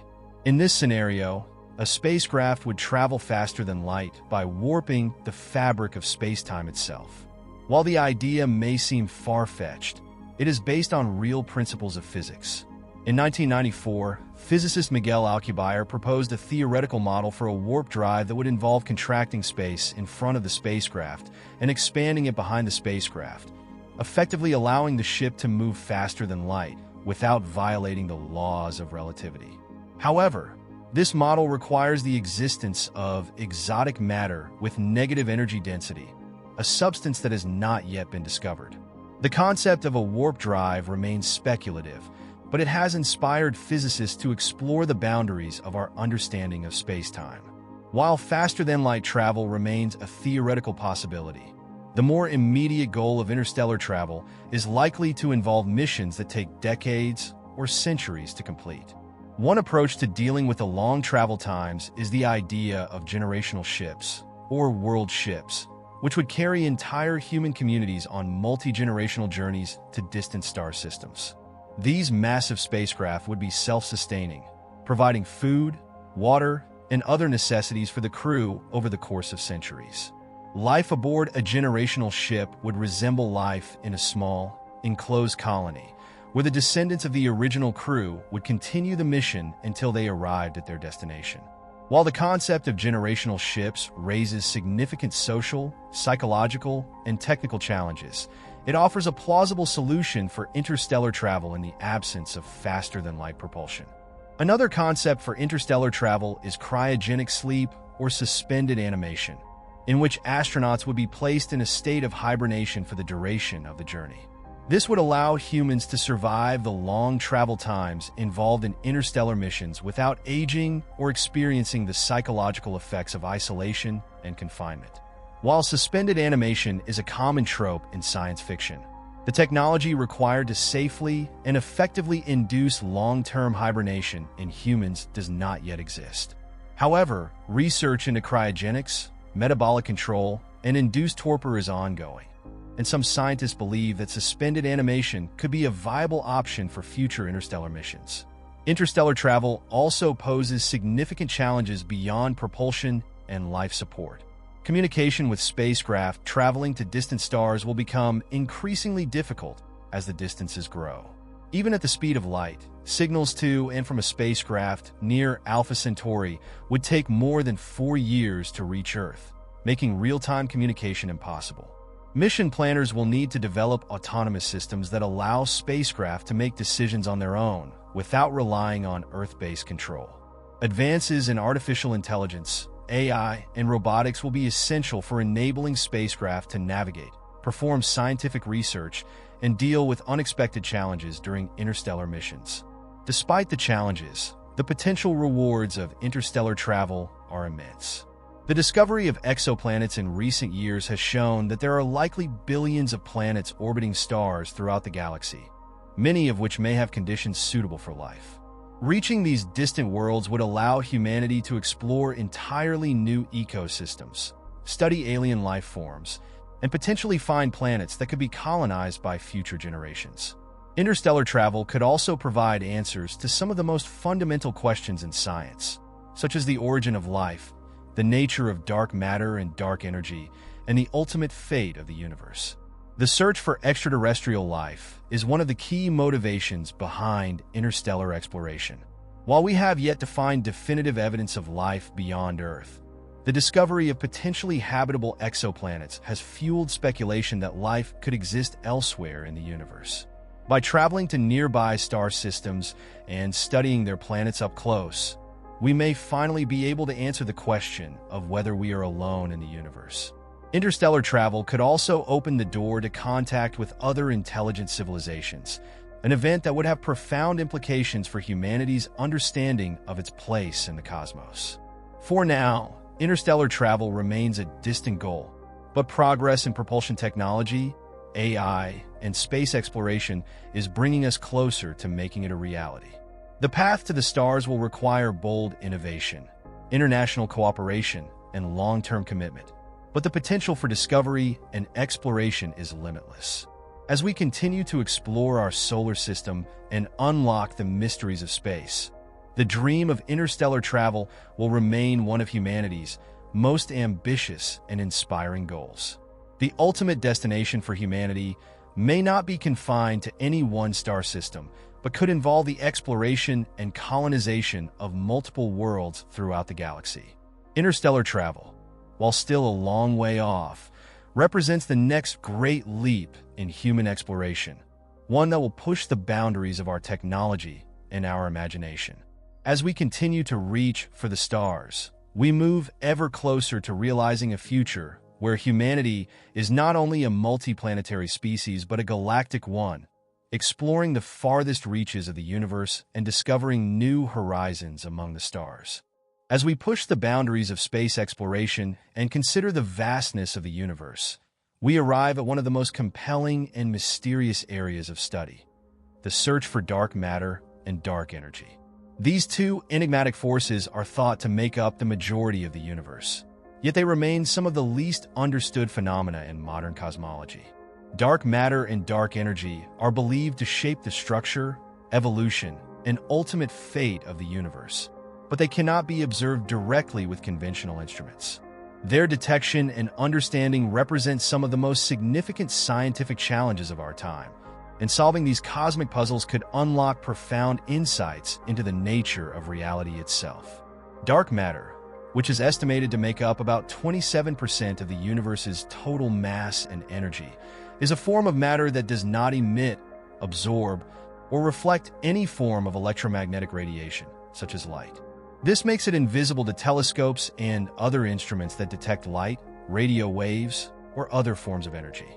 In this scenario, a spacecraft would travel faster than light by warping the fabric of space-time itself. While the idea may seem far-fetched, it is based on real principles of physics. In 1994, physicist Miguel Alcubierre proposed a theoretical model for a warp drive that would involve contracting space in front of the spacecraft and expanding it behind the spacecraft, effectively allowing the ship to move faster than light without violating the laws of relativity. However, this model requires the existence of exotic matter with negative energy density, a substance that has not yet been discovered. The concept of a warp drive remains speculative, but it has inspired physicists to explore the boundaries of our understanding of space-time. While faster-than-light travel remains a theoretical possibility, the more immediate goal of interstellar travel is likely to involve missions that take decades or centuries to complete. One approach to dealing with the long travel times is the idea of generational ships, or world ships, which would carry entire human communities on multi-generational journeys to distant star systems. These massive spacecraft would be self-sustaining, providing food, water, and other necessities for the crew over the course of centuries. Life aboard a generational ship would resemble life in a small, enclosed colony, where the descendants of the original crew would continue the mission until they arrived at their destination. While the concept of generational ships raises significant social, psychological, and technical challenges, it offers a plausible solution for interstellar travel in the absence of faster-than-light propulsion. Another concept for interstellar travel is cryogenic sleep or suspended animation, in which astronauts would be placed in a state of hibernation for the duration of the journey. This would allow humans to survive the long travel times involved in interstellar missions without aging or experiencing the psychological effects of isolation and confinement. While suspended animation is a common trope in science fiction, the technology required to safely and effectively induce long-term hibernation in humans does not yet exist. However, research into cryogenics, metabolic control, and induced torpor is ongoing, and some scientists believe that suspended animation could be a viable option for future interstellar missions. Interstellar travel also poses significant challenges beyond propulsion and life support. Communication with spacecraft traveling to distant stars will become increasingly difficult as the distances grow. Even at the speed of light, signals to and from a spacecraft near Alpha Centauri would take more than 4 years to reach Earth, making real-time communication impossible. Mission planners will need to develop autonomous systems that allow spacecraft to make decisions on their own without relying on Earth-based control. Advances in artificial intelligence, AI, and robotics will be essential for enabling spacecraft to navigate, perform scientific research, and deal with unexpected challenges during interstellar missions. Despite the challenges, the potential rewards of interstellar travel are immense. The discovery of exoplanets in recent years has shown that there are likely billions of planets orbiting stars throughout the galaxy, many of which may have conditions suitable for life. Reaching these distant worlds would allow humanity to explore entirely new ecosystems, study alien life forms, and potentially find planets that could be colonized by future generations. Interstellar travel could also provide answers to some of the most fundamental questions in science, such as the origin of life, the nature of dark matter and dark energy, and the ultimate fate of the universe. The search for extraterrestrial life is one of the key motivations behind interstellar exploration. While we have yet to find definitive evidence of life beyond Earth, the discovery of potentially habitable exoplanets has fueled speculation that life could exist elsewhere in the universe. By traveling to nearby star systems and studying their planets up close, we may finally be able to answer the question of whether we are alone in the universe. Interstellar travel could also open the door to contact with other intelligent civilizations, an event that would have profound implications for humanity's understanding of its place in the cosmos. For now, interstellar travel remains a distant goal, but progress in propulsion technology, AI, and space exploration is bringing us closer to making it a reality. The path to the stars will require bold innovation, international cooperation, and long-term commitment, but the potential for discovery and exploration is limitless. As we continue to explore our solar system and unlock the mysteries of space, the dream of interstellar travel will remain one of humanity's most ambitious and inspiring goals. The ultimate destination for humanity may not be confined to any one star system, but could involve the exploration and colonization of multiple worlds throughout the galaxy. Interstellar travel, while still a long way off, represents the next great leap in human exploration, one that will push the boundaries of our technology and our imagination. As we continue to reach for the stars, we move ever closer to realizing a future where humanity is not only a multiplanetary species but a galactic one, exploring the farthest reaches of the universe and discovering new horizons among the stars. As we push the boundaries of space exploration and consider the vastness of the universe, we arrive at one of the most compelling and mysterious areas of study: the search for dark matter and dark energy. These two enigmatic forces are thought to make up the majority of the universe, yet they remain some of the least understood phenomena in modern cosmology. Dark matter and dark energy are believed to shape the structure, evolution, and ultimate fate of the universe, but they cannot be observed directly with conventional instruments. Their detection and understanding represent some of the most significant scientific challenges of our time, and solving these cosmic puzzles could unlock profound insights into the nature of reality itself. Dark matter, which is estimated to make up about 27% of the universe's total mass and energy, is a form of matter that does not emit, absorb, or reflect any form of electromagnetic radiation, such as light. This makes it invisible to telescopes and other instruments that detect light, radio waves, or other forms of energy.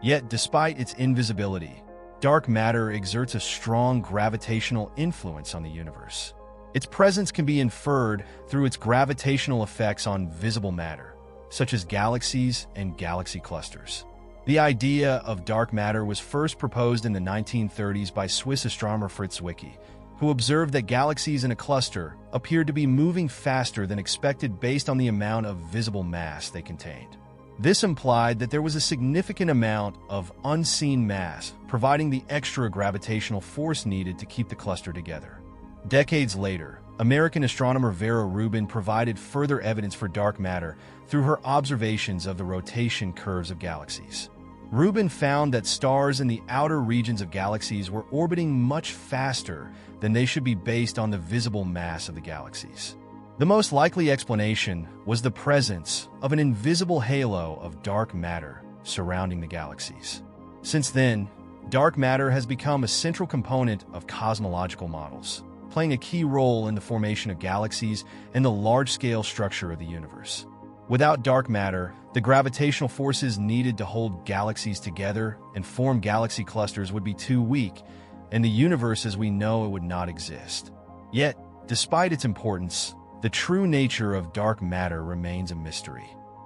Yet, despite its invisibility, dark matter exerts a strong gravitational influence on the universe. Its presence can be inferred through its gravitational effects on visible matter, such as galaxies and galaxy clusters. The idea of dark matter was first proposed in the 1930s by Swiss astronomer Fritz Zwicky, who observed that galaxies in a cluster appeared to be moving faster than expected based on the amount of visible mass they contained. This implied that there was a significant amount of unseen mass, providing the extra gravitational force needed to keep the cluster together. Decades later, American astronomer Vera Rubin provided further evidence for dark matter through her observations of the rotation curves of galaxies. Rubin found that stars in the outer regions of galaxies were orbiting much faster than they should be based on the visible mass of the galaxies. The most likely explanation was the presence of an invisible halo of dark matter surrounding the galaxies. Since then, dark matter has become a central component of cosmological models, playing a key role in the formation of galaxies and the large-scale structure of the universe. Without dark matter, the gravitational forces needed to hold galaxies together and form galaxy clusters would be too weak, and the universe as we know it would not exist. Yet, despite its importance, the true nature of dark matter remains a mystery.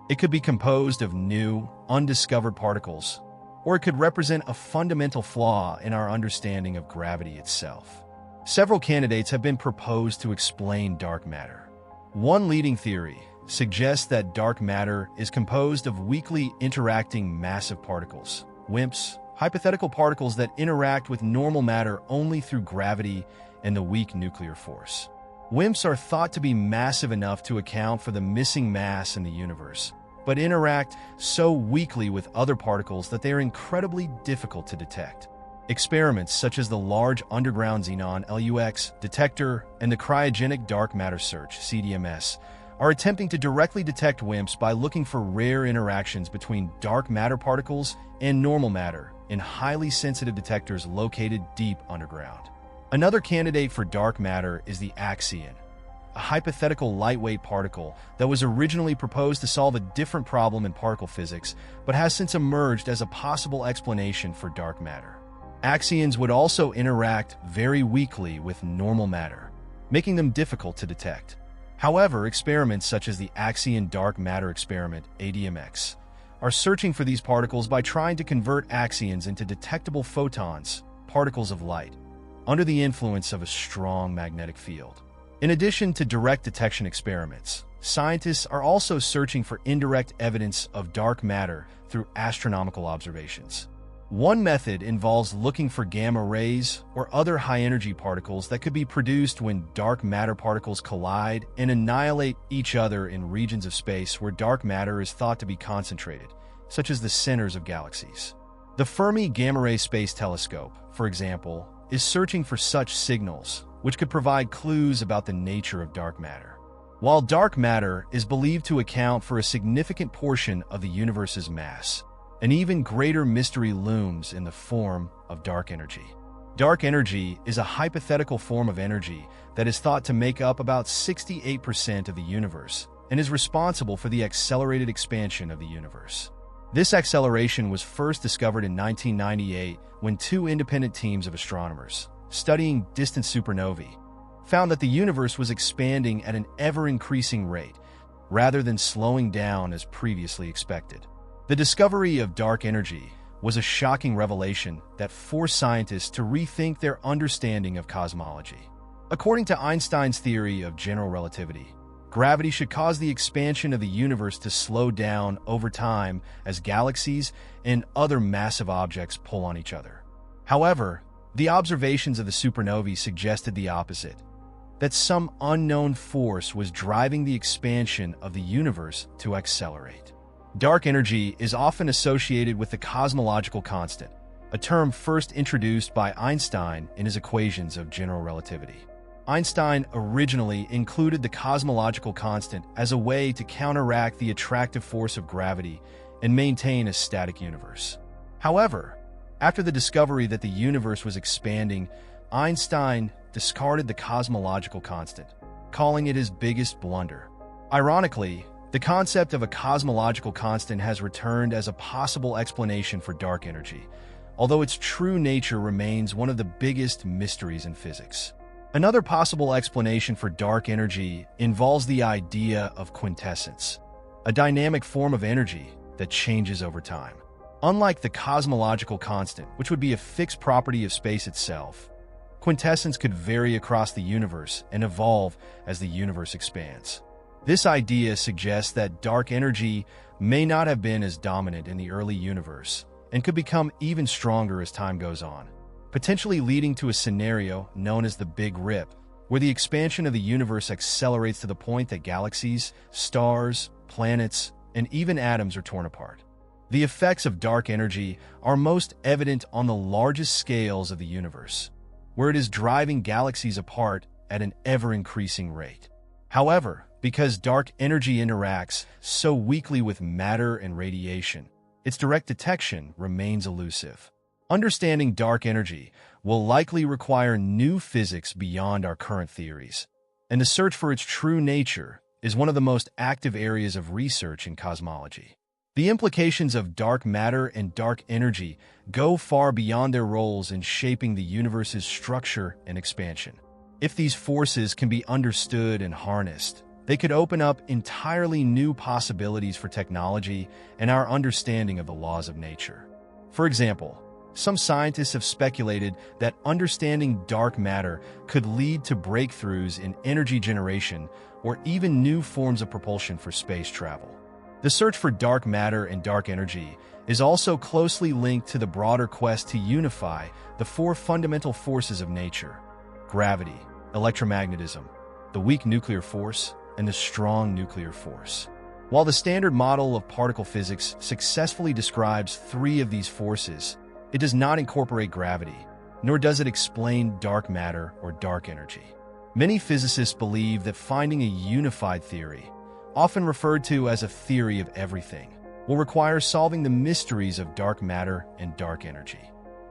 It could be composed of new, undiscovered particles, or it could represent a fundamental flaw in our understanding of gravity itself. Several candidates have been proposed to explain dark matter. One leading theory suggests that dark matter is composed of weakly interacting massive particles, WIMPs, hypothetical particles that interact with normal matter only through gravity and the weak nuclear force. WIMPs are thought to be massive enough to account for the missing mass in the universe, but interact so weakly with other particles that they are incredibly difficult to detect. Experiments such as the Large Underground Xenon LUX detector and the Cryogenic Dark Matter Search CDMS are attempting to directly detect WIMPs by looking for rare interactions between dark matter particles and normal matter in highly sensitive detectors located deep underground. Another candidate for dark matter is the axion, a hypothetical lightweight particle that was originally proposed to solve a different problem in particle physics, but has since emerged as a possible explanation for dark matter. Axions would also interact very weakly with normal matter, making them difficult to detect. However, experiments such as the Axion Dark Matter Experiment, ADMX, are searching for these particles by trying to convert axions into detectable photons, particles of light, under the influence of a strong magnetic field. In addition to direct detection experiments, scientists are also searching for indirect evidence of dark matter through astronomical observations. One method involves looking for gamma rays or other high-energy particles that could be produced when dark matter particles collide and annihilate each other in regions of space where dark matter is thought to be concentrated, such as the centers of galaxies. The Fermi Gamma Ray Space Telescope, for example, is searching for such signals, which could provide clues about the nature of dark matter. While dark matter is believed to account for a significant portion of the universe's mass, an even greater mystery looms in the form of dark energy. Dark energy is a hypothetical form of energy that is thought to make up about 68% of the universe and is responsible for the accelerated expansion of the universe. This acceleration was first discovered in 1998 when two independent teams of astronomers, studying distant supernovae, found that the universe was expanding at an ever-increasing rate, rather than slowing down as previously expected. The discovery of dark energy was a shocking revelation that forced scientists to rethink their understanding of cosmology. According to Einstein's theory of general relativity, gravity should cause the expansion of the universe to slow down over time as galaxies and other massive objects pull on each other. However, the observations of the supernovae suggested the opposite, that some unknown force was driving the expansion of the universe to accelerate. Dark energy is often associated with the cosmological constant, a term first introduced by Einstein in his equations of general relativity. Einstein originally included the cosmological constant as a way to counteract the attractive force of gravity and maintain a static universe. However, after the discovery that the universe was expanding, Einstein discarded the cosmological constant, calling it his biggest blunder. Ironically, the concept of a cosmological constant has returned as a possible explanation for dark energy, although its true nature remains one of the biggest mysteries in physics. Another possible explanation for dark energy involves the idea of quintessence, a dynamic form of energy that changes over time. Unlike the cosmological constant, which would be a fixed property of space itself, quintessence could vary across the universe and evolve as the universe expands. This idea suggests that dark energy may not have been as dominant in the early universe and could become even stronger as time goes on, potentially leading to a scenario known as the Big Rip, where the expansion of the universe accelerates to the point that galaxies, stars, planets, and even atoms are torn apart. The effects of dark energy are most evident on the largest scales of the universe, where it is driving galaxies apart at an ever-increasing rate. However, because dark energy interacts so weakly with matter and radiation, its direct detection remains elusive. Understanding dark energy will likely require new physics beyond our current theories, and the search for its true nature is one of the most active areas of research in cosmology. The implications of dark matter and dark energy go far beyond their roles in shaping the universe's structure and expansion. If these forces can be understood and harnessed, they could open up entirely new possibilities for technology and our understanding of the laws of nature. For example, some scientists have speculated that understanding dark matter could lead to breakthroughs in energy generation or even new forms of propulsion for space travel. The search for dark matter and dark energy is also closely linked to the broader quest to unify the four fundamental forces of nature: gravity, electromagnetism, the weak nuclear force, and the strong nuclear force. While the standard model of particle physics successfully describes three of these forces, it does not incorporate gravity, nor does it explain dark matter or dark energy. Many physicists believe that finding a unified theory, often referred to as a theory of everything, will require solving the mysteries of dark matter and dark energy.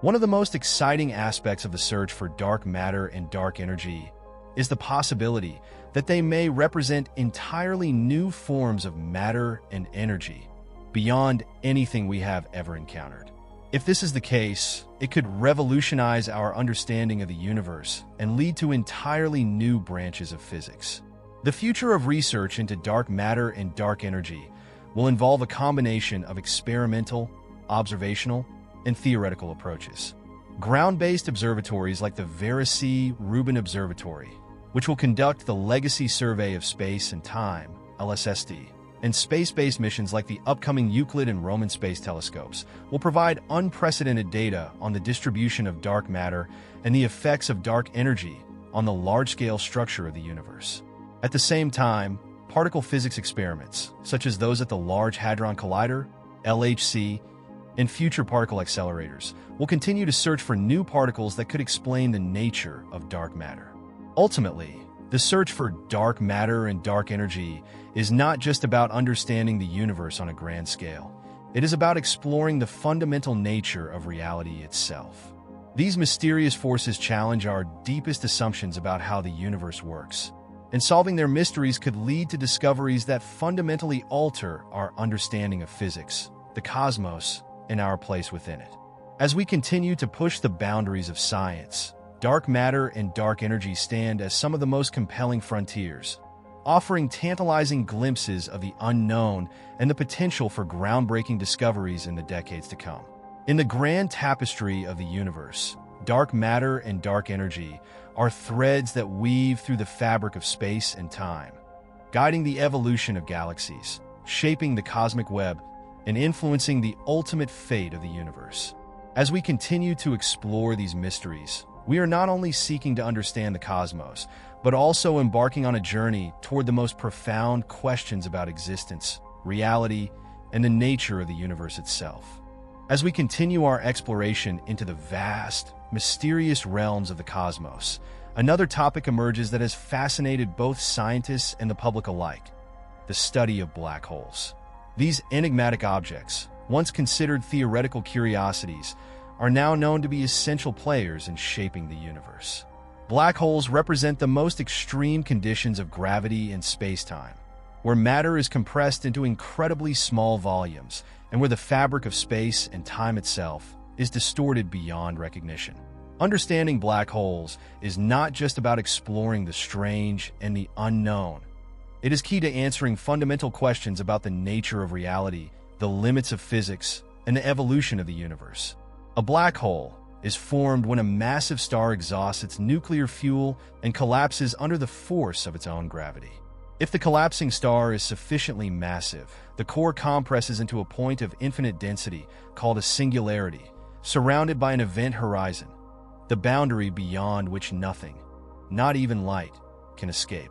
One of the most exciting aspects of the search for dark matter and dark energy is the possibility that they may represent entirely new forms of matter and energy beyond anything we have ever encountered. If this is the case, it could revolutionize our understanding of the universe and lead to entirely new branches of physics. The future of research into dark matter and dark energy will involve a combination of experimental, observational, and theoretical approaches. Ground-based observatories like the Vera-C-Rubin Observatory, which will conduct the Legacy Survey of Space and Time, LSST, and space-based missions like the upcoming Euclid and Roman space telescopes, will provide unprecedented data on the distribution of dark matter and the effects of dark energy on the large-scale structure of the universe. At the same time, particle physics experiments, such as those at the Large Hadron Collider, LHC, and future particle accelerators, will continue to search for new particles that could explain the nature of dark matter. Ultimately, the search for dark matter and dark energy is not just about understanding the universe on a grand scale. It is about exploring the fundamental nature of reality itself. These mysterious forces challenge our deepest assumptions about how the universe works, and solving their mysteries could lead to discoveries that fundamentally alter our understanding of physics, the cosmos, and our place within it. As we continue to push the boundaries of science, dark matter and dark energy stand as some of the most compelling frontiers, offering tantalizing glimpses of the unknown and the potential for groundbreaking discoveries in the decades to come. In the grand tapestry of the universe, dark matter and dark energy are threads that weave through the fabric of space and time, guiding the evolution of galaxies, shaping the cosmic web, and influencing the ultimate fate of the universe. As we continue to explore these mysteries, we are not only seeking to understand the cosmos, but also embarking on a journey toward the most profound questions about existence, reality, and the nature of the universe itself. As we continue our exploration into the vast, mysterious realms of the cosmos, another topic emerges that has fascinated both scientists and the public alike: the study of black holes. These enigmatic objects, once considered theoretical curiosities, are now known to be essential players in shaping the universe. Black holes represent the most extreme conditions of gravity in space-time, where matter is compressed into incredibly small volumes and where the fabric of space and time itself is distorted beyond recognition. Understanding black holes is not just about exploring the strange and the unknown. It is key to answering fundamental questions about the nature of reality, the limits of physics, and the evolution of the universe. A black hole is formed when a massive star exhausts its nuclear fuel and collapses under the force of its own gravity. If the collapsing star is sufficiently massive, the core compresses into a point of infinite density called a singularity, surrounded by an event horizon, the boundary beyond which nothing, not even light, can escape.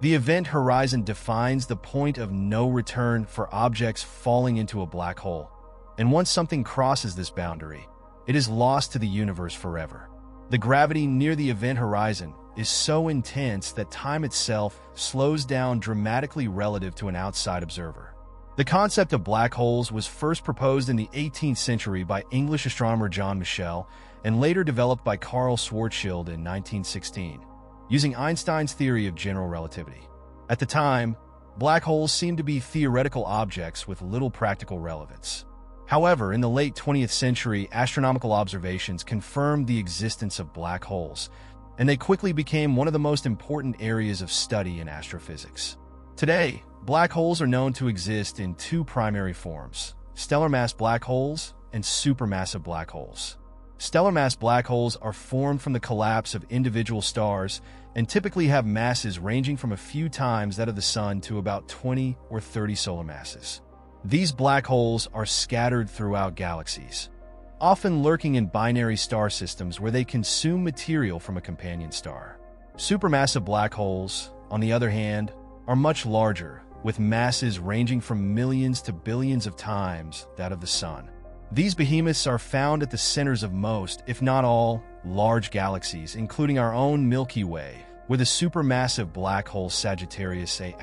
The event horizon defines the point of no return for objects falling into a black hole, and once something crosses this boundary, it is lost to the universe forever. The gravity near the event horizon is so intense that time itself slows down dramatically relative to an outside observer. The concept of black holes was first proposed in the 18th century by English astronomer John Michell and later developed by Carl Schwarzschild in 1916, using Einstein's theory of general relativity. At the time, black holes seemed to be theoretical objects with little practical relevance. However, in the late 20th century, astronomical observations confirmed the existence of black holes, and they quickly became one of the most important areas of study in astrophysics. Today, black holes are known to exist in two primary forms: stellar mass black holes and supermassive black holes. Stellar mass black holes are formed from the collapse of individual stars and typically have masses ranging from a few times that of the Sun to about 20 or 30 solar masses. These black holes are scattered throughout galaxies, often lurking in binary star systems where they consume material from a companion star. Supermassive black holes, on the other hand, are much larger, with masses ranging from millions to billions of times that of the Sun. These behemoths are found at the centers of most, if not all, large galaxies, including our own Milky Way, where the supermassive black hole Sagittarius A*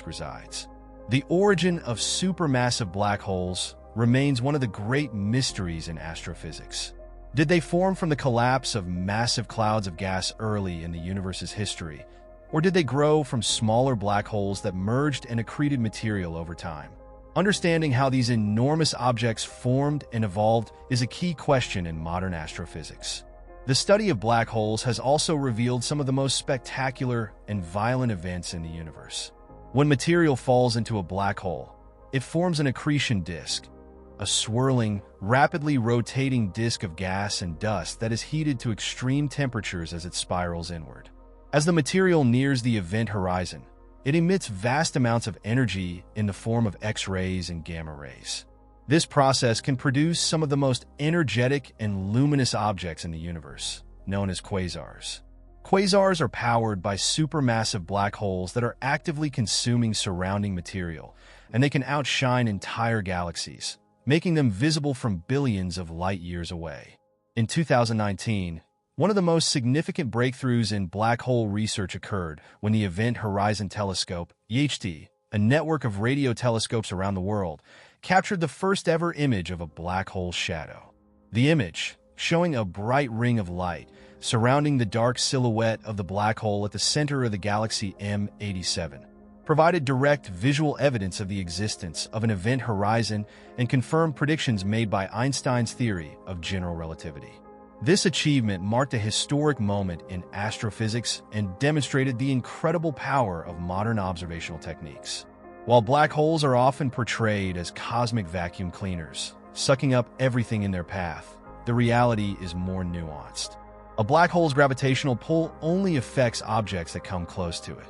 resides. The origin of supermassive black holes remains one of the great mysteries in astrophysics. Did they form from the collapse of massive clouds of gas early in the universe's history, or did they grow from smaller black holes that merged and accreted material over time? Understanding how these enormous objects formed and evolved is a key question in modern astrophysics. The study of black holes has also revealed some of the most spectacular and violent events in the universe. When material falls into a black hole, it forms an accretion disk, a swirling, rapidly rotating disk of gas and dust that is heated to extreme temperatures as it spirals inward. As the material nears the event horizon, it emits vast amounts of energy in the form of X-rays and gamma rays. This process can produce some of the most energetic and luminous objects in the universe, known as quasars. Quasars are powered by supermassive black holes that are actively consuming surrounding material, and they can outshine entire galaxies, making them visible from billions of light years away. In 2019, one of the most significant breakthroughs in black hole research occurred when the Event Horizon Telescope, EHT, a network of radio telescopes around the world, captured the first-ever image of a black hole shadow. The image, showing a bright ring of light surrounding the dark silhouette of the black hole at the center of the galaxy M87, provided direct visual evidence of the existence of an event horizon and confirmed predictions made by Einstein's theory of general relativity. This achievement marked a historic moment in astrophysics and demonstrated the incredible power of modern observational techniques. While black holes are often portrayed as cosmic vacuum cleaners, sucking up everything in their path, the reality is more nuanced. A black hole's gravitational pull only affects objects that come close to it.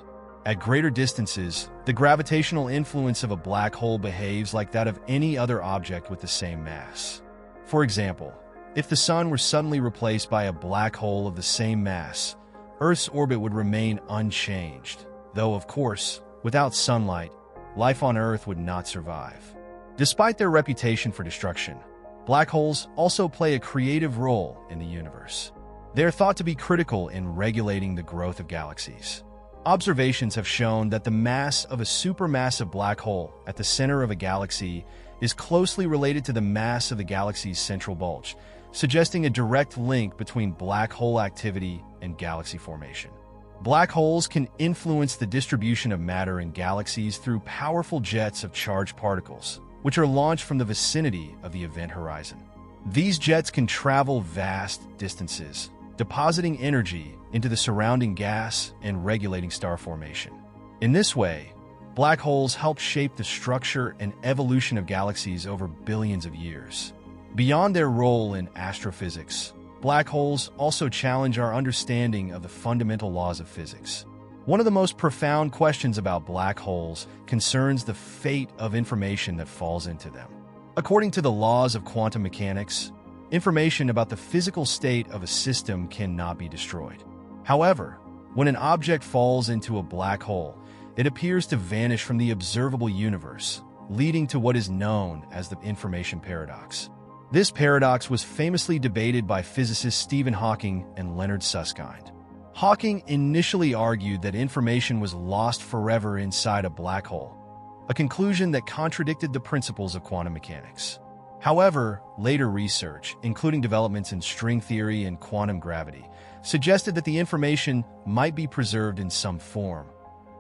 At greater distances, the gravitational influence of a black hole behaves like that of any other object with the same mass. For example, if the Sun were suddenly replaced by a black hole of the same mass, Earth's orbit would remain unchanged, though, of course, without sunlight, life on Earth would not survive. Despite their reputation for destruction, black holes also play a creative role in the universe. They are thought to be critical in regulating the growth of galaxies. Observations have shown that the mass of a supermassive black hole at the center of a galaxy is closely related to the mass of the galaxy's central bulge, suggesting a direct link between black hole activity and galaxy formation. Black holes can influence the distribution of matter in galaxies through powerful jets of charged particles, which are launched from the vicinity of the event horizon. These jets can travel vast distances, depositing energy into the surrounding gas and regulating star formation. In this way, black holes help shape the structure and evolution of galaxies over billions of years. Beyond their role in astrophysics, black holes also challenge our understanding of the fundamental laws of physics. One of the most profound questions about black holes concerns the fate of information that falls into them. According to the laws of quantum mechanics, information about the physical state of a system cannot be destroyed. However, when an object falls into a black hole, it appears to vanish from the observable universe, leading to what is known as the information paradox. This paradox was famously debated by physicists Stephen Hawking and Leonard Susskind. Hawking initially argued that information was lost forever inside a black hole, a conclusion that contradicted the principles of quantum mechanics. However, later research, including developments in string theory and quantum gravity, suggested that the information might be preserved in some form,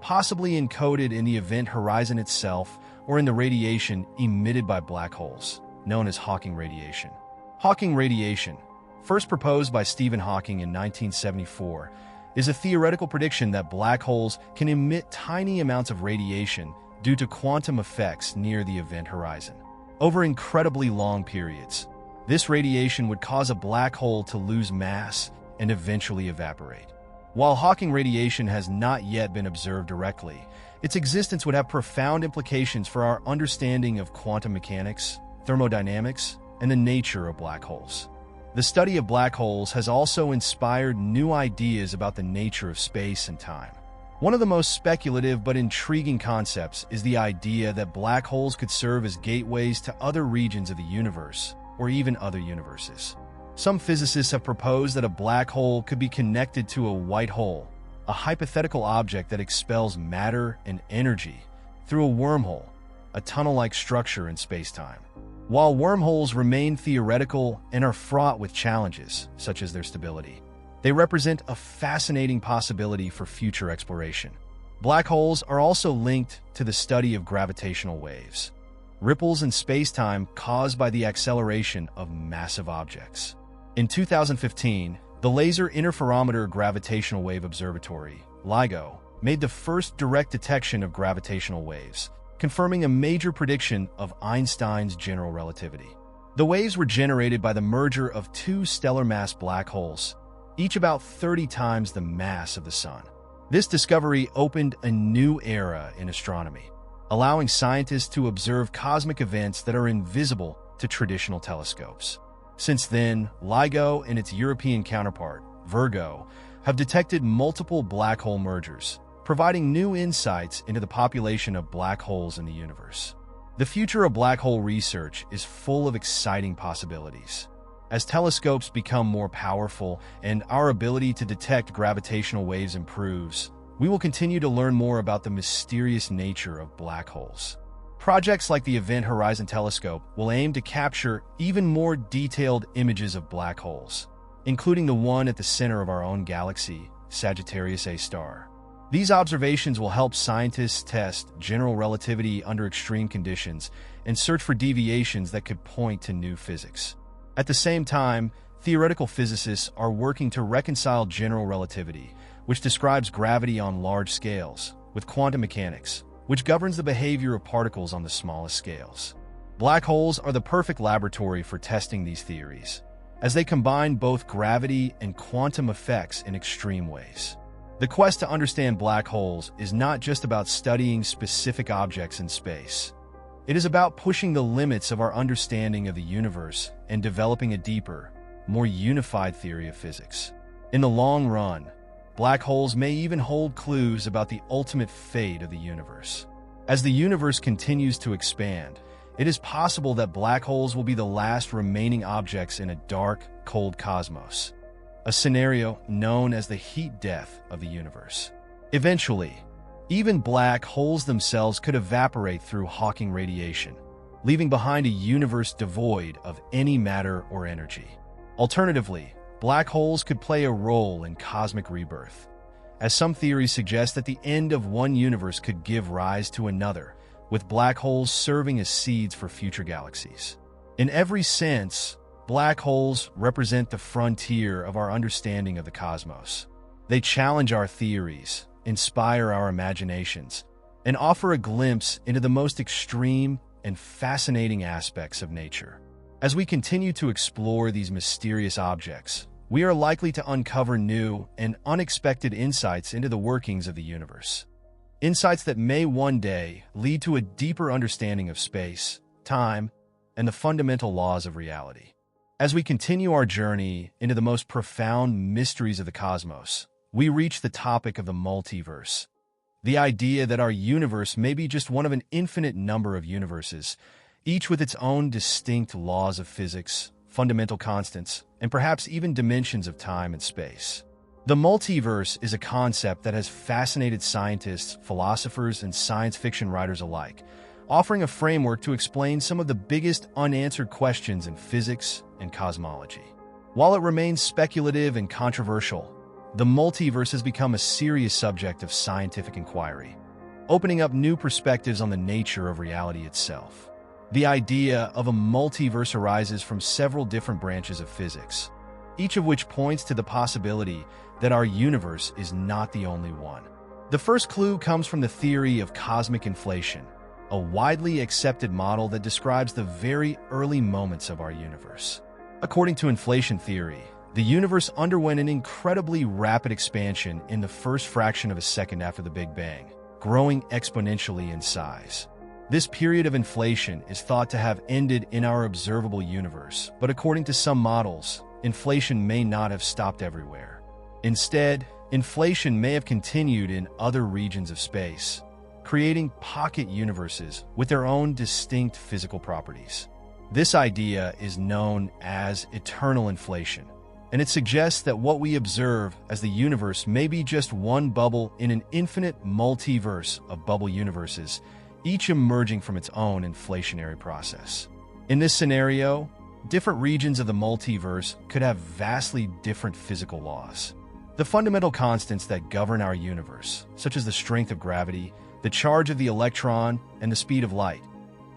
possibly encoded in the event horizon itself or in the radiation emitted by black holes, known as Hawking radiation. Hawking radiation, first proposed by Stephen Hawking in 1974, is a theoretical prediction that black holes can emit tiny amounts of radiation due to quantum effects near the event horizon. Over incredibly long periods, this radiation would cause a black hole to lose mass and eventually evaporate. While Hawking radiation has not yet been observed directly, its existence would have profound implications for our understanding of quantum mechanics, thermodynamics, and the nature of black holes. The study of black holes has also inspired new ideas about the nature of space and time. One of the most speculative but intriguing concepts is the idea that black holes could serve as gateways to other regions of the universe, or even other universes. Some physicists have proposed that a black hole could be connected to a white hole, a hypothetical object that expels matter and energy through a wormhole, a tunnel-like structure in space-time. While wormholes remain theoretical and are fraught with challenges, such as their stability, they represent a fascinating possibility for future exploration. Black holes are also linked to the study of gravitational waves, ripples in space-time caused by the acceleration of massive objects. In 2015, the Laser Interferometer Gravitational Wave Observatory, LIGO, made the first direct detection of gravitational waves, confirming a major prediction of Einstein's general relativity. The waves were generated by the merger of two stellar mass black holes, each about 30 times the mass of the Sun. This discovery opened a new era in astronomy, allowing scientists to observe cosmic events that are invisible to traditional telescopes. Since then, LIGO and its European counterpart, Virgo, have detected multiple black hole mergers, providing new insights into the population of black holes in the universe. The future of black hole research is full of exciting possibilities. As telescopes become more powerful and our ability to detect gravitational waves improves, we will continue to learn more about the mysterious nature of black holes. Projects like the Event Horizon Telescope will aim to capture even more detailed images of black holes, including the one at the center of our own galaxy, Sagittarius A star. These observations will help scientists test general relativity under extreme conditions and search for deviations that could point to new physics. At the same time, theoretical physicists are working to reconcile general relativity, which describes gravity on large scales, with quantum mechanics, which governs the behavior of particles on the smallest scales. Black holes are the perfect laboratory for testing these theories, as they combine both gravity and quantum effects in extreme ways. The quest to understand black holes is not just about studying specific objects in space. It is about pushing the limits of our understanding of the universe and developing a deeper, more unified theory of physics. In the long run, black holes may even hold clues about the ultimate fate of the universe. As the universe continues to expand, it is possible that black holes will be the last remaining objects in a dark, cold cosmos, a scenario known as the heat death of the universe. Eventually, even black holes themselves could evaporate through Hawking radiation, leaving behind a universe devoid of any matter or energy. Alternatively, black holes could play a role in cosmic rebirth, as some theories suggest that the end of one universe could give rise to another, with black holes serving as seeds for future galaxies. In every sense, black holes represent the frontier of our understanding of the cosmos. They challenge our theories, inspire our imaginations, and offer a glimpse into the most extreme and fascinating aspects of nature. As we continue to explore these mysterious objects, we are likely to uncover new and unexpected insights into the workings of the universe. Insights that may one day lead to a deeper understanding of space, time, and the fundamental laws of reality. As we continue our journey into the most profound mysteries of the cosmos, we reach the topic of the multiverse. The idea that our universe may be just one of an infinite number of universes, each with its own distinct laws of physics, fundamental constants, and perhaps even dimensions of time and space. The multiverse is a concept that has fascinated scientists, philosophers, and science fiction writers alike, offering a framework to explain some of the biggest unanswered questions in physics and cosmology. While it remains speculative and controversial, the multiverse has become a serious subject of scientific inquiry, opening up new perspectives on the nature of reality itself. The idea of a multiverse arises from several different branches of physics, each of which points to the possibility that our universe is not the only one. The first clue comes from the theory of cosmic inflation, a widely accepted model that describes the very early moments of our universe. According to inflation theory, the universe underwent an incredibly rapid expansion in the first fraction of a second after the Big Bang, growing exponentially in size. This period of inflation is thought to have ended in our observable universe, but according to some models, inflation may not have stopped everywhere. Instead, inflation may have continued in other regions of space, creating pocket universes with their own distinct physical properties. This idea is known as eternal inflation, and it suggests that what we observe as the universe may be just one bubble in an infinite multiverse of bubble universes, each emerging from its own inflationary process. In this scenario, different regions of the multiverse could have vastly different physical laws. The fundamental constants that govern our universe, such as the strength of gravity, the charge of the electron, and the speed of light,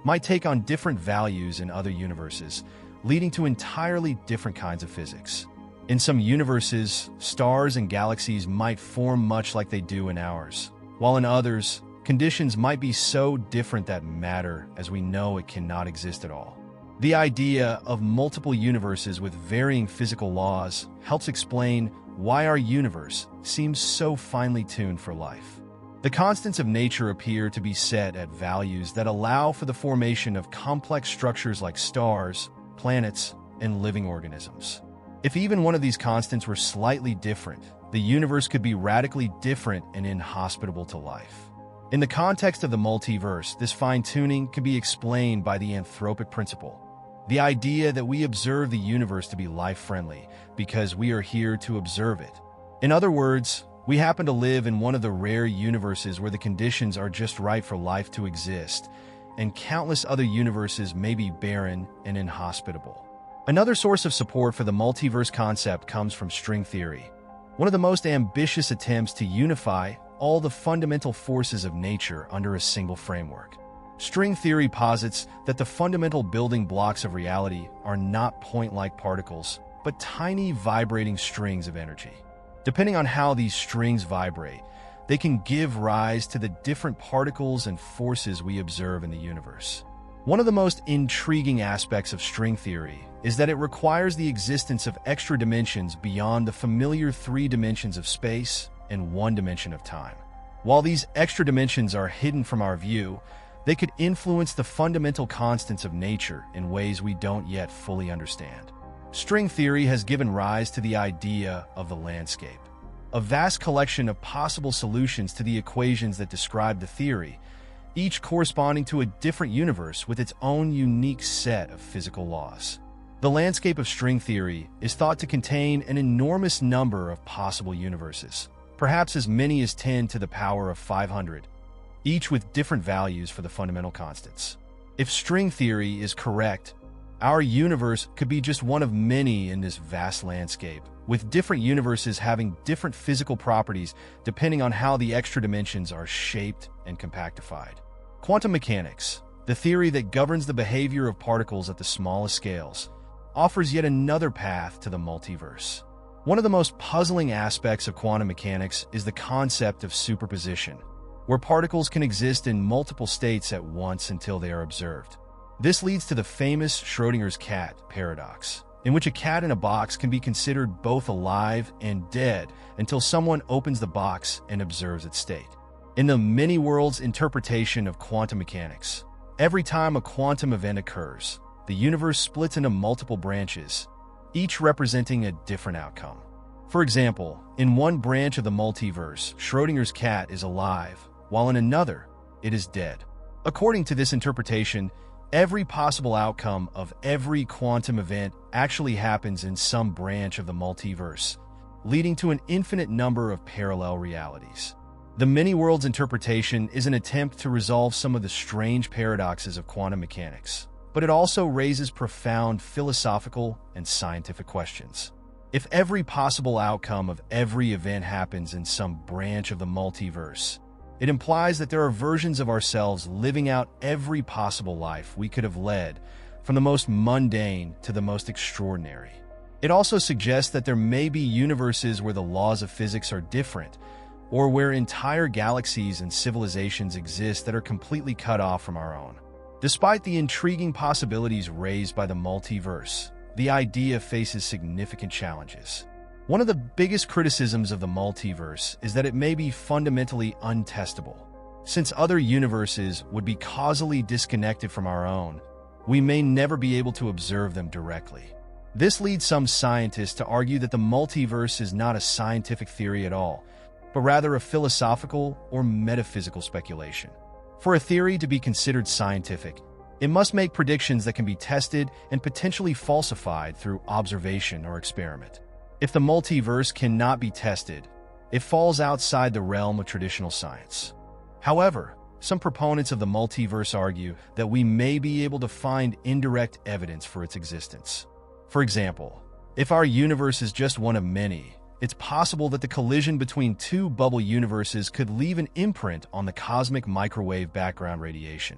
might take on different values in other universes, leading to entirely different kinds of physics. In some universes, stars and galaxies might form much like they do in ours, while in others, conditions might be so different that matter, as we know it, cannot exist at all. The idea of multiple universes with varying physical laws helps explain why our universe seems so finely tuned for life. The constants of nature appear to be set at values that allow for the formation of complex structures like stars, planets, and living organisms. If even one of these constants were slightly different, the universe could be radically different and inhospitable to life. In the context of the multiverse, this fine-tuning can be explained by the anthropic principle, the idea that we observe the universe to be life-friendly because we are here to observe it. In other words, we happen to live in one of the rare universes where the conditions are just right for life to exist, and countless other universes may be barren and inhospitable. Another source of support for the multiverse concept comes from string theory, one of the most ambitious attempts to unify all the fundamental forces of nature under a single framework. String theory posits that the fundamental building blocks of reality are not point-like particles, but tiny vibrating strings of energy. Depending on how these strings vibrate, they can give rise to the different particles and forces we observe in the universe. One of the most intriguing aspects of string theory is that it requires the existence of extra dimensions beyond the familiar 3 dimensions of space and 1 dimension of time. While these extra dimensions are hidden from our view, they could influence the fundamental constants of nature in ways we don't yet fully understand. String theory has given rise to the idea of the landscape, a vast collection of possible solutions to the equations that describe the theory, each corresponding to a different universe with its own unique set of physical laws. The landscape of string theory is thought to contain an enormous number of possible universes, perhaps as many as 10 to the power of 500, each with different values for the fundamental constants. If string theory is correct, Our universe could be just one of many in this vast landscape, with different universes having different physical properties depending on how the extra dimensions are shaped and compactified. Quantum mechanics, the theory that governs the behavior of particles at the smallest scales, offers yet another path to the multiverse. One of the most puzzling aspects of quantum mechanics is the concept of superposition, where particles can exist in multiple states at once until they are observed. This leads to the famous Schrödinger's cat paradox, in which a cat in a box can be considered both alive and dead until someone opens the box and observes its state. In the many-worlds interpretation of quantum mechanics, every time a quantum event occurs, the universe splits into multiple branches, each representing a different outcome. For example, in one branch of the multiverse, Schrödinger's cat is alive, while in another, it is dead. According to this interpretation, every possible outcome of every quantum event actually happens in some branch of the multiverse, leading to an infinite number of parallel realities. The many-worlds interpretation is an attempt to resolve some of the strange paradoxes of quantum mechanics, but it also raises profound philosophical and scientific questions. If every possible outcome of every event happens in some branch of the multiverse, it implies that there are versions of ourselves living out every possible life we could have led, from the most mundane to the most extraordinary. It also suggests that there may be universes where the laws of physics are different, or where entire galaxies and civilizations exist that are completely cut off from our own. Despite the intriguing possibilities raised by the multiverse, the idea faces significant challenges. One of the biggest criticisms of the multiverse is that it may be fundamentally untestable. Since other universes would be causally disconnected from our own, we may never be able to observe them directly. This leads some scientists to argue that the multiverse is not a scientific theory at all, but rather a philosophical or metaphysical speculation. For a theory to be considered scientific, it must make predictions that can be tested and potentially falsified through observation or experiment. If the multiverse cannot be tested, it falls outside the realm of traditional science. However, some proponents of the multiverse argue that we may be able to find indirect evidence for its existence. For example, if our universe is just one of many, it's possible that the collision between two bubble universes could leave an imprint on the cosmic microwave background radiation,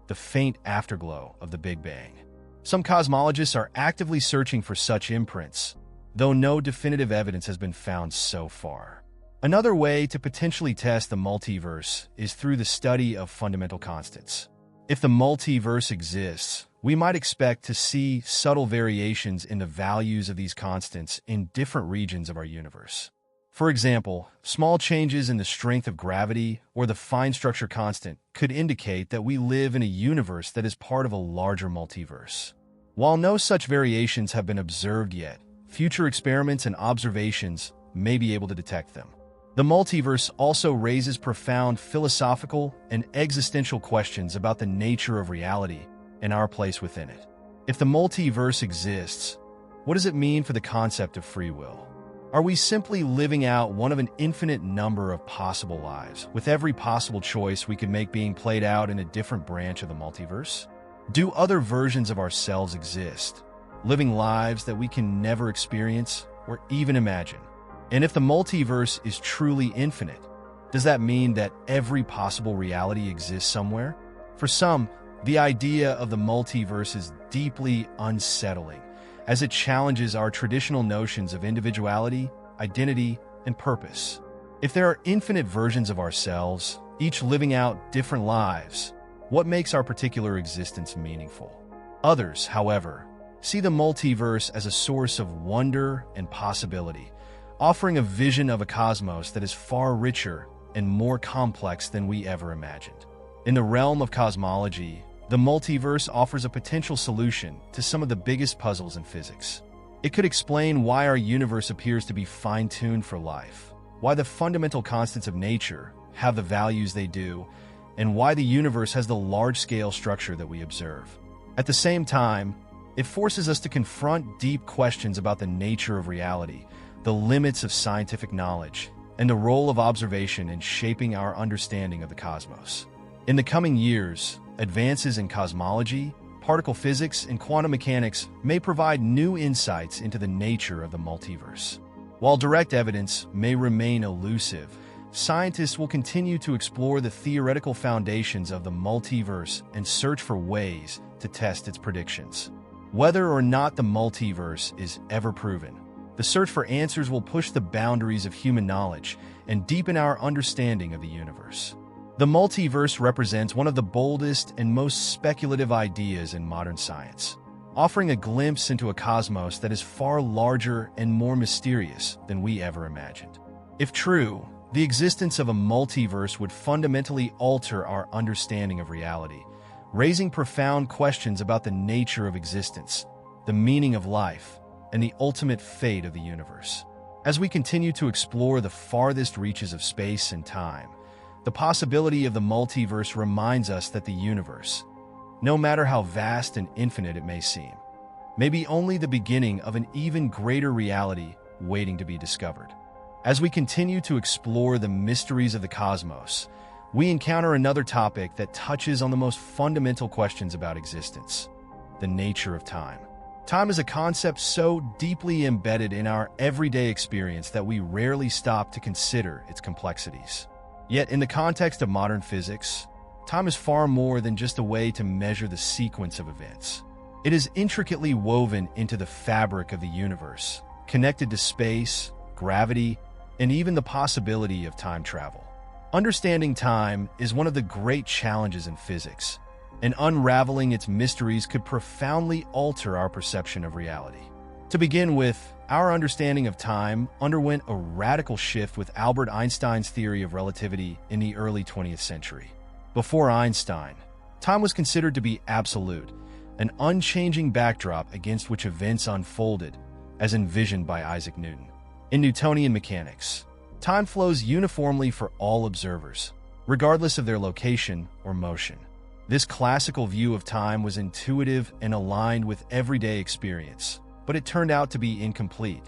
the faint afterglow of the Big Bang. Some cosmologists are actively searching for such imprints, though no definitive evidence has been found so far. Another way to potentially test the multiverse is through the study of fundamental constants. If the multiverse exists, we might expect to see subtle variations in the values of these constants in different regions of our universe. For example, small changes in the strength of gravity or the fine structure constant could indicate that we live in a universe that is part of a larger multiverse. While no such variations have been observed yet, future experiments and observations may be able to detect them. The multiverse also raises profound philosophical and existential questions about the nature of reality and our place within it. If the multiverse exists, what does it mean for the concept of free will? Are we simply living out one of an infinite number of possible lives, with every possible choice we could make being played out in a different branch of the multiverse? Do other versions of ourselves exist, living lives that we can never experience or even imagine? And if the multiverse is truly infinite, does that mean that every possible reality exists somewhere? For some, the idea of the multiverse is deeply unsettling, as it challenges our traditional notions of individuality, identity, and purpose. If there are infinite versions of ourselves, each living out different lives, what makes our particular existence meaningful? Others, however, see the multiverse as a source of wonder and possibility, offering a vision of a cosmos that is far richer and more complex than we ever imagined. In the realm of cosmology, the multiverse offers a potential solution to some of the biggest puzzles in physics. It could explain why our universe appears to be fine-tuned for life, why the fundamental constants of nature have the values they do, and why the universe has the large-scale structure that we observe. At the same time, it forces us to confront deep questions about the nature of reality, the limits of scientific knowledge, and the role of observation in shaping our understanding of the cosmos. In the coming years, advances in cosmology, particle physics, and quantum mechanics may provide new insights into the nature of the multiverse. While direct evidence may remain elusive, scientists will continue to explore the theoretical foundations of the multiverse and search for ways to test its predictions. Whether or not the multiverse is ever proven, the search for answers will push the boundaries of human knowledge and deepen our understanding of the universe. The multiverse represents one of the boldest and most speculative ideas in modern science, offering a glimpse into a cosmos that is far larger and more mysterious than we ever imagined. If true, the existence of a multiverse would fundamentally alter our understanding of reality, raising profound questions about the nature of existence, the meaning of life, and the ultimate fate of the universe. As we continue to explore the farthest reaches of space and time, the possibility of the multiverse reminds us that the universe, no matter how vast and infinite it may seem, may be only the beginning of an even greater reality waiting to be discovered. As we continue to explore the mysteries of the cosmos, we encounter another topic that touches on the most fundamental questions about existence: the nature of time. Time is a concept so deeply embedded in our everyday experience that we rarely stop to consider its complexities. Yet, in the context of modern physics, time is far more than just a way to measure the sequence of events. It is intricately woven into the fabric of the universe, connected to space, gravity, and even the possibility of time travel. Understanding time is one of the great challenges in physics, and unraveling its mysteries could profoundly alter our perception of reality. To begin with, our understanding of time underwent a radical shift with Albert Einstein's theory of relativity in the early 20th century. Before Einstein, time was considered to be absolute, an unchanging backdrop against which events unfolded, as envisioned by Isaac Newton. In Newtonian mechanics, time flows uniformly for all observers, regardless of their location or motion. This classical view of time was intuitive and aligned with everyday experience, but it turned out to be incomplete.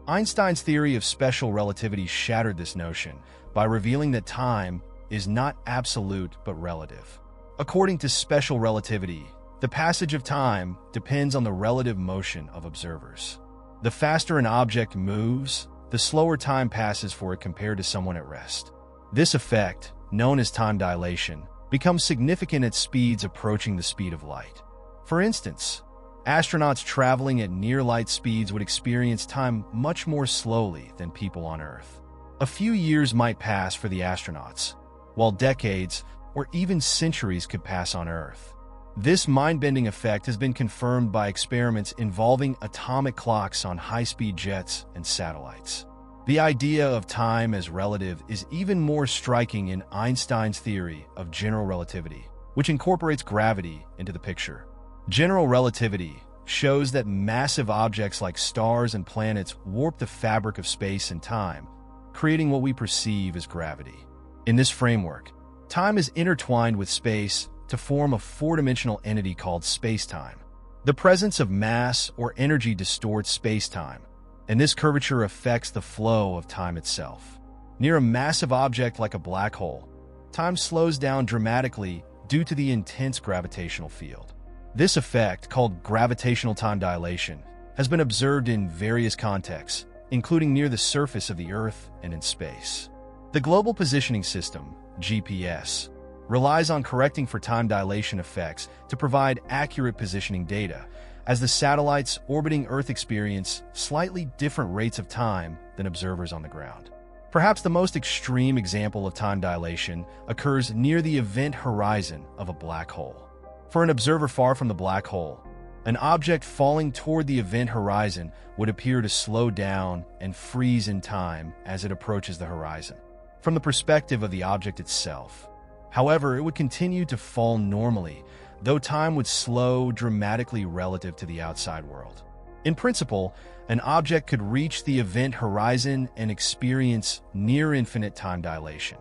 Einstein's theory of special relativity shattered this notion by revealing that time is not absolute but relative. According to special relativity, the passage of time depends on the relative motion of observers. The faster an object moves, the slower time passes for it compared to someone at rest. This effect, known as time dilation, becomes significant at speeds approaching the speed of light. For instance, astronauts traveling at near-light speeds would experience time much more slowly than people on Earth. A few years might pass for the astronauts, while decades or even centuries could pass on Earth. This mind-bending effect has been confirmed by experiments involving atomic clocks on high-speed jets and satellites. The idea of time as relative is even more striking in Einstein's theory of general relativity, which incorporates gravity into the picture. General relativity shows that massive objects like stars and planets warp the fabric of space and time, creating what we perceive as gravity. In this framework, time is intertwined with space to form a four-dimensional entity called spacetime. The presence of mass or energy distorts spacetime, and this curvature affects the flow of time itself. Near a massive object like a black hole, time slows down dramatically due to the intense gravitational field. This effect, called gravitational time dilation, has been observed in various contexts, including near the surface of the Earth and in space. The Global Positioning System, GPS, relies on correcting for time dilation effects to provide accurate positioning data, as the satellites orbiting Earth experience slightly different rates of time than observers on the ground. Perhaps the most extreme example of time dilation occurs near the event horizon of a black hole. For an observer far from the black hole, an object falling toward the event horizon would appear to slow down and freeze in time as it approaches the horizon. From the perspective of the object itself, however, it would continue to fall normally, though time would slow dramatically relative to the outside world. In principle, an object could reach the event horizon and experience near-infinite time dilation,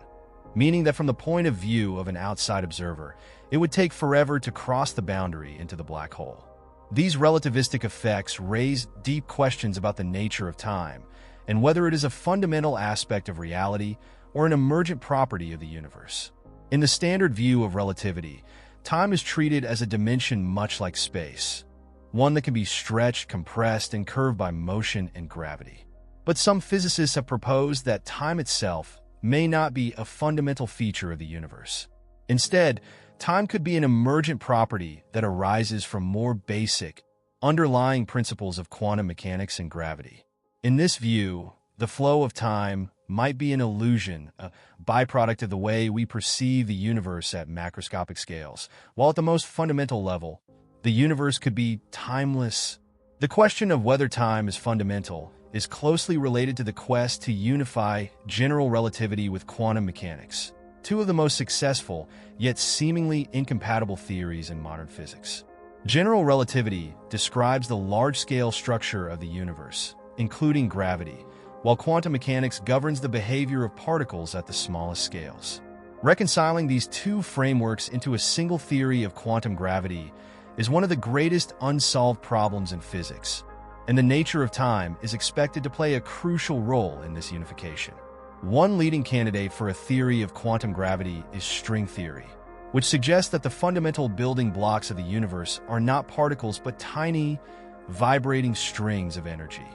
meaning that from the point of view of an outside observer, it would take forever to cross the boundary into the black hole. These relativistic effects raise deep questions about the nature of time and whether it is a fundamental aspect of reality or an emergent property of the universe. In the standard view of relativity, time is treated as a dimension much like space, one that can be stretched, compressed, and curved by motion and gravity. But some physicists have proposed that time itself may not be a fundamental feature of the universe. Instead, time could be an emergent property that arises from more basic, underlying principles of quantum mechanics and gravity. In this view, the flow of time might be an illusion, a byproduct of the way we perceive the universe at macroscopic scales, while at the most fundamental level, the universe could be timeless. The question of whether time is fundamental is closely related to the quest to unify general relativity with quantum mechanics, two of the most successful, yet seemingly incompatible theories in modern physics. General relativity describes the large-scale structure of the universe, including gravity, while quantum mechanics governs the behavior of particles at the smallest scales. Reconciling these two frameworks into a single theory of quantum gravity is one of the greatest unsolved problems in physics, and the nature of time is expected to play a crucial role in this unification. One leading candidate for a theory of quantum gravity is string theory, which suggests that the fundamental building blocks of the universe are not particles but tiny, vibrating strings of energy.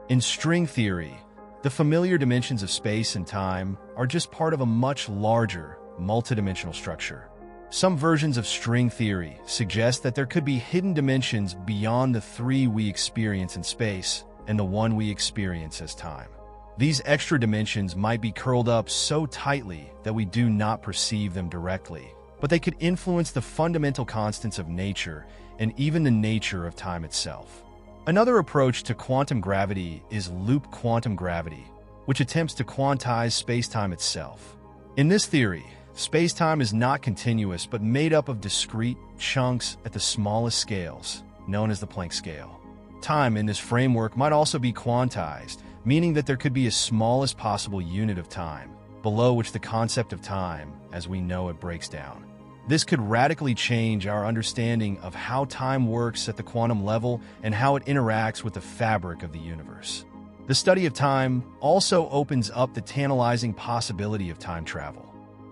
In string theory, the familiar dimensions of space and time are just part of a much larger, multidimensional structure. Some versions of string theory suggest that there could be hidden dimensions beyond the three we experience in space and the one we experience as time. These extra dimensions might be curled up so tightly that we do not perceive them directly, but they could influence the fundamental constants of nature and even the nature of time itself. Another approach to quantum gravity is loop quantum gravity, which attempts to quantize spacetime itself. In this theory, spacetime is not continuous but made up of discrete chunks at the smallest scales, known as the Planck scale. Time in this framework might also be quantized, meaning that there could be a smallest possible unit of time, below which the concept of time, as we know it, breaks down. This could radically change our understanding of how time works at the quantum level and how it interacts with the fabric of the universe. The study of time also opens up the tantalizing possibility of time travel.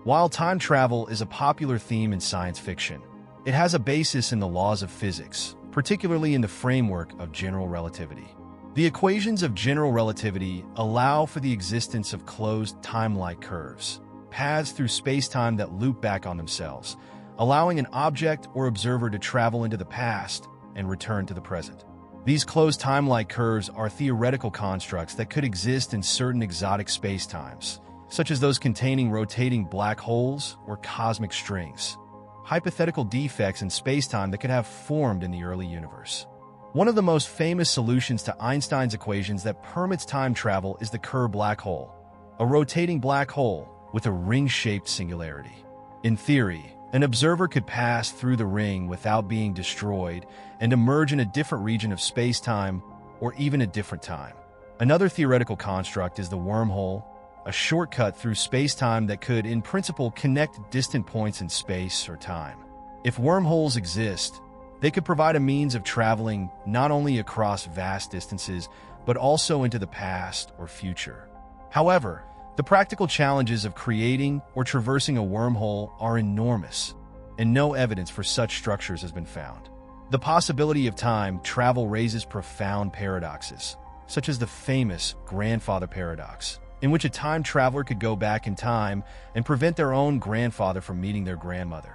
While time travel is a popular theme in science fiction, it has a basis in the laws of physics, particularly in the framework of general relativity. The equations of general relativity allow for the existence of closed time-like curves, paths through space-time that loop back on themselves, allowing an object or observer to travel into the past and return to the present. These closed time-like curves are theoretical constructs that could exist in certain exotic spacetimes, such as those containing rotating black holes or cosmic strings, hypothetical defects in spacetime that could have formed in the early universe. One of the most famous solutions to Einstein's equations that permits time travel is the Kerr black hole, a rotating black hole with a ring-shaped singularity. In theory, an observer could pass through the ring without being destroyed and emerge in a different region of space-time or even a different time. Another theoretical construct is the wormhole, a shortcut through space-time that could, in principle, connect distant points in space or time. If wormholes exist, they could provide a means of traveling not only across vast distances, but also into the past or future. However, the practical challenges of creating or traversing a wormhole are enormous, and no evidence for such structures has been found. The possibility of time travel raises profound paradoxes, such as the famous grandfather paradox, in which a time traveler could go back in time and prevent their own grandfather from meeting their grandmother,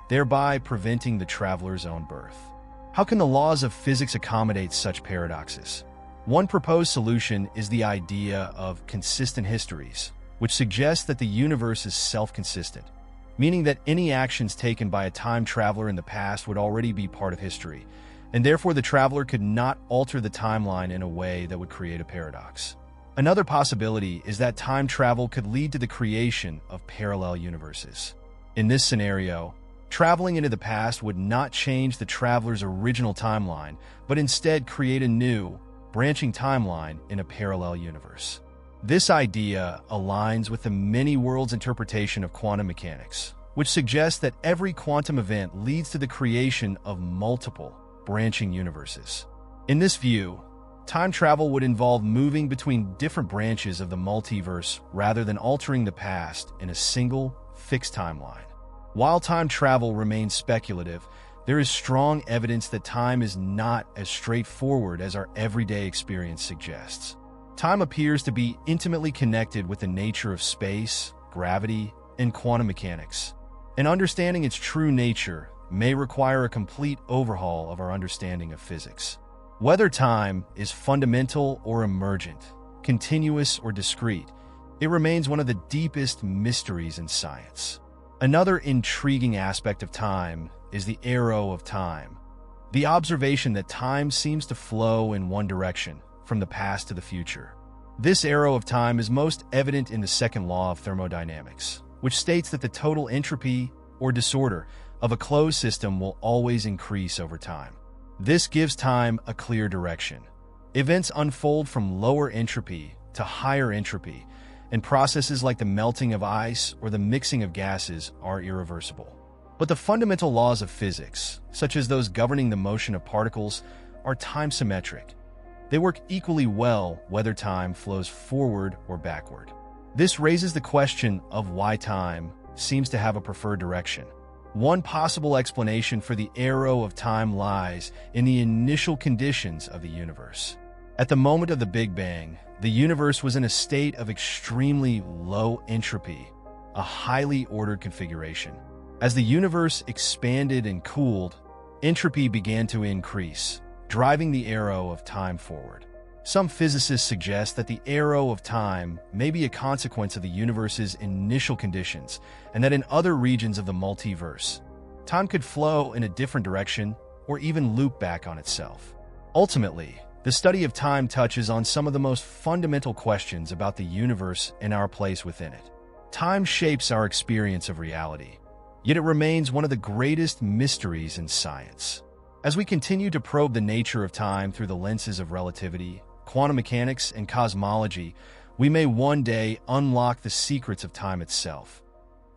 thereby preventing the traveler's own birth. How can the laws of physics accommodate such paradoxes? One proposed solution is the idea of consistent histories, which suggests that the universe is self-consistent, meaning that any actions taken by a time traveler in the past would already be part of history, and therefore the traveler could not alter the timeline in a way that would create a paradox. Another possibility is that time travel could lead to the creation of parallel universes. In this scenario, traveling into the past would not change the traveler's original timeline, but instead create a new, branching timeline in a parallel universe. This idea aligns with the many worlds interpretation of quantum mechanics, which suggests that every quantum event leads to the creation of multiple, branching universes. In this view, time travel would involve moving between different branches of the multiverse rather than altering the past in a single, fixed timeline. While time travel remains speculative, there is strong evidence that time is not as straightforward as our everyday experience suggests. Time appears to be intimately connected with the nature of space, gravity, and quantum mechanics. And understanding its true nature may require a complete overhaul of our understanding of physics. Whether time is fundamental or emergent, continuous or discrete, it remains one of the deepest mysteries in science. Another intriguing aspect of time is the arrow of time, the observation that time seems to flow in one direction, from the past to the future. This arrow of time is most evident in the second law of thermodynamics, which states that the total entropy, or disorder, of a closed system will always increase over time. This gives time a clear direction. Events unfold from lower entropy to higher entropy, and processes like the melting of ice or the mixing of gases are irreversible. But the fundamental laws of physics, such as those governing the motion of particles, are time-symmetric. They work equally well whether time flows forward or backward. This raises the question of why time seems to have a preferred direction. One possible explanation for the arrow of time lies in the initial conditions of the universe. At the moment of the Big Bang, the universe was in a state of extremely low entropy, a highly ordered configuration. As the universe expanded and cooled, entropy began to increase, driving the arrow of time forward. Some physicists suggest that the arrow of time may be a consequence of the universe's initial conditions, and that in other regions of the multiverse, time could flow in a different direction or even loop back on itself. Ultimately, the study of time touches on some of the most fundamental questions about the universe and our place within it. Time shapes our experience of reality, yet it remains one of the greatest mysteries in science. As we continue to probe the nature of time through the lenses of relativity, quantum mechanics, and cosmology, we may one day unlock the secrets of time itself,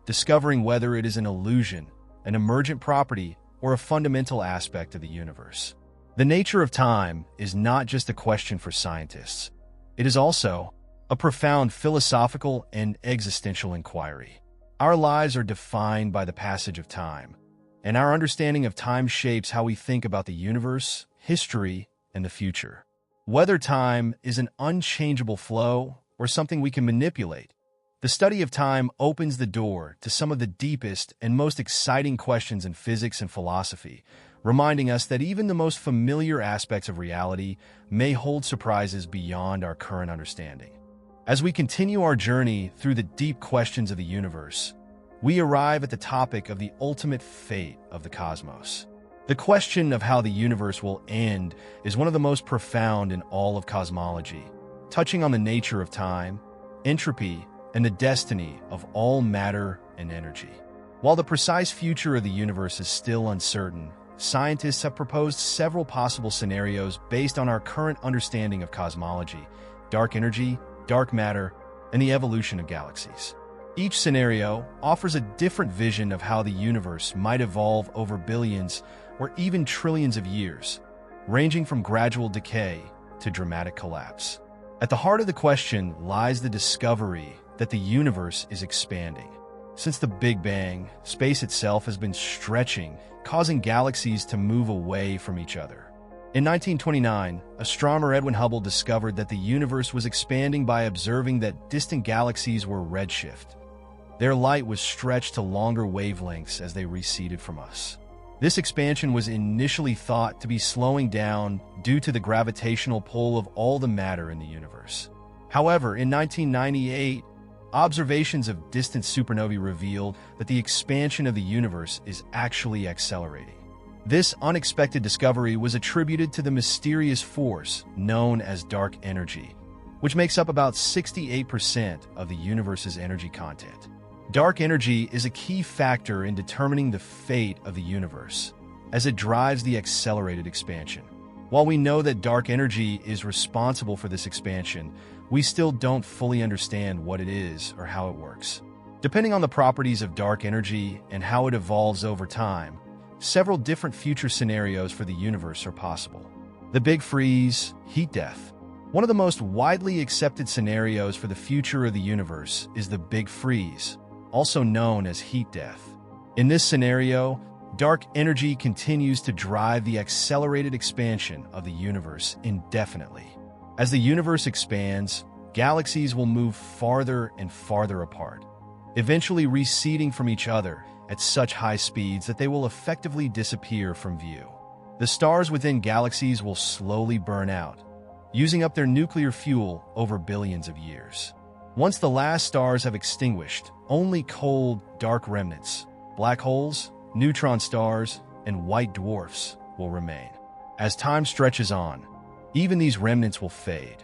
discovering whether it is an illusion, an emergent property, or a fundamental aspect of the universe. The nature of time is not just a question for scientists. It is also a profound philosophical and existential inquiry. Our lives are defined by the passage of time, and our understanding of time shapes how we think about the universe, history, and the future. Whether time is an unchangeable flow or something we can manipulate, the study of time opens the door to some of the deepest and most exciting questions in physics and philosophy, reminding us that even the most familiar aspects of reality may hold surprises beyond our current understanding. As we continue our journey through the deep questions of the universe, we arrive at the topic of the ultimate fate of the cosmos. The question of how the universe will end is one of the most profound in all of cosmology, touching on the nature of time, entropy, and the destiny of all matter and energy. While the precise future of the universe is still uncertain, scientists have proposed several possible scenarios based on our current understanding of cosmology, dark energy, dark matter, and the evolution of galaxies. Each scenario offers a different vision of how the universe might evolve over billions or even trillions of years, ranging from gradual decay to dramatic collapse. At the heart of the question lies the discovery that the universe is expanding. Since the Big Bang, space itself has been stretching, causing galaxies to move away from each other. In 1929, astronomer Edwin Hubble discovered that the universe was expanding by observing that distant galaxies were redshift. Their light was stretched to longer wavelengths as they receded from us. This expansion was initially thought to be slowing down due to the gravitational pull of all the matter in the universe. However, in 1998, observations of distant supernovae revealed that the expansion of the universe is actually accelerating. This unexpected discovery was attributed to the mysterious force known as dark energy, which makes up about 68% of the universe's energy content. Dark energy is a key factor in determining the fate of the universe, as it drives the accelerated expansion. While we know that dark energy is responsible for this expansion, we still don't fully understand what it is or how it works. Depending on the properties of dark energy and how it evolves over time, several different future scenarios for the universe are possible. The Big Freeze, heat death. One of the most widely accepted scenarios for the future of the universe is the Big Freeze, also known as heat death. In this scenario, dark energy continues to drive the accelerated expansion of the universe indefinitely. As the universe expands, galaxies will move farther and farther apart, eventually receding from each other at such high speeds that they will effectively disappear from view. The stars within galaxies will slowly burn out, using up their nuclear fuel over billions of years. Once the last stars have extinguished, only cold, dark remnants, black holes, neutron stars, and white dwarfs will remain. As time stretches on, even these remnants will fade.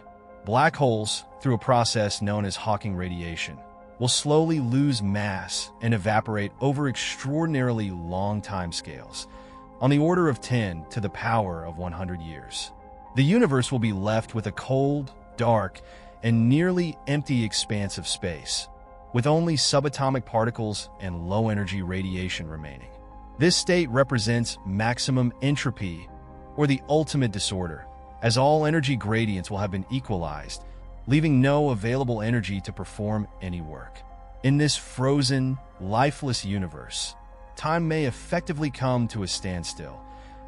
Black holes, through a process known as Hawking radiation, will slowly lose mass and evaporate over extraordinarily long timescales, on the order of 10 to the power of 100 years. The universe will be left with a cold, dark, and nearly empty expanse of space, with only subatomic particles and low-energy radiation remaining. This state represents maximum entropy, or the ultimate disorder, as all energy gradients will have been equalized, leaving no available energy to perform any work. In this frozen, lifeless universe, time may effectively come to a standstill,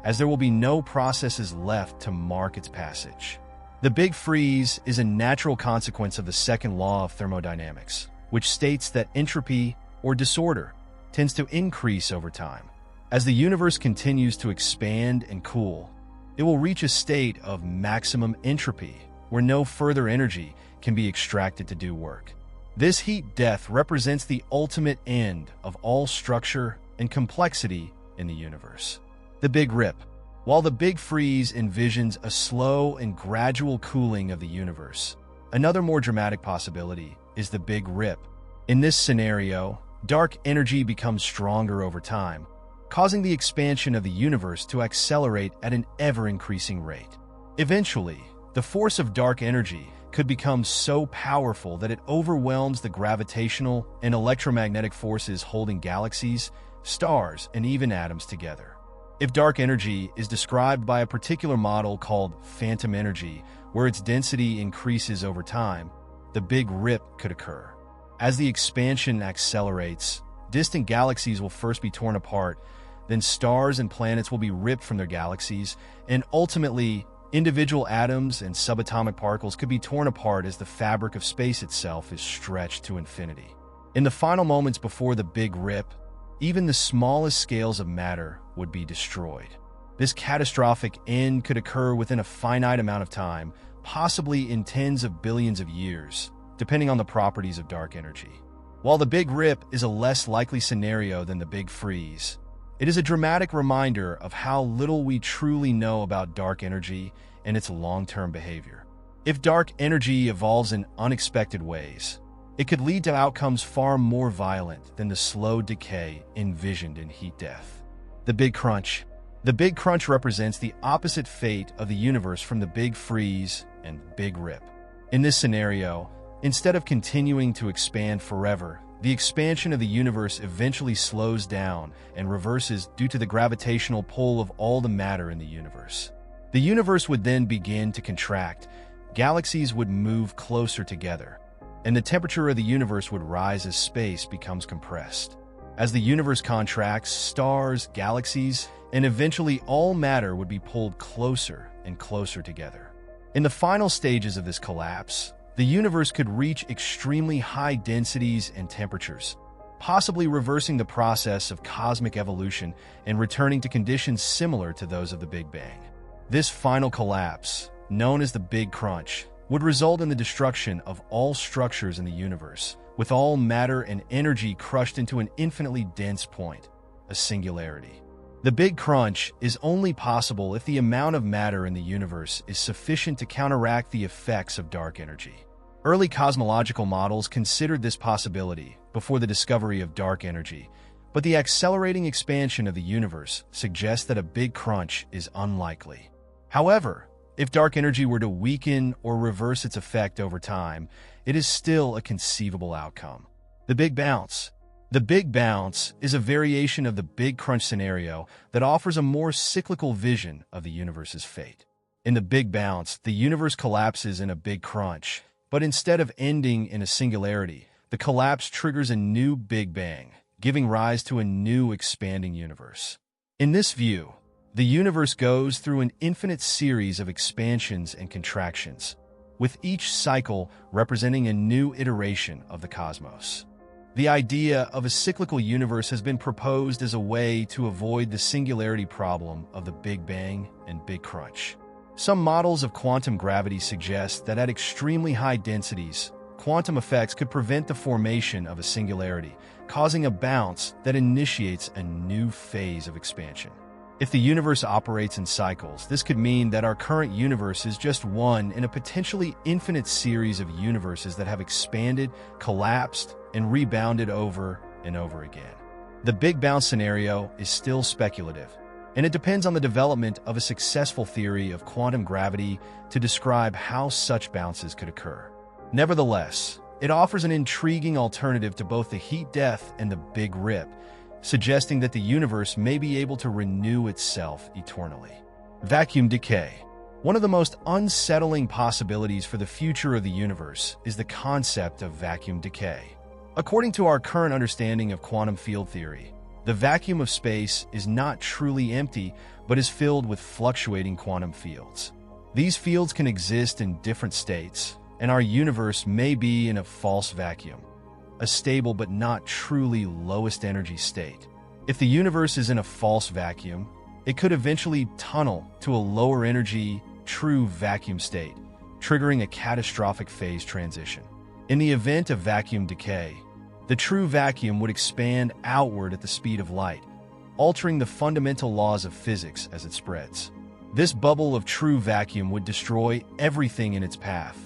as there will be no processes left to mark its passage. The Big Freeze is a natural consequence of the second law of thermodynamics, which states that entropy, or disorder, tends to increase over time. As the universe continues to expand and cool, it will reach a state of maximum entropy, where no further energy can be extracted to do work. This heat death represents the ultimate end of all structure and complexity in the universe. The Big Rip. While the Big Freeze envisions a slow and gradual cooling of the universe, another more dramatic possibility is the Big Rip. In this scenario, dark energy becomes stronger over time, causing the expansion of the universe to accelerate at an ever-increasing rate. Eventually, the force of dark energy could become so powerful that it overwhelms the gravitational and electromagnetic forces holding galaxies, stars, and even atoms together. If dark energy is described by a particular model called phantom energy, where its density increases over time, the Big Rip could occur. As the expansion accelerates, distant galaxies will first be torn apart, then stars and planets will be ripped from their galaxies, and ultimately, individual atoms and subatomic particles could be torn apart as the fabric of space itself is stretched to infinity. In the final moments before the Big Rip, even the smallest scales of matter would be destroyed. This catastrophic end could occur within a finite amount of time, possibly in tens of billions of years, depending on the properties of dark energy. While the Big Rip is a less likely scenario than the Big Freeze, it is a dramatic reminder of how little we truly know about dark energy and its long-term behavior. If dark energy evolves in unexpected ways, it could lead to outcomes far more violent than the slow decay envisioned in heat death. The Big Crunch. The Big Crunch represents the opposite fate of the universe from the Big Freeze and Big Rip. In this scenario, instead of continuing to expand forever, the expansion of the universe eventually slows down and reverses due to the gravitational pull of all the matter in the universe. The universe would then begin to contract, galaxies would move closer together, and the temperature of the universe would rise as space becomes compressed. As the universe contracts, stars, galaxies, and eventually all matter would be pulled closer and closer together. In the final stages of this collapse, the universe could reach extremely high densities and temperatures, possibly reversing the process of cosmic evolution and returning to conditions similar to those of the Big Bang. This final collapse, known as the Big Crunch, would result in the destruction of all structures in the universe, with all matter and energy crushed into an infinitely dense point, a singularity. The Big Crunch is only possible if the amount of matter in the universe is sufficient to counteract the effects of dark energy. Early cosmological models considered this possibility before the discovery of dark energy, but the accelerating expansion of the universe suggests that a Big Crunch is unlikely. However, if dark energy were to weaken or reverse its effect over time, it is still a conceivable outcome. The Big Bounce. The Big Bounce is a variation of the Big Crunch scenario that offers a more cyclical vision of the universe's fate. In the Big Bounce, the universe collapses in a Big Crunch, but instead of ending in a singularity, the collapse triggers a new Big Bang, giving rise to a new expanding universe. In this view, the universe goes through an infinite series of expansions and contractions, with each cycle representing a new iteration of the cosmos. The idea of a cyclical universe has been proposed as a way to avoid the singularity problem of the Big Bang and Big Crunch. Some models of quantum gravity suggest that at extremely high densities, quantum effects could prevent the formation of a singularity, causing a bounce that initiates a new phase of expansion. If the universe operates in cycles, this could mean that our current universe is just one in a potentially infinite series of universes that have expanded, collapsed, and rebounded over and over again. The Big Bounce scenario is still speculative, and it depends on the development of a successful theory of quantum gravity to describe how such bounces could occur. Nevertheless, it offers an intriguing alternative to both the heat death and the Big Rip, suggesting that the universe may be able to renew itself eternally. Vacuum decay. One of the most unsettling possibilities for the future of the universe is the concept of vacuum decay. According to our current understanding of quantum field theory, the vacuum of space is not truly empty, but is filled with fluctuating quantum fields. These fields can exist in different states, and our universe may be in a false vacuum, a stable but not truly lowest energy state. If the universe is in a false vacuum, it could eventually tunnel to a lower energy, true vacuum state, triggering a catastrophic phase transition. In the event of vacuum decay, the true vacuum would expand outward at the speed of light, altering the fundamental laws of physics as it spreads. This bubble of true vacuum would destroy everything in its path,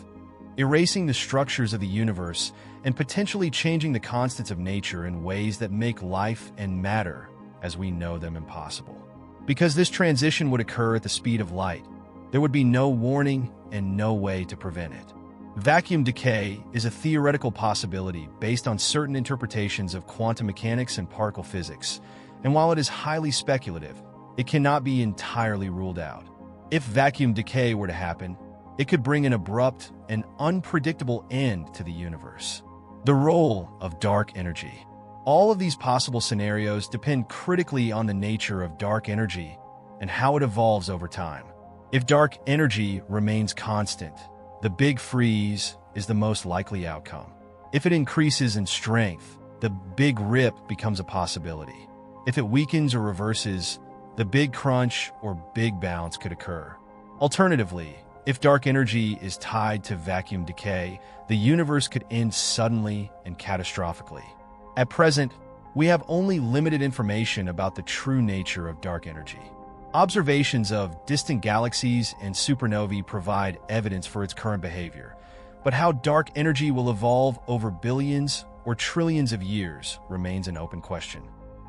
erasing the structures of the universe and potentially changing the constants of nature in ways that make life and matter as we know them impossible. Because this transition would occur at the speed of light, there would be no warning and no way to prevent it. Vacuum decay is a theoretical possibility based on certain interpretations of quantum mechanics and particle physics, and while it is highly speculative, it cannot be entirely ruled out. If vacuum decay were to happen, it could bring an abrupt and unpredictable end to the universe. The role of dark energy. All of these possible scenarios depend critically on the nature of dark energy and how it evolves over time. If dark energy remains constant, the Big Freeze is the most likely outcome. If it increases in strength, the Big Rip becomes a possibility. If it weakens or reverses, the Big Crunch or Big Bounce could occur. Alternatively, if dark energy is tied to vacuum decay, the universe could end suddenly and catastrophically. At present, we have only limited information about the true nature of dark energy. Observations of distant galaxies and supernovae provide evidence for its current behavior, but how dark energy will evolve over billions or trillions of years remains an open question.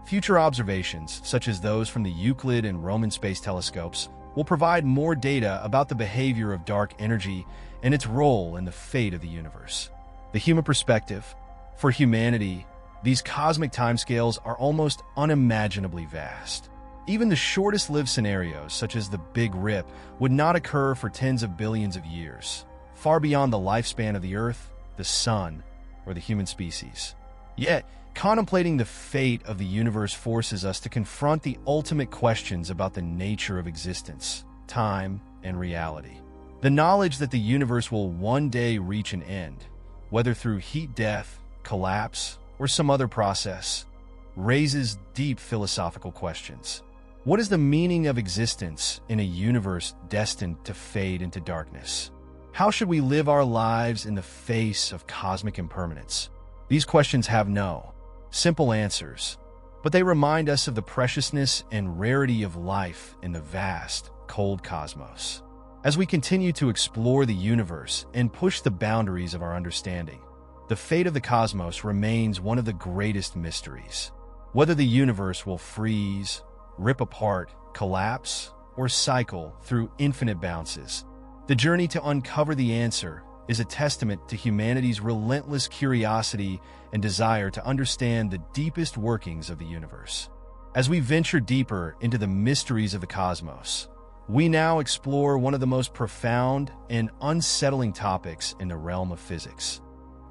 Future observations, such as those from the Euclid and Roman space telescopes, will provide more data about the behavior of dark energy and its role in the fate of the universe. The human perspective. For humanity, these cosmic timescales are almost unimaginably vast. Even the shortest-lived scenarios, such as the Big Rip, would not occur for tens of billions of years, far beyond the lifespan of the Earth, the Sun, or the human species. Yet, contemplating the fate of the universe forces us to confront the ultimate questions about the nature of existence, time, and reality. The knowledge that the universe will one day reach an end, whether through heat death, collapse, or some other process, raises deep philosophical questions. What is the meaning of existence in a universe destined to fade into darkness? How should we live our lives in the face of cosmic impermanence? These questions have no simple answers, but they remind us of the preciousness and rarity of life in the vast, cold cosmos. As we continue to explore the universe and push the boundaries of our understanding, the fate of the cosmos remains one of the greatest mysteries. Whether the universe will freeze, rip apart, collapse, or cycle through infinite bounces, the journey to uncover the answer is a testament to humanity's relentless curiosity and desire to understand the deepest workings of the universe. As we venture deeper into the mysteries of the cosmos, we now explore one of the most profound and unsettling topics in the realm of physics: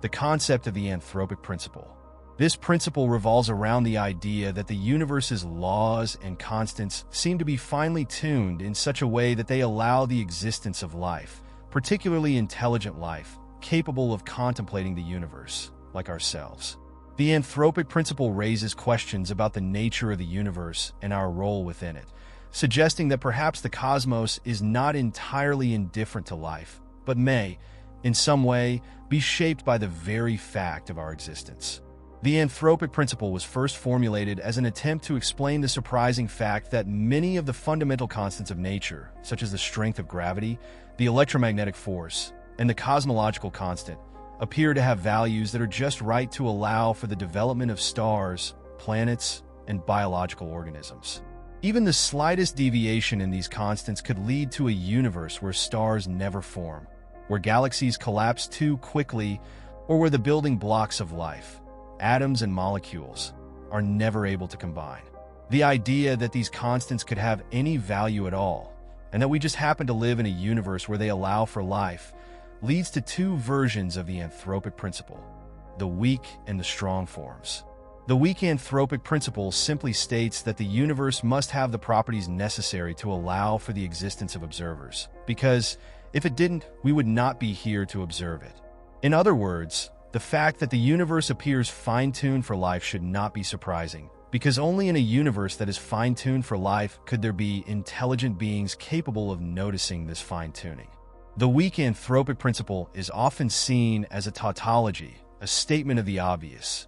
the concept of the anthropic principle. This principle revolves around the idea that the universe's laws and constants seem to be finely tuned in such a way that they allow the existence of life, particularly intelligent life, capable of contemplating the universe, like ourselves. The anthropic principle raises questions about the nature of the universe and our role within it, suggesting that perhaps the cosmos is not entirely indifferent to life, but may, in some way, be shaped by the very fact of our existence. The anthropic principle was first formulated as an attempt to explain the surprising fact that many of the fundamental constants of nature, such as the strength of gravity, the electromagnetic force, and the cosmological constant, appear to have values that are just right to allow for the development of stars, planets, and biological organisms. Even the slightest deviation in these constants could lead to a universe where stars never form, where galaxies collapse too quickly, or where the building blocks of life, atoms and molecules, are never able to combine. The idea that these constants could have any value at all, and that we just happen to live in a universe where they allow for life, leads to two versions of the anthropic principle: the weak and the strong forms. The weak anthropic principle simply states that the universe must have the properties necessary to allow for the existence of observers, because if it didn't, we would not be here to observe it. In other words, the fact that the universe appears fine-tuned for life should not be surprising, because only in a universe that is fine-tuned for life could there be intelligent beings capable of noticing this fine-tuning. The weak anthropic principle is often seen as a tautology, a statement of the obvious.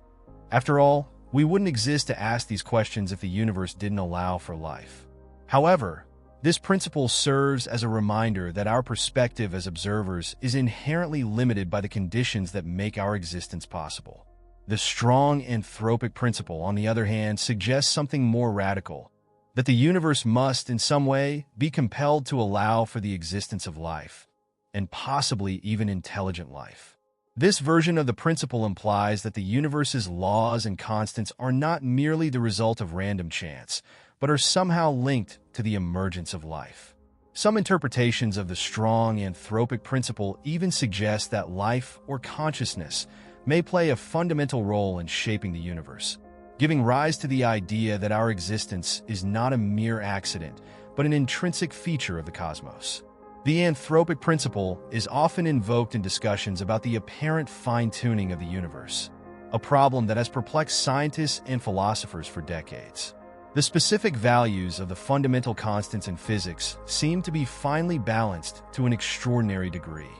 After all, we wouldn't exist to ask these questions if the universe didn't allow for life. However, this principle serves as a reminder that our perspective as observers is inherently limited by the conditions that make our existence possible. The strong anthropic principle, on the other hand, suggests something more radical: that the universe must, in some way, be compelled to allow for the existence of life, and possibly even intelligent life. This version of the principle implies that the universe's laws and constants are not merely the result of random chance, but are somehow linked to the emergence of life. Some interpretations of the strong anthropic principle even suggest that life or consciousness may play a fundamental role in shaping the universe, giving rise to the idea that our existence is not a mere accident, but an intrinsic feature of the cosmos. The anthropic principle is often invoked in discussions about the apparent fine-tuning of the universe, a problem that has perplexed scientists and philosophers for decades. The specific values of the fundamental constants in physics seem to be finely balanced to an extraordinary degree.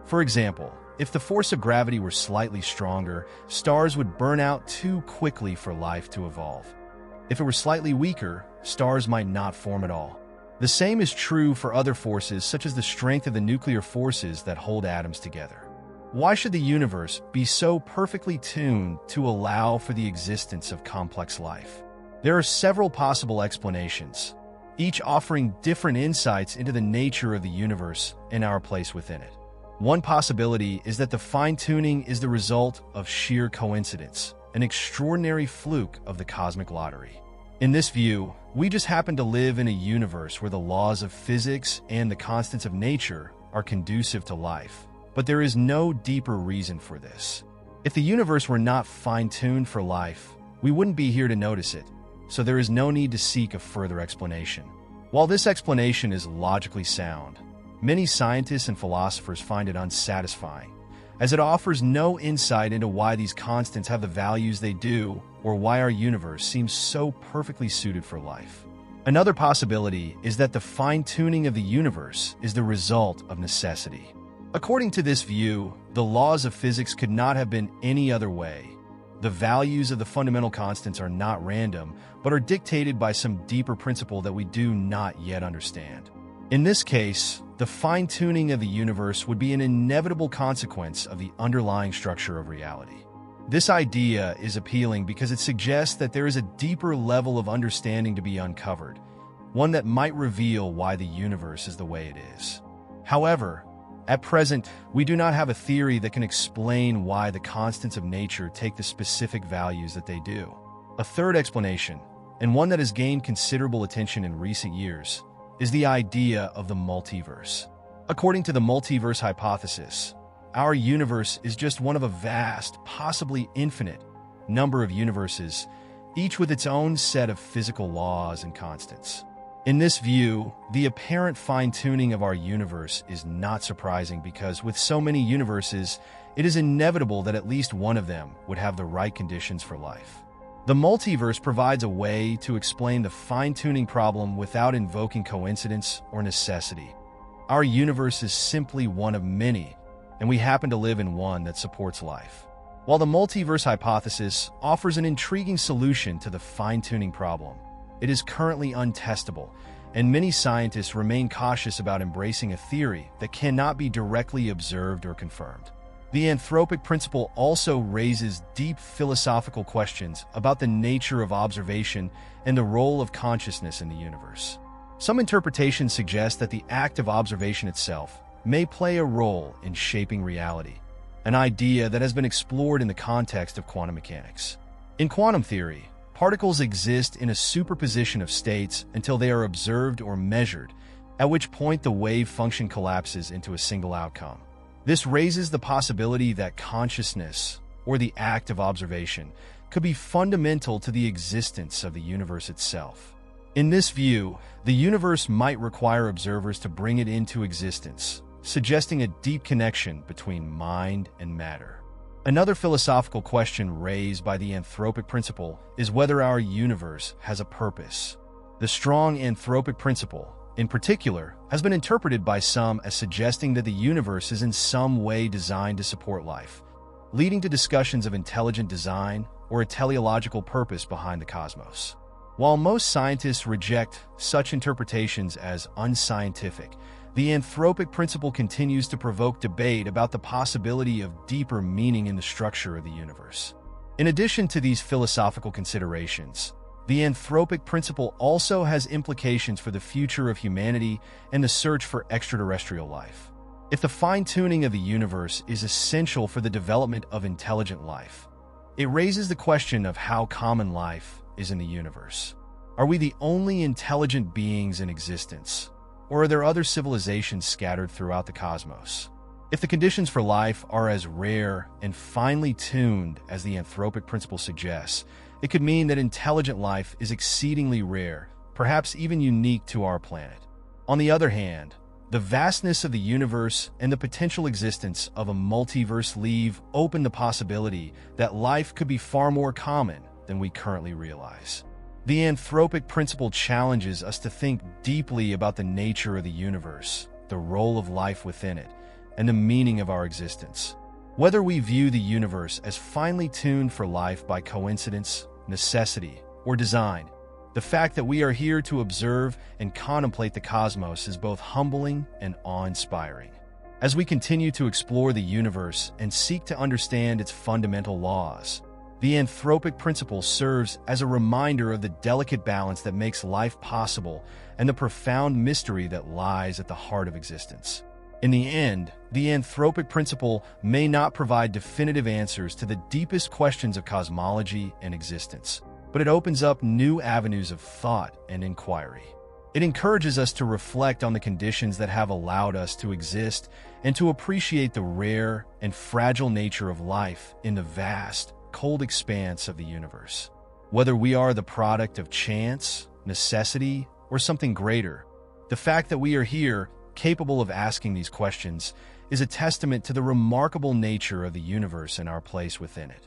For example, if the force of gravity were slightly stronger, stars would burn out too quickly for life to evolve. If it were slightly weaker, stars might not form at all. The same is true for other forces, such as the strength of the nuclear forces that hold atoms together. Why should the universe be so perfectly tuned to allow for the existence of complex life? There are several possible explanations, each offering different insights into the nature of the universe and our place within it. One possibility is that the fine-tuning is the result of sheer coincidence, an extraordinary fluke of the cosmic lottery. In this view, we just happen to live in a universe where the laws of physics and the constants of nature are conducive to life, but there is no deeper reason for this. If the universe were not fine-tuned for life, we wouldn't be here to notice it, so there is no need to seek a further explanation. While this explanation is logically sound, many scientists and philosophers find it unsatisfying, as it offers no insight into why these constants have the values they do, or why our universe seems so perfectly suited for life. Another possibility is that the fine-tuning of the universe is the result of necessity. According to this view, the laws of physics could not have been any other way. The values of the fundamental constants are not random, but are dictated by some deeper principle that we do not yet understand. In this case, the fine-tuning of the universe would be an inevitable consequence of the underlying structure of reality. This idea is appealing because it suggests that there is a deeper level of understanding to be uncovered, one that might reveal why the universe is the way it is. However, at present, we do not have a theory that can explain why the constants of nature take the specific values that they do. A third explanation, and one that has gained considerable attention in recent years, is the idea of the multiverse. According to the multiverse hypothesis, our universe is just one of a vast, possibly infinite, number of universes, each with its own set of physical laws and constants. In this view, the apparent fine-tuning of our universe is not surprising because with so many universes, it is inevitable that at least one of them would have the right conditions for life. The multiverse provides a way to explain the fine-tuning problem without invoking coincidence or necessity. Our universe is simply one of many, and we happen to live in one that supports life. While the multiverse hypothesis offers an intriguing solution to the fine-tuning problem, it is currently untestable, and many scientists remain cautious about embracing a theory that cannot be directly observed or confirmed. The anthropic principle also raises deep philosophical questions about the nature of observation and the role of consciousness in the universe. Some interpretations suggest that the act of observation itself may play a role in shaping reality, an idea that has been explored in the context of quantum mechanics. In quantum theory, particles exist in a superposition of states until they are observed or measured, at which point the wave function collapses into a single outcome. This raises the possibility that consciousness, or the act of observation, could be fundamental to the existence of the universe itself. In this view, the universe might require observers to bring it into existence, suggesting a deep connection between mind and matter. Another philosophical question raised by the anthropic principle is whether our universe has a purpose. The strong anthropic principle, in particular, has been interpreted by some as suggesting that the universe is in some way designed to support life, leading to discussions of intelligent design or a teleological purpose behind the cosmos. While most scientists reject such interpretations as unscientific, the anthropic principle continues to provoke debate about the possibility of deeper meaning in the structure of the universe. In addition to these philosophical considerations, the anthropic principle also has implications for the future of humanity and the search for extraterrestrial life. If the fine-tuning of the universe is essential for the development of intelligent life, it raises the question of how common life is in the universe. Are we the only intelligent beings in existence, or are there other civilizations scattered throughout the cosmos? If the conditions for life are as rare and finely tuned as the anthropic principle suggests, it could mean that intelligent life is exceedingly rare, perhaps even unique to our planet. On the other hand, the vastness of the universe and the potential existence of a multiverse leave open the possibility that life could be far more common than we currently realize. The anthropic principle challenges us to think deeply about the nature of the universe, the role of life within it, and the meaning of our existence. Whether we view the universe as finely tuned for life by coincidence, necessity, or design, the fact that we are here to observe and contemplate the cosmos is both humbling and awe-inspiring. As we continue to explore the universe and seek to understand its fundamental laws, the anthropic principle serves as a reminder of the delicate balance that makes life possible and the profound mystery that lies at the heart of existence. In the end, the anthropic principle may not provide definitive answers to the deepest questions of cosmology and existence, but it opens up new avenues of thought and inquiry. It encourages us to reflect on the conditions that have allowed us to exist and to appreciate the rare and fragile nature of life in the vast, cold expanse of the universe. Whether we are the product of chance, necessity, or something greater, the fact that we are here, capable of asking these questions, is a testament to the remarkable nature of the universe and our place within it.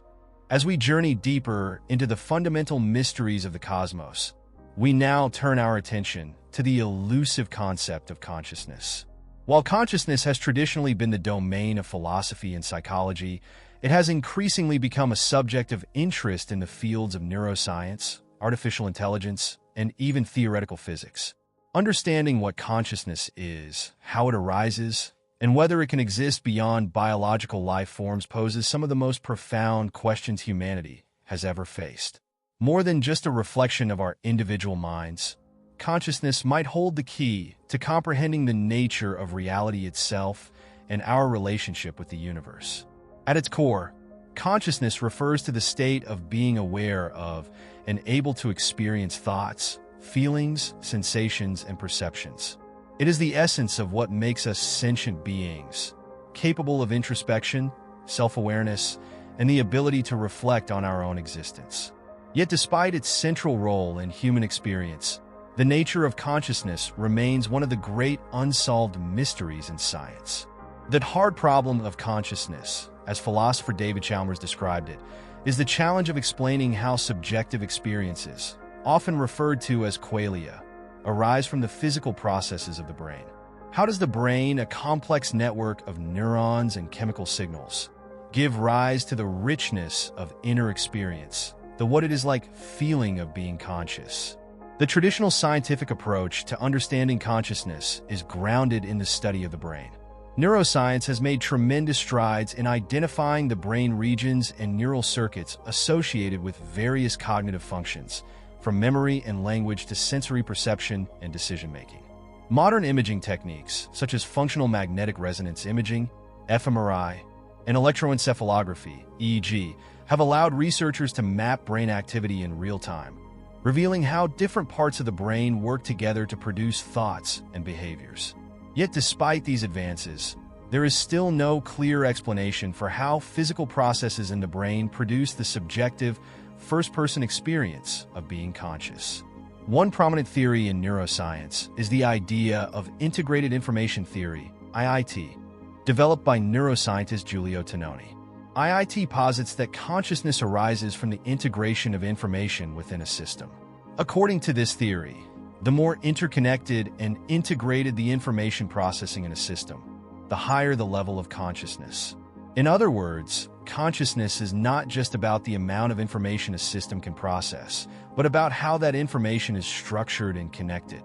As we journey deeper into the fundamental mysteries of the cosmos, we now turn our attention to the elusive concept of consciousness. While consciousness has traditionally been the domain of philosophy and psychology, it has increasingly become a subject of interest in the fields of neuroscience, artificial intelligence, and even theoretical physics. Understanding what consciousness is, how it arises, and whether it can exist beyond biological life forms poses some of the most profound questions humanity has ever faced. More than just a reflection of our individual minds, consciousness might hold the key to comprehending the nature of reality itself and our relationship with the universe. At its core, consciousness refers to the state of being aware of and able to experience thoughts, feelings, sensations, and perceptions. It is the essence of what makes us sentient beings, capable of introspection, self-awareness, and the ability to reflect on our own existence. Yet despite its central role in human experience, the nature of consciousness remains one of the great unsolved mysteries in science. The hard problem of consciousness, as philosopher David Chalmers described it, is the challenge of explaining how subjective experiences, often referred to as qualia, arise from the physical processes of the brain. How does the brain, a complex network of neurons and chemical signals, give rise to the richness of inner experience, the what it is like feeling of being conscious? The traditional scientific approach to understanding consciousness is grounded in the study of the brain. Neuroscience has made tremendous strides in identifying the brain regions and neural circuits associated with various cognitive functions, from memory and language to sensory perception and decision-making. Modern imaging techniques, such as functional magnetic resonance imaging, fMRI, and electroencephalography, EEG, have allowed researchers to map brain activity in real time, revealing how different parts of the brain work together to produce thoughts and behaviors. Yet despite these advances, there is still no clear explanation for how physical processes in the brain produce the subjective, first-person experience of being conscious. One prominent theory in neuroscience is the idea of integrated information theory, IIT, developed by neuroscientist Giulio Tononi. IIT posits that consciousness arises from the integration of information within a system. According to this theory, the more interconnected and integrated the information processing in a system, the higher the level of consciousness. In other words, consciousness is not just about the amount of information a system can process, but about how that information is structured and connected.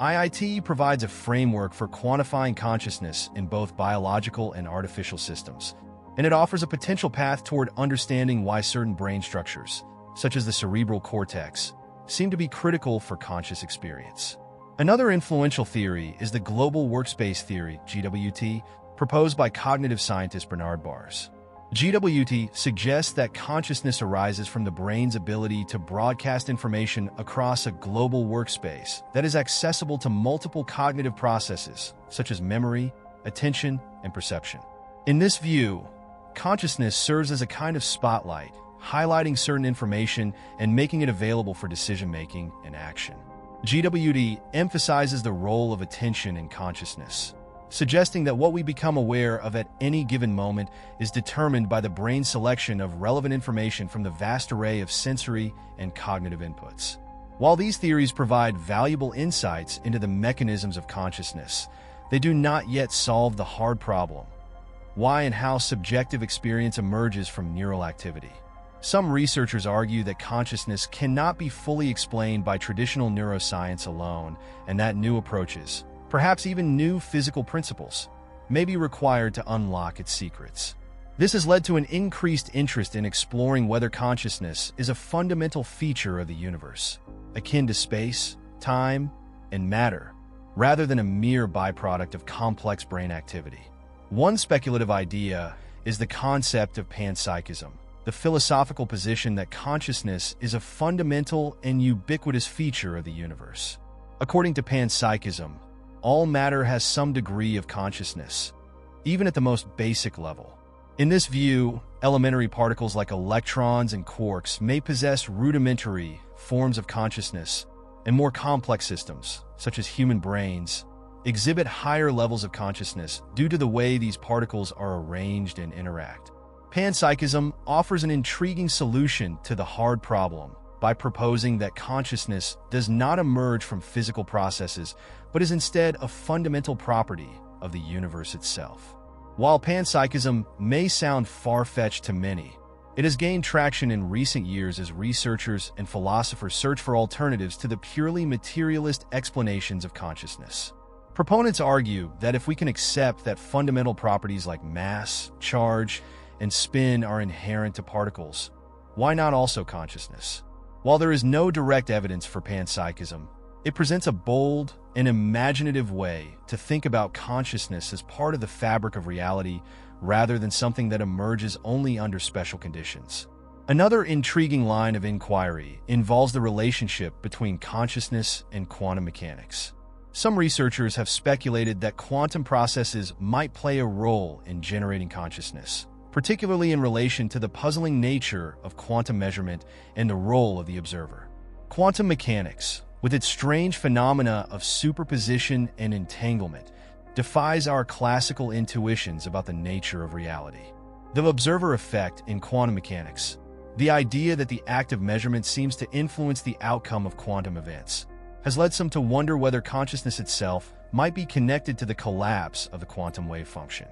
IIT provides a framework for quantifying consciousness in both biological and artificial systems, and it offers a potential path toward understanding why certain brain structures, such as the cerebral cortex, seem to be critical for conscious experience. Another influential theory is the global workspace theory, GWT, proposed by cognitive scientist Bernard Bars. GWT suggests that consciousness arises from the brain's ability to broadcast information across a global workspace that is accessible to multiple cognitive processes, such as memory, attention, and perception. In this view, consciousness serves as a kind of spotlight, highlighting certain information and making it available for decision-making and action. GWT emphasizes the role of attention in consciousness, suggesting that what we become aware of at any given moment is determined by the brain's selection of relevant information from the vast array of sensory and cognitive inputs. While these theories provide valuable insights into the mechanisms of consciousness, they do not yet solve the hard problem: why and how subjective experience emerges from neural activity. Some researchers argue that consciousness cannot be fully explained by traditional neuroscience alone, and that new approaches, perhaps even new physical principles, may be required to unlock its secrets. This has led to an increased interest in exploring whether consciousness is a fundamental feature of the universe, akin to space, time, and matter, rather than a mere byproduct of complex brain activity. One speculative idea is the concept of panpsychism, the philosophical position that consciousness is a fundamental and ubiquitous feature of the universe. According to panpsychism, all matter has some degree of consciousness, even at the most basic level. In this view, elementary particles like electrons and quarks may possess rudimentary forms of consciousness, and more complex systems, such as human brains, exhibit higher levels of consciousness due to the way these particles are arranged and interact. Panpsychism offers an intriguing solution to the hard problem by proposing that consciousness does not emerge from physical processes, but is instead a fundamental property of the universe itself. While panpsychism may sound far-fetched to many, it has gained traction in recent years as researchers and philosophers search for alternatives to the purely materialist explanations of consciousness. Proponents argue that if we can accept that fundamental properties like mass, charge, and spin are inherent to particles, why not also consciousness? While there is no direct evidence for panpsychism, it presents a bold and imaginative way to think about consciousness as part of the fabric of reality rather than something that emerges only under special conditions. Another intriguing line of inquiry involves the relationship between consciousness and quantum mechanics. Some researchers have speculated that quantum processes might play a role in generating consciousness, particularly in relation to the puzzling nature of quantum measurement and the role of the observer. Quantum mechanics, with its strange phenomena of superposition and entanglement, defies our classical intuitions about the nature of reality. The observer effect in quantum mechanics, the idea that the act of measurement seems to influence the outcome of quantum events, has led some to wonder whether consciousness itself might be connected to the collapse of the quantum wave function.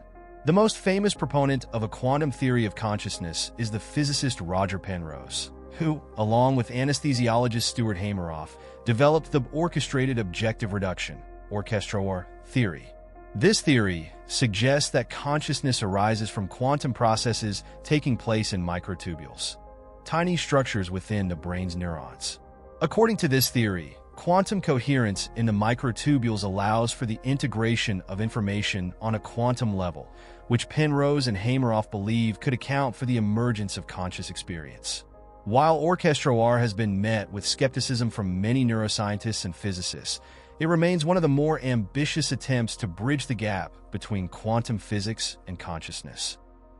The most famous proponent of a quantum theory of consciousness is the physicist Roger Penrose, who, along with anesthesiologist Stuart Hameroff, developed the orchestrated objective reduction, orchestra theory. This theory suggests that consciousness arises from quantum processes taking place in microtubules, tiny structures within the brain's neurons. According to this theory, quantum coherence in the microtubules allows for the integration of information on a quantum level, which Penrose and Hameroff believe could account for the emergence of conscious experience. While orchestra has been met with skepticism from many neuroscientists and physicists, it remains one of the more ambitious attempts to bridge the gap between quantum physics and consciousness.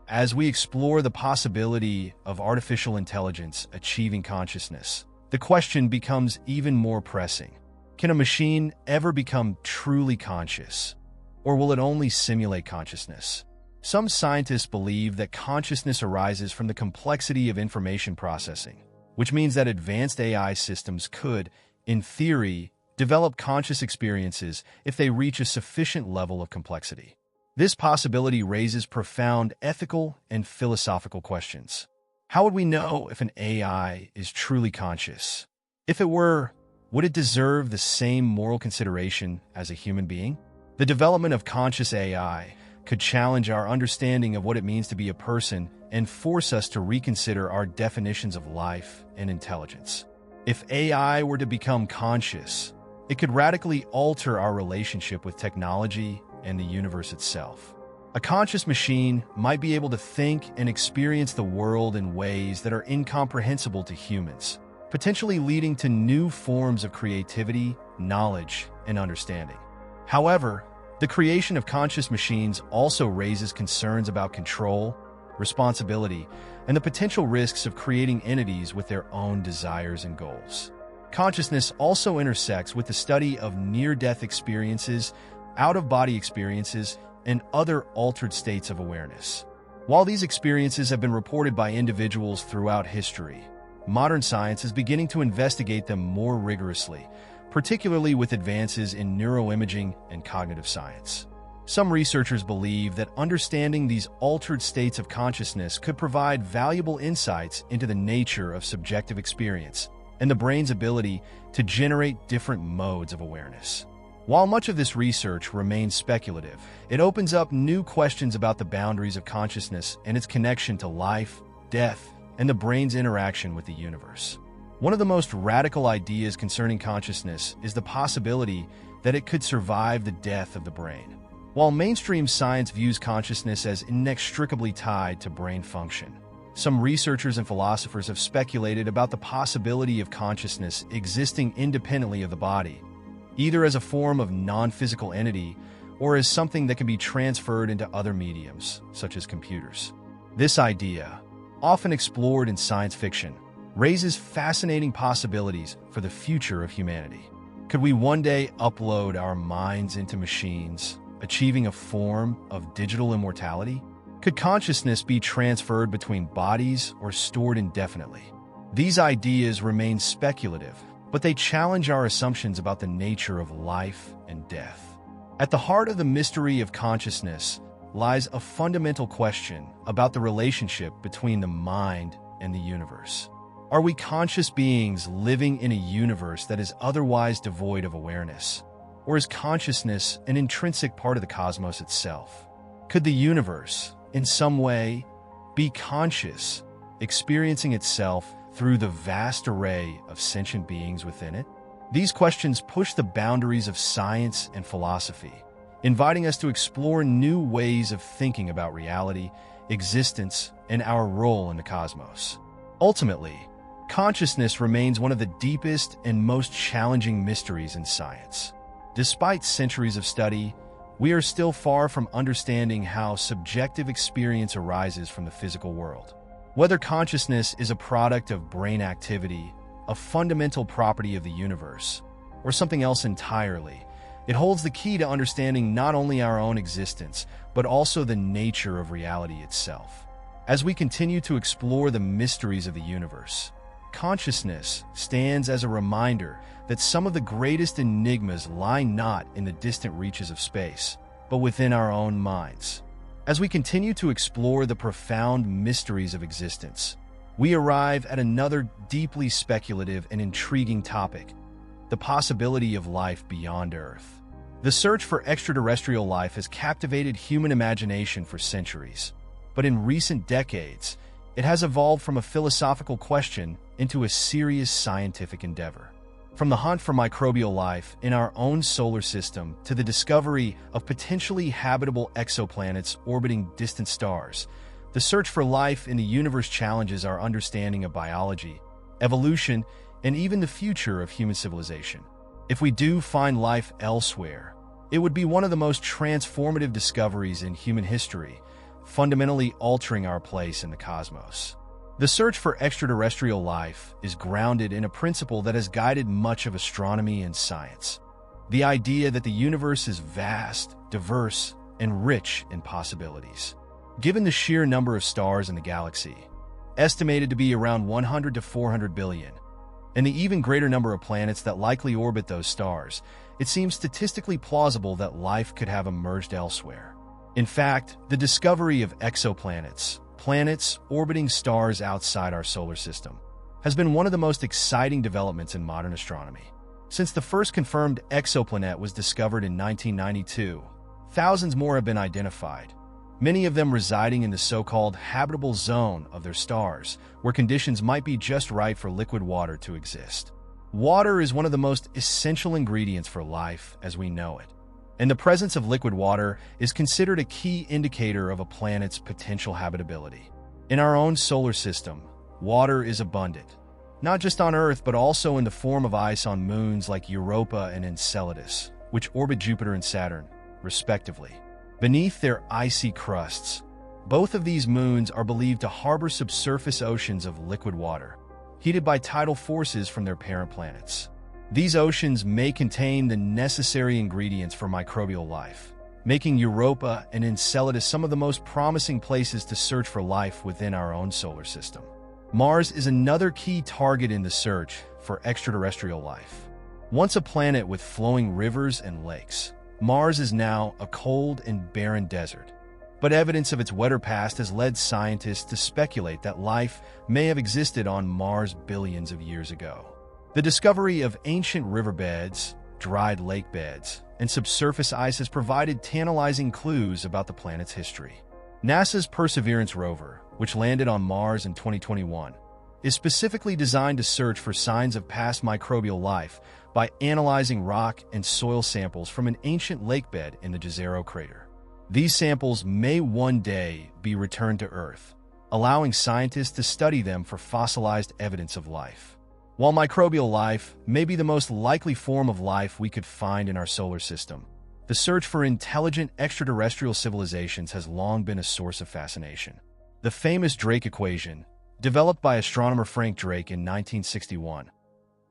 As we explore the possibility of artificial intelligence achieving consciousness, the question becomes even more pressing. Can a machine ever become truly conscious? Or will it only simulate consciousness? Some scientists believe that consciousness arises from the complexity of information processing, which means that advanced AI systems could, in theory, develop conscious experiences if they reach a sufficient level of complexity. This possibility raises profound ethical and philosophical questions. How would we know if an AI is truly conscious? If it were, would it deserve the same moral consideration as a human being? The development of conscious AI could challenge our understanding of what it means to be a person and force us to reconsider our definitions of life and intelligence. If AI were to become conscious, it could radically alter our relationship with technology and the universe itself. A conscious machine might be able to think and experience the world in ways that are incomprehensible to humans, potentially leading to new forms of creativity, knowledge, and understanding. However, the creation of conscious machines also raises concerns about control, responsibility, and the potential risks of creating entities with their own desires and goals. Consciousness also intersects with the study of near-death experiences, out-of-body experiences, and other altered states of awareness. While these experiences have been reported by individuals throughout history, modern science is beginning to investigate them more rigorously, particularly with advances in neuroimaging and cognitive science. Some researchers believe that understanding these altered states of consciousness could provide valuable insights into the nature of subjective experience and the brain's ability to generate different modes of awareness. While much of this research remains speculative, it opens up new questions about the boundaries of consciousness and its connection to life, death, and the brain's interaction with the universe. One of the most radical ideas concerning consciousness is the possibility that it could survive the death of the brain. While mainstream science views consciousness as inextricably tied to brain function, some researchers and philosophers have speculated about the possibility of consciousness existing independently of the body, either as a form of non-physical entity or as something that can be transferred into other mediums, such as computers. This idea, often explored in science fiction, raises fascinating possibilities for the future of humanity. Could we one day upload our minds into machines, achieving a form of digital immortality? Could consciousness be transferred between bodies or stored indefinitely? These ideas remain speculative, but they challenge our assumptions about the nature of life and death. At the heart of the mystery of consciousness lies a fundamental question about the relationship between the mind and the universe. Are we conscious beings living in a universe that is otherwise devoid of awareness? Or is consciousness an intrinsic part of the cosmos itself? Could the universe, in some way, be conscious, experiencing itself through the vast array of sentient beings within it? These questions push the boundaries of science and philosophy, inviting us to explore new ways of thinking about reality, existence, and our role in the cosmos. Ultimately, consciousness remains one of the deepest and most challenging mysteries in science. Despite centuries of study, We are still far from understanding how subjective experience arises from the physical world. Whether consciousness is a product of brain activity, a fundamental property of the universe, or something else entirely, it holds the key to understanding not only our own existence, but also the nature of reality itself. As we continue to explore the mysteries of the universe, consciousness stands as a reminder that some of the greatest enigmas lie not in the distant reaches of space, but within our own minds. As we continue to explore the profound mysteries of existence, we arrive at another deeply speculative and intriguing topic: the possibility of life beyond Earth. The search for extraterrestrial life has captivated human imagination for centuries, but in recent decades, it has evolved from a philosophical question into a serious scientific endeavor. From the hunt for microbial life in our own solar system to the discovery of potentially habitable exoplanets orbiting distant stars, the search for life in the universe challenges our understanding of biology, evolution, and even the future of human civilization. If we do find life elsewhere, it would be one of the most transformative discoveries in human history, fundamentally altering our place in the cosmos. The search for extraterrestrial life is grounded in a principle that has guided much of astronomy and science: the idea that the universe is vast, diverse, and rich in possibilities. Given the sheer number of stars in the galaxy, estimated to be around 100 to 400 billion, and the even greater number of planets that likely orbit those stars, it seems statistically plausible that life could have emerged elsewhere. In fact, the discovery of exoplanets, planets orbiting stars outside our solar system, has been one of the most exciting developments in modern astronomy. Since the first confirmed exoplanet was discovered in 1992, thousands more have been identified, many of them residing in the so-called habitable zone of their stars, where conditions might be just right for liquid water to exist. Water is one of the most essential ingredients for life as we know it, and the presence of liquid water is considered a key indicator of a planet's potential habitability. In our own solar system, water is abundant, not just on Earth but also in the form of ice on moons like Europa and Enceladus, which orbit Jupiter and Saturn, respectively. Beneath their icy crusts, both of these moons are believed to harbor subsurface oceans of liquid water, heated by tidal forces from their parent planets. These oceans may contain the necessary ingredients for microbial life, making Europa and Enceladus some of the most promising places to search for life within our own solar system. Mars is another key target in the search for extraterrestrial life. Once a planet with flowing rivers and lakes, Mars is now a cold and barren desert. But evidence of its wetter past has led scientists to speculate that life may have existed on Mars billions of years ago. The discovery of ancient riverbeds, dried lake beds, and subsurface ice has provided tantalizing clues about the planet's history. NASA's Perseverance rover, which landed on Mars in 2021, is specifically designed to search for signs of past microbial life by analyzing rock and soil samples from an ancient lakebed in the Jezero crater. These samples may one day be returned to Earth, allowing scientists to study them for fossilized evidence of life. While microbial life may be the most likely form of life we could find in our solar system, the search for intelligent extraterrestrial civilizations has long been a source of fascination. The famous Drake equation, developed by astronomer Frank Drake in 1961,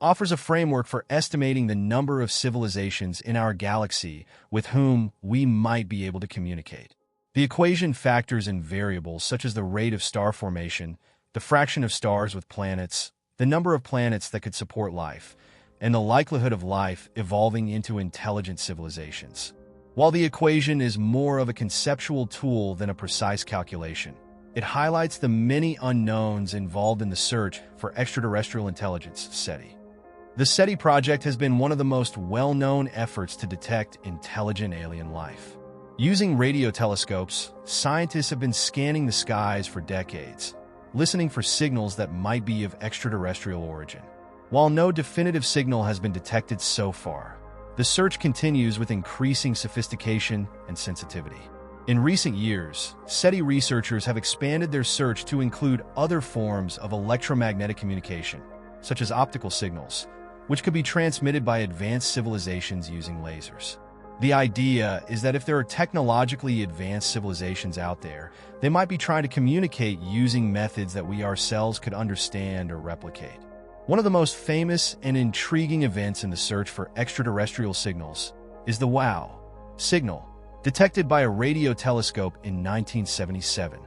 offers a framework for estimating the number of civilizations in our galaxy with whom we might be able to communicate. The equation factors in variables such as the rate of star formation, the fraction of stars with planets, the number of planets that could support life, and the likelihood of life evolving into intelligent civilizations. While the equation is more of a conceptual tool than a precise calculation, it highlights the many unknowns involved in the search for extraterrestrial intelligence. SETI. The SETI project has been one of the most well-known efforts to detect intelligent alien life. Using radio telescopes, scientists have been scanning the skies for decades, listening for signals that might be of extraterrestrial origin. While no definitive signal has been detected so far, the search continues with increasing sophistication and sensitivity. In recent years, SETI researchers have expanded their search to include other forms of electromagnetic communication, such as optical signals, which could be transmitted by advanced civilizations using lasers. The idea is that if there are technologically advanced civilizations out there, they might be trying to communicate using methods that we ourselves could understand or replicate. One of the most famous and intriguing events in the search for extraterrestrial signals is the WOW signal, detected by a radio telescope in 1977.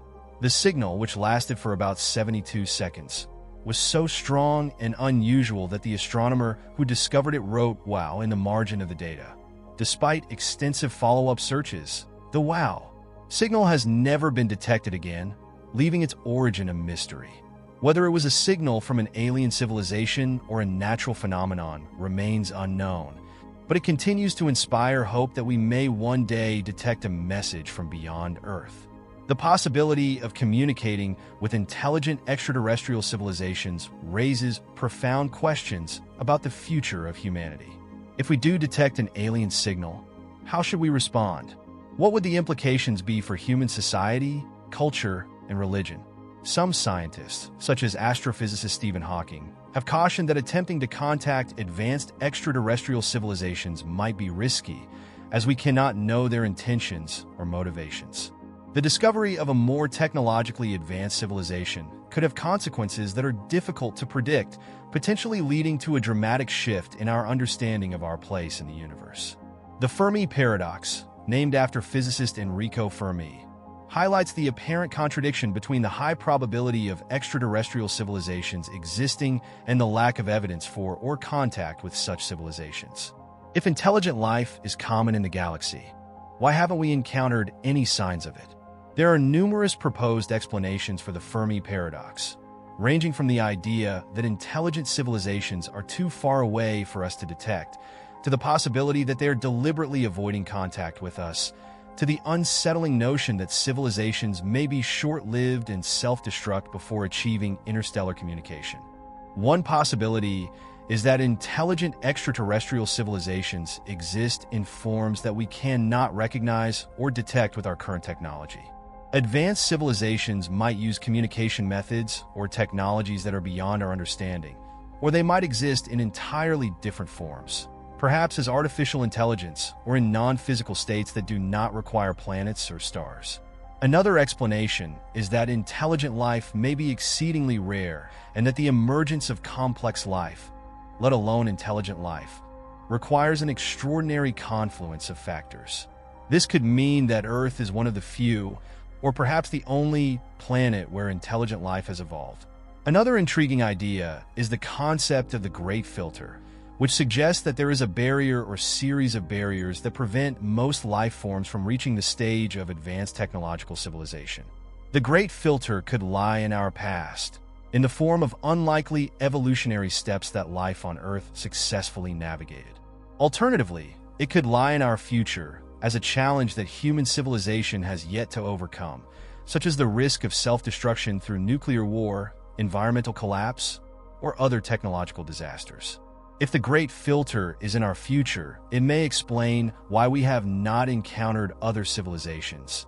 The signal, which lasted for about 72 seconds, was so strong and unusual that the astronomer who discovered it wrote "wow" in the margin of the data. Despite extensive follow-up searches, the WOW signal has never been detected again, leaving its origin a mystery. Whether it was a signal from an alien civilization or a natural phenomenon remains unknown, but it continues to inspire hope that we may one day detect a message from beyond Earth. The possibility of communicating with intelligent extraterrestrial civilizations raises profound questions about the future of humanity. If we do detect an alien signal, how should we respond? What would the implications be for human society, culture, and religion? Some scientists, such as astrophysicist Stephen Hawking, have cautioned that attempting to contact advanced extraterrestrial civilizations might be risky, as we cannot know their intentions or motivations. The discovery of a more technologically advanced civilization could have consequences that are difficult to predict, potentially leading to a dramatic shift in our understanding of our place in the universe. The Fermi paradox, named after physicist Enrico Fermi, highlights the apparent contradiction between the high probability of extraterrestrial civilizations existing and the lack of evidence for or contact with such civilizations. If intelligent life is common in the galaxy, why haven't we encountered any signs of it? There are numerous proposed explanations for the Fermi paradox, ranging from the idea that intelligent civilizations are too far away for us to detect, to the possibility that they are deliberately avoiding contact with us, to the unsettling notion that civilizations may be short-lived and self-destruct before achieving interstellar communication. One possibility is that intelligent extraterrestrial civilizations exist in forms that we cannot recognize or detect with our current technology. Advanced civilizations might use communication methods or technologies that are beyond our understanding, or they might exist in entirely different forms, perhaps as artificial intelligence or in non-physical states that do not require planets or stars. Another explanation is that intelligent life may be exceedingly rare and that the emergence of complex life, let alone intelligent life, requires an extraordinary confluence of factors. This could mean that Earth is one of the few, or perhaps the only, planet where intelligent life has evolved. Another intriguing idea is the concept of the Great Filter, which suggests that there is a barrier or series of barriers that prevent most life forms from reaching the stage of advanced technological civilization. The Great Filter could lie in our past, in the form of unlikely evolutionary steps that life on Earth successfully navigated. Alternatively, it could lie in our future as a challenge that human civilization has yet to overcome, such as the risk of self-destruction through nuclear war, environmental collapse, or other technological disasters. If the Great Filter is in our future, it may explain why we have not encountered other civilizations.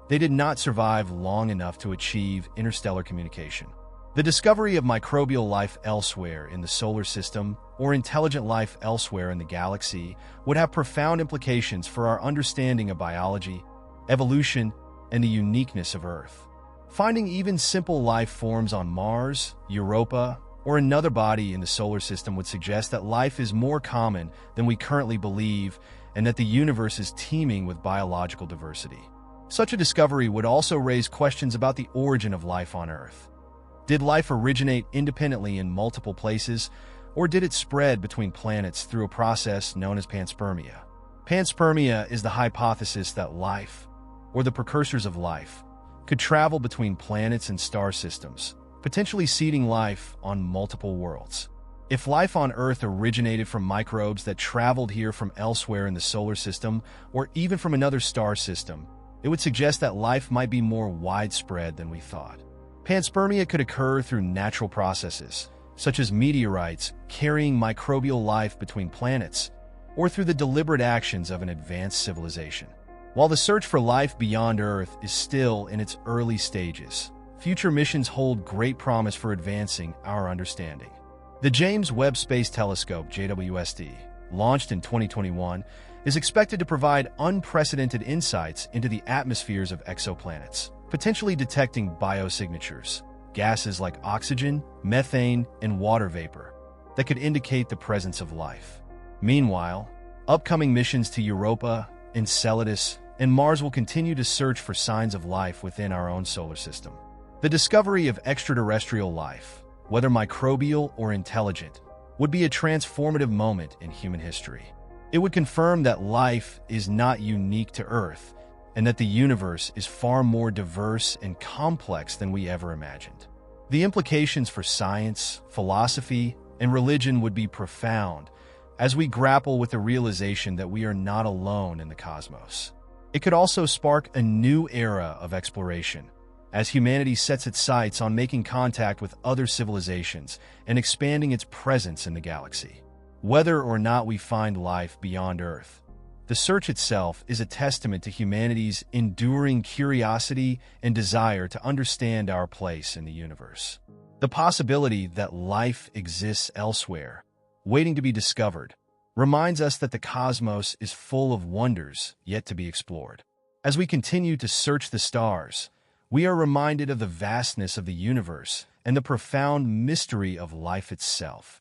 They did not survive long enough to achieve interstellar communication. The discovery of microbial life elsewhere in the solar system or intelligent life elsewhere in the galaxy would have profound implications for our understanding of biology, evolution, and the uniqueness of Earth. Finding even simple life forms on Mars, Europa, or another body in the solar system would suggest that life is more common than we currently believe and that the universe is teeming with biological diversity. Such a discovery would also raise questions about the origin of life on Earth. Did life originate independently in multiple places, or did it spread between planets through a process known as panspermia? Panspermia is the hypothesis that life, or the precursors of life, could travel between planets and star systems, potentially seeding life on multiple worlds. If life on Earth originated from microbes that traveled here from elsewhere in the solar system, or even from another star system, it would suggest that life might be more widespread than we thought. Panspermia could occur through natural processes, such as meteorites carrying microbial life between planets, or through the deliberate actions of an advanced civilization. While the search for life beyond Earth is still in its early stages, future missions hold great promise for advancing our understanding. The James Webb Space Telescope, JWST, launched in 2021, is expected to provide unprecedented insights into the atmospheres of exoplanets, potentially detecting biosignatures, gases like oxygen, methane, and water vapor, that could indicate the presence of life. Meanwhile, upcoming missions to Europa, Enceladus, and Mars will continue to search for signs of life within our own solar system. The discovery of extraterrestrial life, whether microbial or intelligent, would be a transformative moment in human history. It would confirm that life is not unique to Earth, and that the universe is far more diverse and complex than we ever imagined. The implications for science, philosophy, and religion would be profound as we grapple with the realization that we are not alone in the cosmos. It could also spark a new era of exploration, as humanity sets its sights on making contact with other civilizations and expanding its presence in the galaxy. Whether or not we find life beyond Earth, the search itself is a testament to humanity's enduring curiosity and desire to understand our place in the universe. The possibility that life exists elsewhere, waiting to be discovered, reminds us that the cosmos is full of wonders yet to be explored. As we continue to search the stars, we are reminded of the vastness of the universe and the profound mystery of life itself,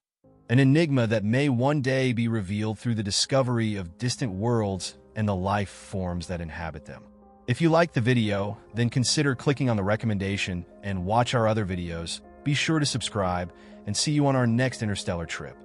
an enigma that may one day be revealed through the discovery of distant worlds and the life forms that inhabit them. If you liked the video, then consider clicking on the recommendation and watch our other videos. Be sure to subscribe and see you on our next interstellar trip.